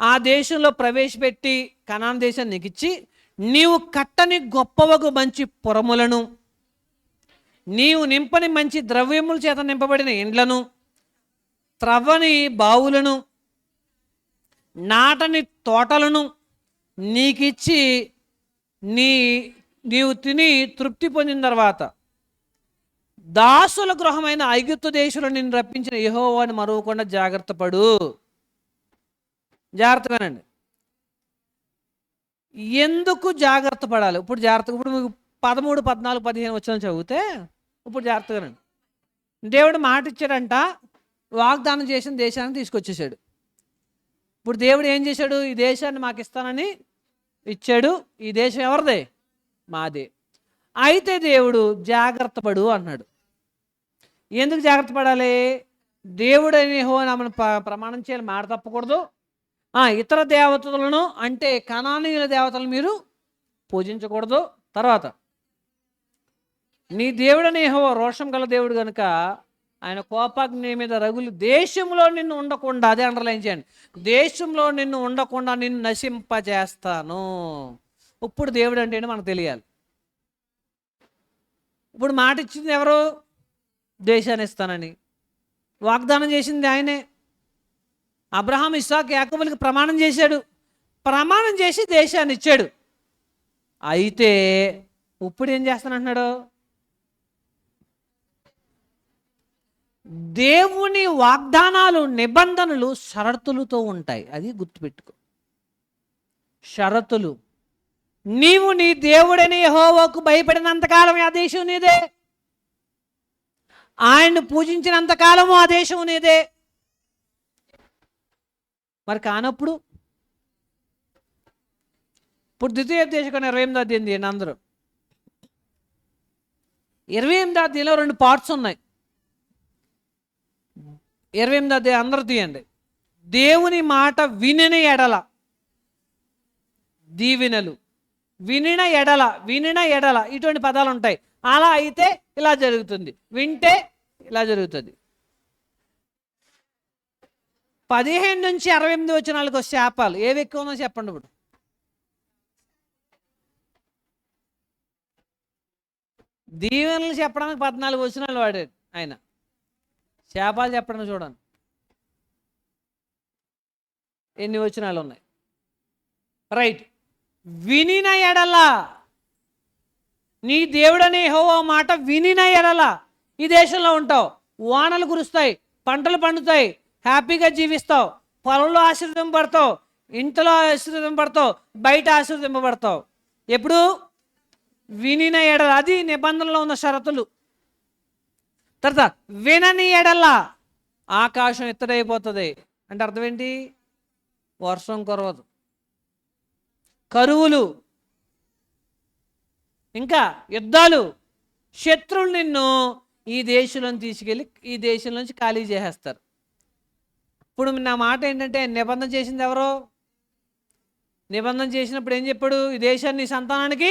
ఆ దేశంలో ప్రవేశపెట్టి కనాను దేశాన్ని నీకు ఇచ్చి, నీవు కట్టని గొప్పవగు మంచి పురములను, నీవు నింపని మంచి ద్రవ్యముల చేత నింపబడిన ఇండ్లను, త్రవ్వని బావులను, నాటని తోటలను నీకిచ్చి నీవు తిని తృప్తి పొందిన తర్వాత దాసుల గృహమైన ఐగుప్తు దేశంలో నిన్ను రప్పించిన యెహోవాని మరువకుండా జాగ్రత్త పడు. జాగ్రత్తగానండి. ఎందుకు జాగ్రత్త పడాలి? ఇప్పుడు మీకు 13, 14, 15 వచనాలు చదివితే ఇప్పుడు జాగ్రత్తగానండి. దేవుడు మాట ఇచ్చాడంట, వాగ్దానం చేసిన దేశాన్ని తీసుకొచ్చేసాడు. ఇప్పుడు దేవుడు ఏం చేశాడు? ఈ దేశాన్ని మాకు ఇస్తానని ఇచ్చాడు. ఈ దేశం ఎవరిదే? మాదే. అయితే దేవుడు జాగ్రత్త పడు అన్నాడు. ఎందుకు జాగ్రత్త పడాలి? దేవుడు అని యెహోవాను ప్రమాణం చేయాలి, మాట తప్పకూడదు. ఇతర దేవతలను అంటే కనానీయుల దేవతలను మీరు పూజించకూడదు. తర్వాత నీ దేవుడని యెహోవా రోషం గల దేవుడు కనుక ఆయన కోపాగ్ని మీద రగులు దేశంలో నిన్ను ఉండకుండా, అదే అండర్లైన్ చేయండి, దేశంలో నిన్ను ఉండకుండా నిన్ను నశింపజేస్తాను. ఇప్పుడు దేవుడు అంటే ఏంటో మనకు తెలియాలి. ఇప్పుడు మాట ఇచ్చింది ఎవరు? దేశాన్ని ఇస్తానని. వాగ్దానం చేసింది ఆయనే. అబ్రహాం, ఇస్సాకు, యాకోబులకి ప్రమాణం చేశాడు. ప్రమాణం చేసి దేశాన్ని ఇచ్చాడు. అయితే ఇప్పుడు ఏం చేస్తానంటున్నాడు? దేవుని వాగ్దానాలు, నిబంధనలు షరతులతో ఉంటాయి. అది గుర్తుపెట్టుకో. షరతులు. నీవు నీ దేవుడని యెహోవాకు భయపడినంతకాలం ఆ దేశం నీదే. ఆయన్ని పూజించినంతకాలము ఆ దేశం నీదే. మరి కానప్పుడు ఇప్పుడు ద్వితీయోపదేశకాండం 28వ అధ్యాయం తీయండి అందరూ. 28వ అధ్యాయంలో 2 పార్ట్స్ ఉన్నాయి. 28వ అధ్యాయం అందరూ తీయండి. దేవుని మాట వినిన ఎడల దీవెనలు, వినిన ఎడల ఇటువంటి పదాలు ఉంటాయి. అలా అయితే ఇలా జరుగుతుంది, వింటే ఇలా జరుగుతుంది. 15 నుంచి 68 వచనాలకు శాపాలు ఏవి ఎక్కువ ఉందో చెప్పండి. ఇప్పుడు దీవెనలు చెప్పడానికి 14 వచనాలు వాడాడు ఆయన. శాపాలు చెప్పడానికి చూడండి ఎన్ని వచనాలు ఉన్నాయి. రైట్. వినిన ఎడల, నీ దేవుడని యెహోవా మాట వినిన ఎడల ఈ దేశంలో ఉంటావు. వానలు కురుస్తాయి, పంటలు పండుతాయి, హ్యాపీగా జీవిస్తావు, పొలంలో ఆశీర్వదింపబడతావు, ఇంట్లో ఆశీర్వదింపబడతావు, బయట ఆశీర్వదింపబడతావు. ఎప్పుడు? వినిన ఎడల. అది నిబంధనలో ఉన్న షరతులు. తర్వాత వినని ఎడల ఆకాశం ఎత్తడైపోతుంది. అంటే అర్థం ఏంటి? వర్షం కురవదు, కరువులు, ఇంకా యుద్ధాలు, శత్రువులు నిన్ను ఈ దేశంలో తీసుకెళ్ళి ఈ దేశం నుంచి ఖాళీ చేసేస్తారు. ఇప్పుడు నా మాట ఏంటంటే, నిబంధన చేసింది ఎవరో? నిబంధన చేసినప్పుడు ఏం చెప్పాడు? ఈ దేశాన్ని సంతానానికి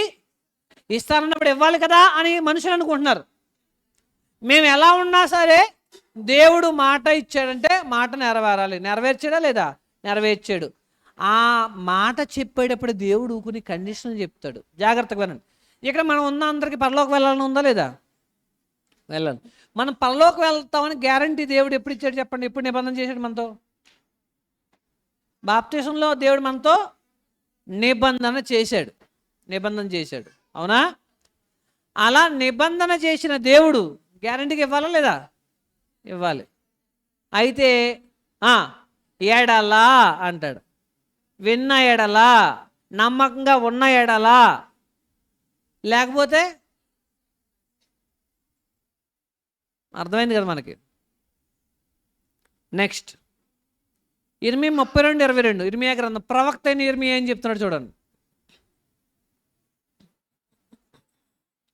ఇస్తానన్నప్పుడు ఇవ్వాలి కదా అని మనుషులు అనుకుంటున్నారు. మేము ఎలా ఉన్నా సరే దేవుడు మాట ఇచ్చాడంటే మాట నెరవేరాలి. నెరవేర్చాడా లేదా? నెరవేర్చాడు. ఆ మాట చెప్పేటప్పుడు దేవుడు కొన్ని కండిషన్లు చెప్తాడు. జాగ్రత్తగా వినండి. ఇక్కడ మనం ఉన్న అందరికీ పరలోకి వెళ్ళాలని ఉందా లేదా? వెళ్ళాలి. మనం పరలోకి వెళ్తామని గ్యారంటీ దేవుడు ఎప్పుడు ఇచ్చాడు చెప్పండి? ఎప్పుడు నిబంధన చేశాడు మనతో? బాప్తిసంలో దేవుడు మనతో నిబంధన చేశాడు. అవునా? అలా నిబంధన చేసిన దేవుడు గ్యారంటీకి ఇవ్వాలా లేదా? ఇవ్వాలి. అయితే ఎడలా అంటాడు. విన్న ఎడలా, నమ్మకంగా ఉన్న ఎడలా, లేకపోతే అర్థమైంది కదా మనకి. నెక్స్ట్ ఇర్మియా 32:22. ఇర్మియా గ్రంథం ప్రవక్త అయిన ఇర్మియా ఏం చెప్తున్నాడు చూడండి.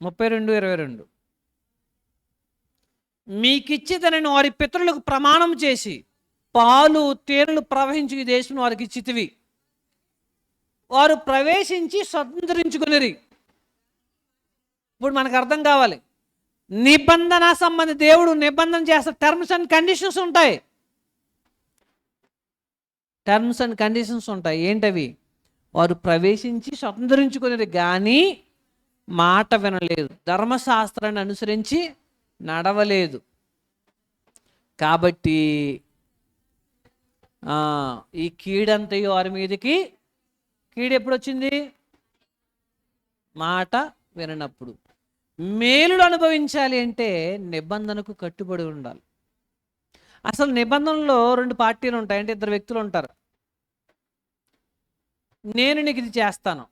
32:22 మీకిచ్చితనని వారి పితరులకు ప్రమాణం చేసి పాలు తేనెలు ప్రవహించి ఈ దేశం వారికి ఇచ్చితివి, వారు ప్రవేశించి స్వతంత్రించుకునిరి. ఇప్పుడు మనకు అర్థం కావాలి, నిబంధన సంబంధి దేవుడు నిబంధన చేస్తే టర్మ్స్ అండ్ కండిషన్స్ ఉంటాయి. టర్మ్స్ అండ్ కండిషన్స్ ఉంటాయి. ఏంటవి? వారు ప్రవేశించి స్వతంత్రించుకునేది కానీ మాట వినలేదు, ధర్మశాస్త్రాన్ని అనుసరించి నడవలేదు. కాబట్టి ఈ కీడంతయు వారి మీదకి, కీడు ఎప్పుడు వచ్చింది? మాట విననప్పుడు. మేలులు అనుభవించాలి అంటే నిబంధనకు కట్టుబడి ఉండాలి. అసలు నిబంధనలో 2 పార్టీలు ఉంటాయి, అంటే 2 వ్యక్తులు ఉంటారు. నేను నీకు ఇది చేస్తాను,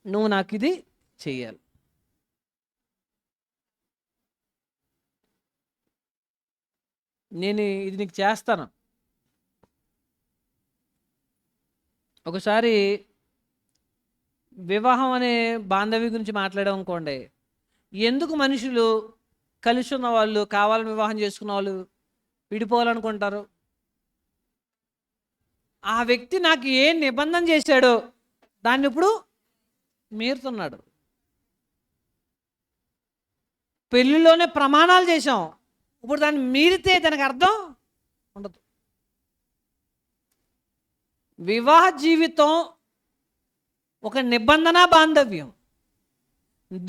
నువ్వు నాకు ఇది చెయ్యాలి. నేను ఇది నీకు చేస్తాను. ఒకసారి వివాహం అనే బాంధవ్యం గురించి మాట్లాడాం అనుకోండి, ఎందుకు మనుషులు కలిసి ఉన్న వాళ్ళు, కావాలని వివాహం చేసుకున్న వాళ్ళు విడిపోవాలనుకుంటారు? ఆ వ్యక్తి నాకు ఏ నిబంధన చేశాడో దాన్ని ఇప్పుడు మీరుతున్నాడు. పెళ్ళిలోనే ప్రమాణాలు చేశాం, ఇప్పుడు దాన్ని మీరితే దానికి అర్థం ఉండదు. వివాహ జీవితం ఒక నిబంధన బాంధవ్యం.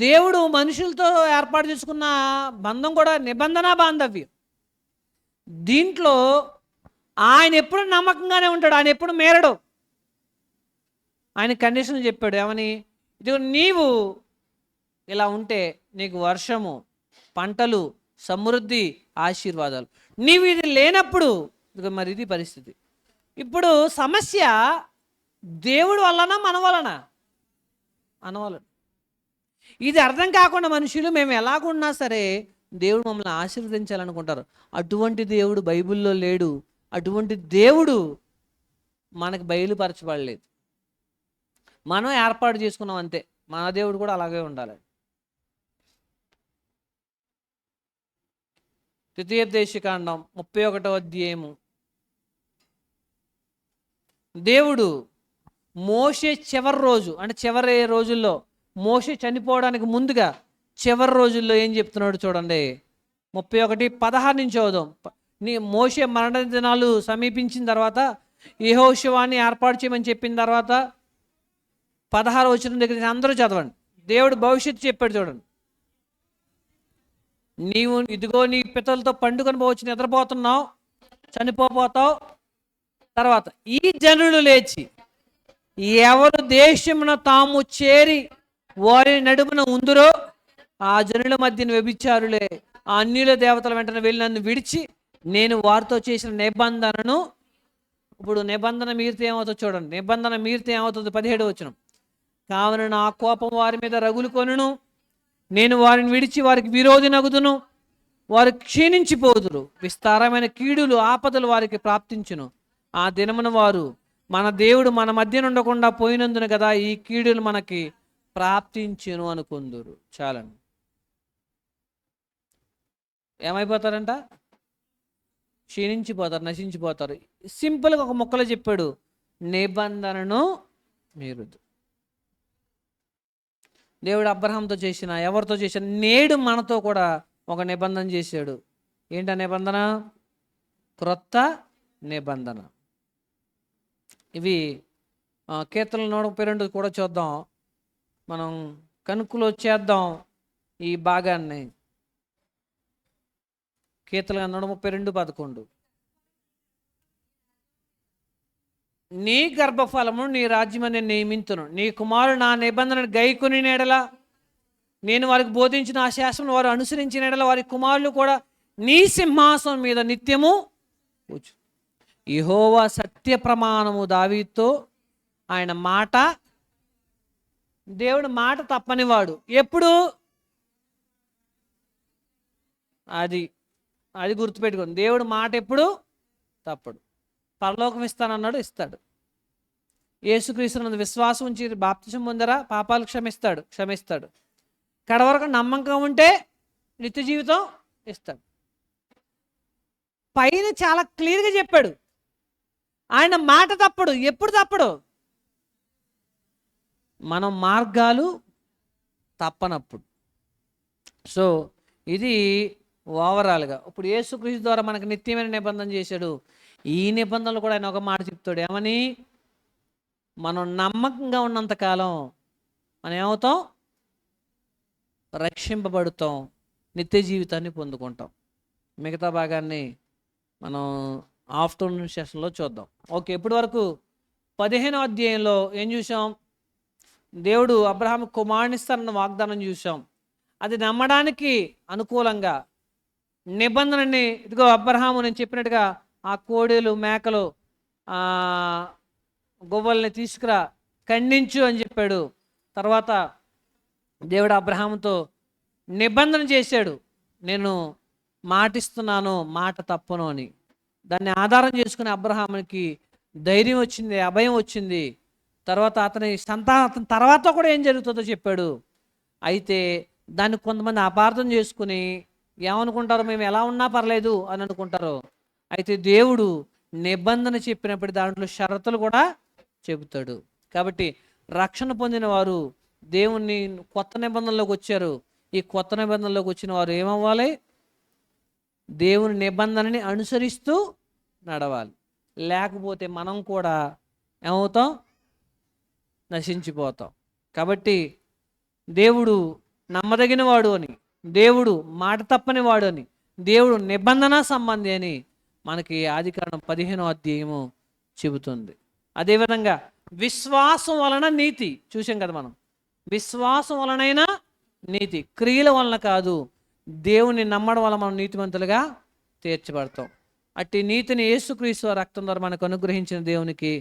దేవుడు మనుషులతో ఏర్పాటు చేసుకున్న బంధం కూడా నిబంధన బాంధవ్యం. దీంట్లో ఆయన ఎప్పుడు నమ్మకంగానే ఉంటాడు, ఆయన ఎప్పుడు మేరడు. ఆయన కండిషన్ చెప్పాడు, ఏమని? ఇది నీవు ఇలా ఉంటే నీకు వర్షము, పంటలు, సమృద్ధి, ఆశీర్వాదాలు. నీవు ఇది లేనప్పుడు మరి ఇది పరిస్థితి. ఇప్పుడు సమస్య దేవుడు వలన మన వలన? మన వలన. ఇది అర్థం కాకుండా మనుషులు మేము ఎలాగున్నా సరే దేవుడు మమ్మల్ని ఆశీర్వదించాలనుకుంటారు. అటువంటి దేవుడు బైబిల్లో లేడు. అటువంటి దేవుడు మనకు బయలుపరచబడలేదు, మనం ఏర్పాటు చేసుకున్నాం అంతే. మన దేవుడు కూడా అలాగే ఉండాలి. ద్వితీయోపదేశకాండం 31వ అధ్యాయము. దేవుడు మోషే చివరి రోజు, అంటే చివరి రోజుల్లో, మోషే చనిపోవడానికి ముందుగా చివరి రోజుల్లో ఏం చెప్తున్నాడు చూడండి. 31:16 నుంచి చదువుదాం. మోషే మరణ దినాలు సమీపించిన తర్వాత యెహోషువాని ఏర్పాటు చేయమని చెప్పిన తర్వాత 16 వచనం దగ్గర నుంచి అందరూ చదవండి. దేవుడు భవిష్యత్తు చెప్పాడు చూడండి. నీవు ఇదిగో నీ పితలతో పండుగను పోవచ్చు, నిద్రపోతున్నావు, చనిపోతావు. తర్వాత ఈ జనులు లేచి ఎవరు దేశమున తాము చేరి వారి నడుమున ఉందురో ఆ జనుల మధ్యన వ్యభిచారులే, ఆ అన్యుల దేవతల వెంటనే వెళ్ళి నన్ను విడిచి నేను వారితో చేసిన నిబంధనను. ఇప్పుడు నిబంధన మీరితే ఏమవుతుందో చూడండి. నిబంధన మీరితే ఏమవుతుంది? 17వ వచనం. కావున నా కోపం వారి మీద రగులుకొనును, నేను వారిని విడిచి వారికి విరోధి నగుదును, వారు క్షీణించిపోదురు, విస్తారమైన కీడులు ఆపదలు వారికి ప్రాప్తించును. ఆ దినమున వారు మన దేవుడు మన మధ్య ఉండకుండా పోయినందున కదా ఈ కీడులు మనకి ప్రాప్తించును అనుకుందురు. చాలండి. ఏమైపోతారంట? క్షీణించిపోతారు, నశించిపోతారు. సింపుల్గా ఒక ముక్కలో చెప్పాడు, నిబంధనను మీరుదు. దేవుడు అబ్రహాంతో చేసిన, ఎవరితో చేసిన, నేడు మనతో కూడా ఒక నిబంధన చేశాడు. ఏంటి ఆ నిబంధన? క్రొత్త నిబంధన. ఇవి కీర్తనలు 132 కూడా చూద్దాం. మనం కనుక్కులో చేద్దాం ఈ భాగాన్ని. కీర్తనలు 132:11. నీ గర్భఫలము నీ రాజ్యమని నియమింతును, నీ కుమారుడు నా నిబంధనను గైకొని ఎడల, నేను వారికి బోధించిన ఆ శాసనం వారు అనుసరించిన ఎడల వారి కుమారులు కూడా నీ సింహాసనం మీద నిత్యము కూర్చు. యెహోవా సత్య ప్రమాణము దావీదుతో, ఆయన మాట, దేవుడు మాట తప్పనివాడు. ఎప్పుడు? అది గుర్తుపెట్టుకోండి. దేవుడు మాట ఎప్పుడు తప్పడు. పరలోకం ఇస్తానన్నాడు, ఇస్తాడు. యేసుక్రీస్తునందు విశ్వాసం ఉంచి బాప్తిసం పొందరా, పాపాలు క్షమిస్తాడు. కడవరకు నమ్మకంగా ఉంటే నిత్య జీవితం ఇస్తాడు. పైన చాలా క్లియర్గా చెప్పాడు. ఆయన మాట తప్పడు. ఎప్పుడు తప్పడు? మనం మార్గాలు తప్పనప్పుడు. సో ఇది ఓవరాల్గా. ఇప్పుడు యేసుక్రీస్తు ద్వారా మనకు నిత్యమైన నిబంధన చేశాడు. ఈ నిబంధనలు కూడా ఆయన ఒక మాట చెప్తాడు. ఏమని? మనం నమ్మకంగా ఉన్నంతకాలం మనం ఏమవుతాం? రక్షింపబడుతాం, నిత్య జీవితాన్ని పొందుకుంటాం. మిగతా భాగాన్ని మనం ఆఫ్టర్నూన్ సెషన్లో చూద్దాం. ఓకే, ఇప్పటి వరకు 15వ అధ్యాయంలో ఏం చూసాం? దేవుడు అబ్రహాము కుమారునిస్తానన్న వాగ్దానం చూసాం. అది నమ్మడానికి అనుకూలంగా నిబంధనని, ఇదిగో అబ్రహాము నేను చెప్పినట్టుగా ఆ కోడెలు మేకలు గువ్వల్ని తీసుకురా, ఖండించు అని చెప్పాడు. తర్వాత దేవుడు అబ్రహాముతో నిబంధన చేశాడు, నేను మాటిస్తున్నాను, మాట తప్పను అని. దాన్ని ఆధారం చేసుకుని అబ్రహాముకి ధైర్యం వచ్చింది, అభయం వచ్చింది. తర్వాత అతని తర్వాత కూడా ఏం జరుగుతుందో చెప్పాడు. అయితే దాన్ని కొంతమంది అపార్థం చేసుకుని ఏమనుకుంటారు? మేము ఎలా ఉన్నా పర్లేదు అని అనుకుంటారు. అయితే దేవుడు నిబంధన చెప్పినప్పుడు దాంట్లో షరతులు కూడా చెబుతాడు. కాబట్టి రక్షణ పొందిన వారు దేవుణ్ణి కొత్త నిబంధనలోకి వచ్చారు. ఈ కొత్త నిబంధనలోకి వచ్చిన వారు ఏమవ్వాలి? దేవుని నిబంధనని అనుసరిస్తూ నడవాలి. లేకపోతే మనం కూడా ఏమవుతాం? నశించిపోతాం. కాబట్టి దేవుడు నమ్మదగిన వాడు అని, దేవుడు మాట తప్పని వాడు అని, దేవుడు నిబంధన సంబంధి అని మనకి ఆదికాండం 15వ అధ్యాయము చెబుతుంది. అదేవిధంగా విశ్వాసం వలన నీతి చూసాం కదా మనం. విశ్వాసం వలనైనా నీతి, క్రియల వలన కాదు. దేవుని నమ్మడం వల్ల మనం నీతిమంతులుగా తీర్చబడతాం. అట్టి నీతిని యేసుక్రీస్తు రక్తం ద్వారా మనకు అనుగ్రహించిన దేవునికి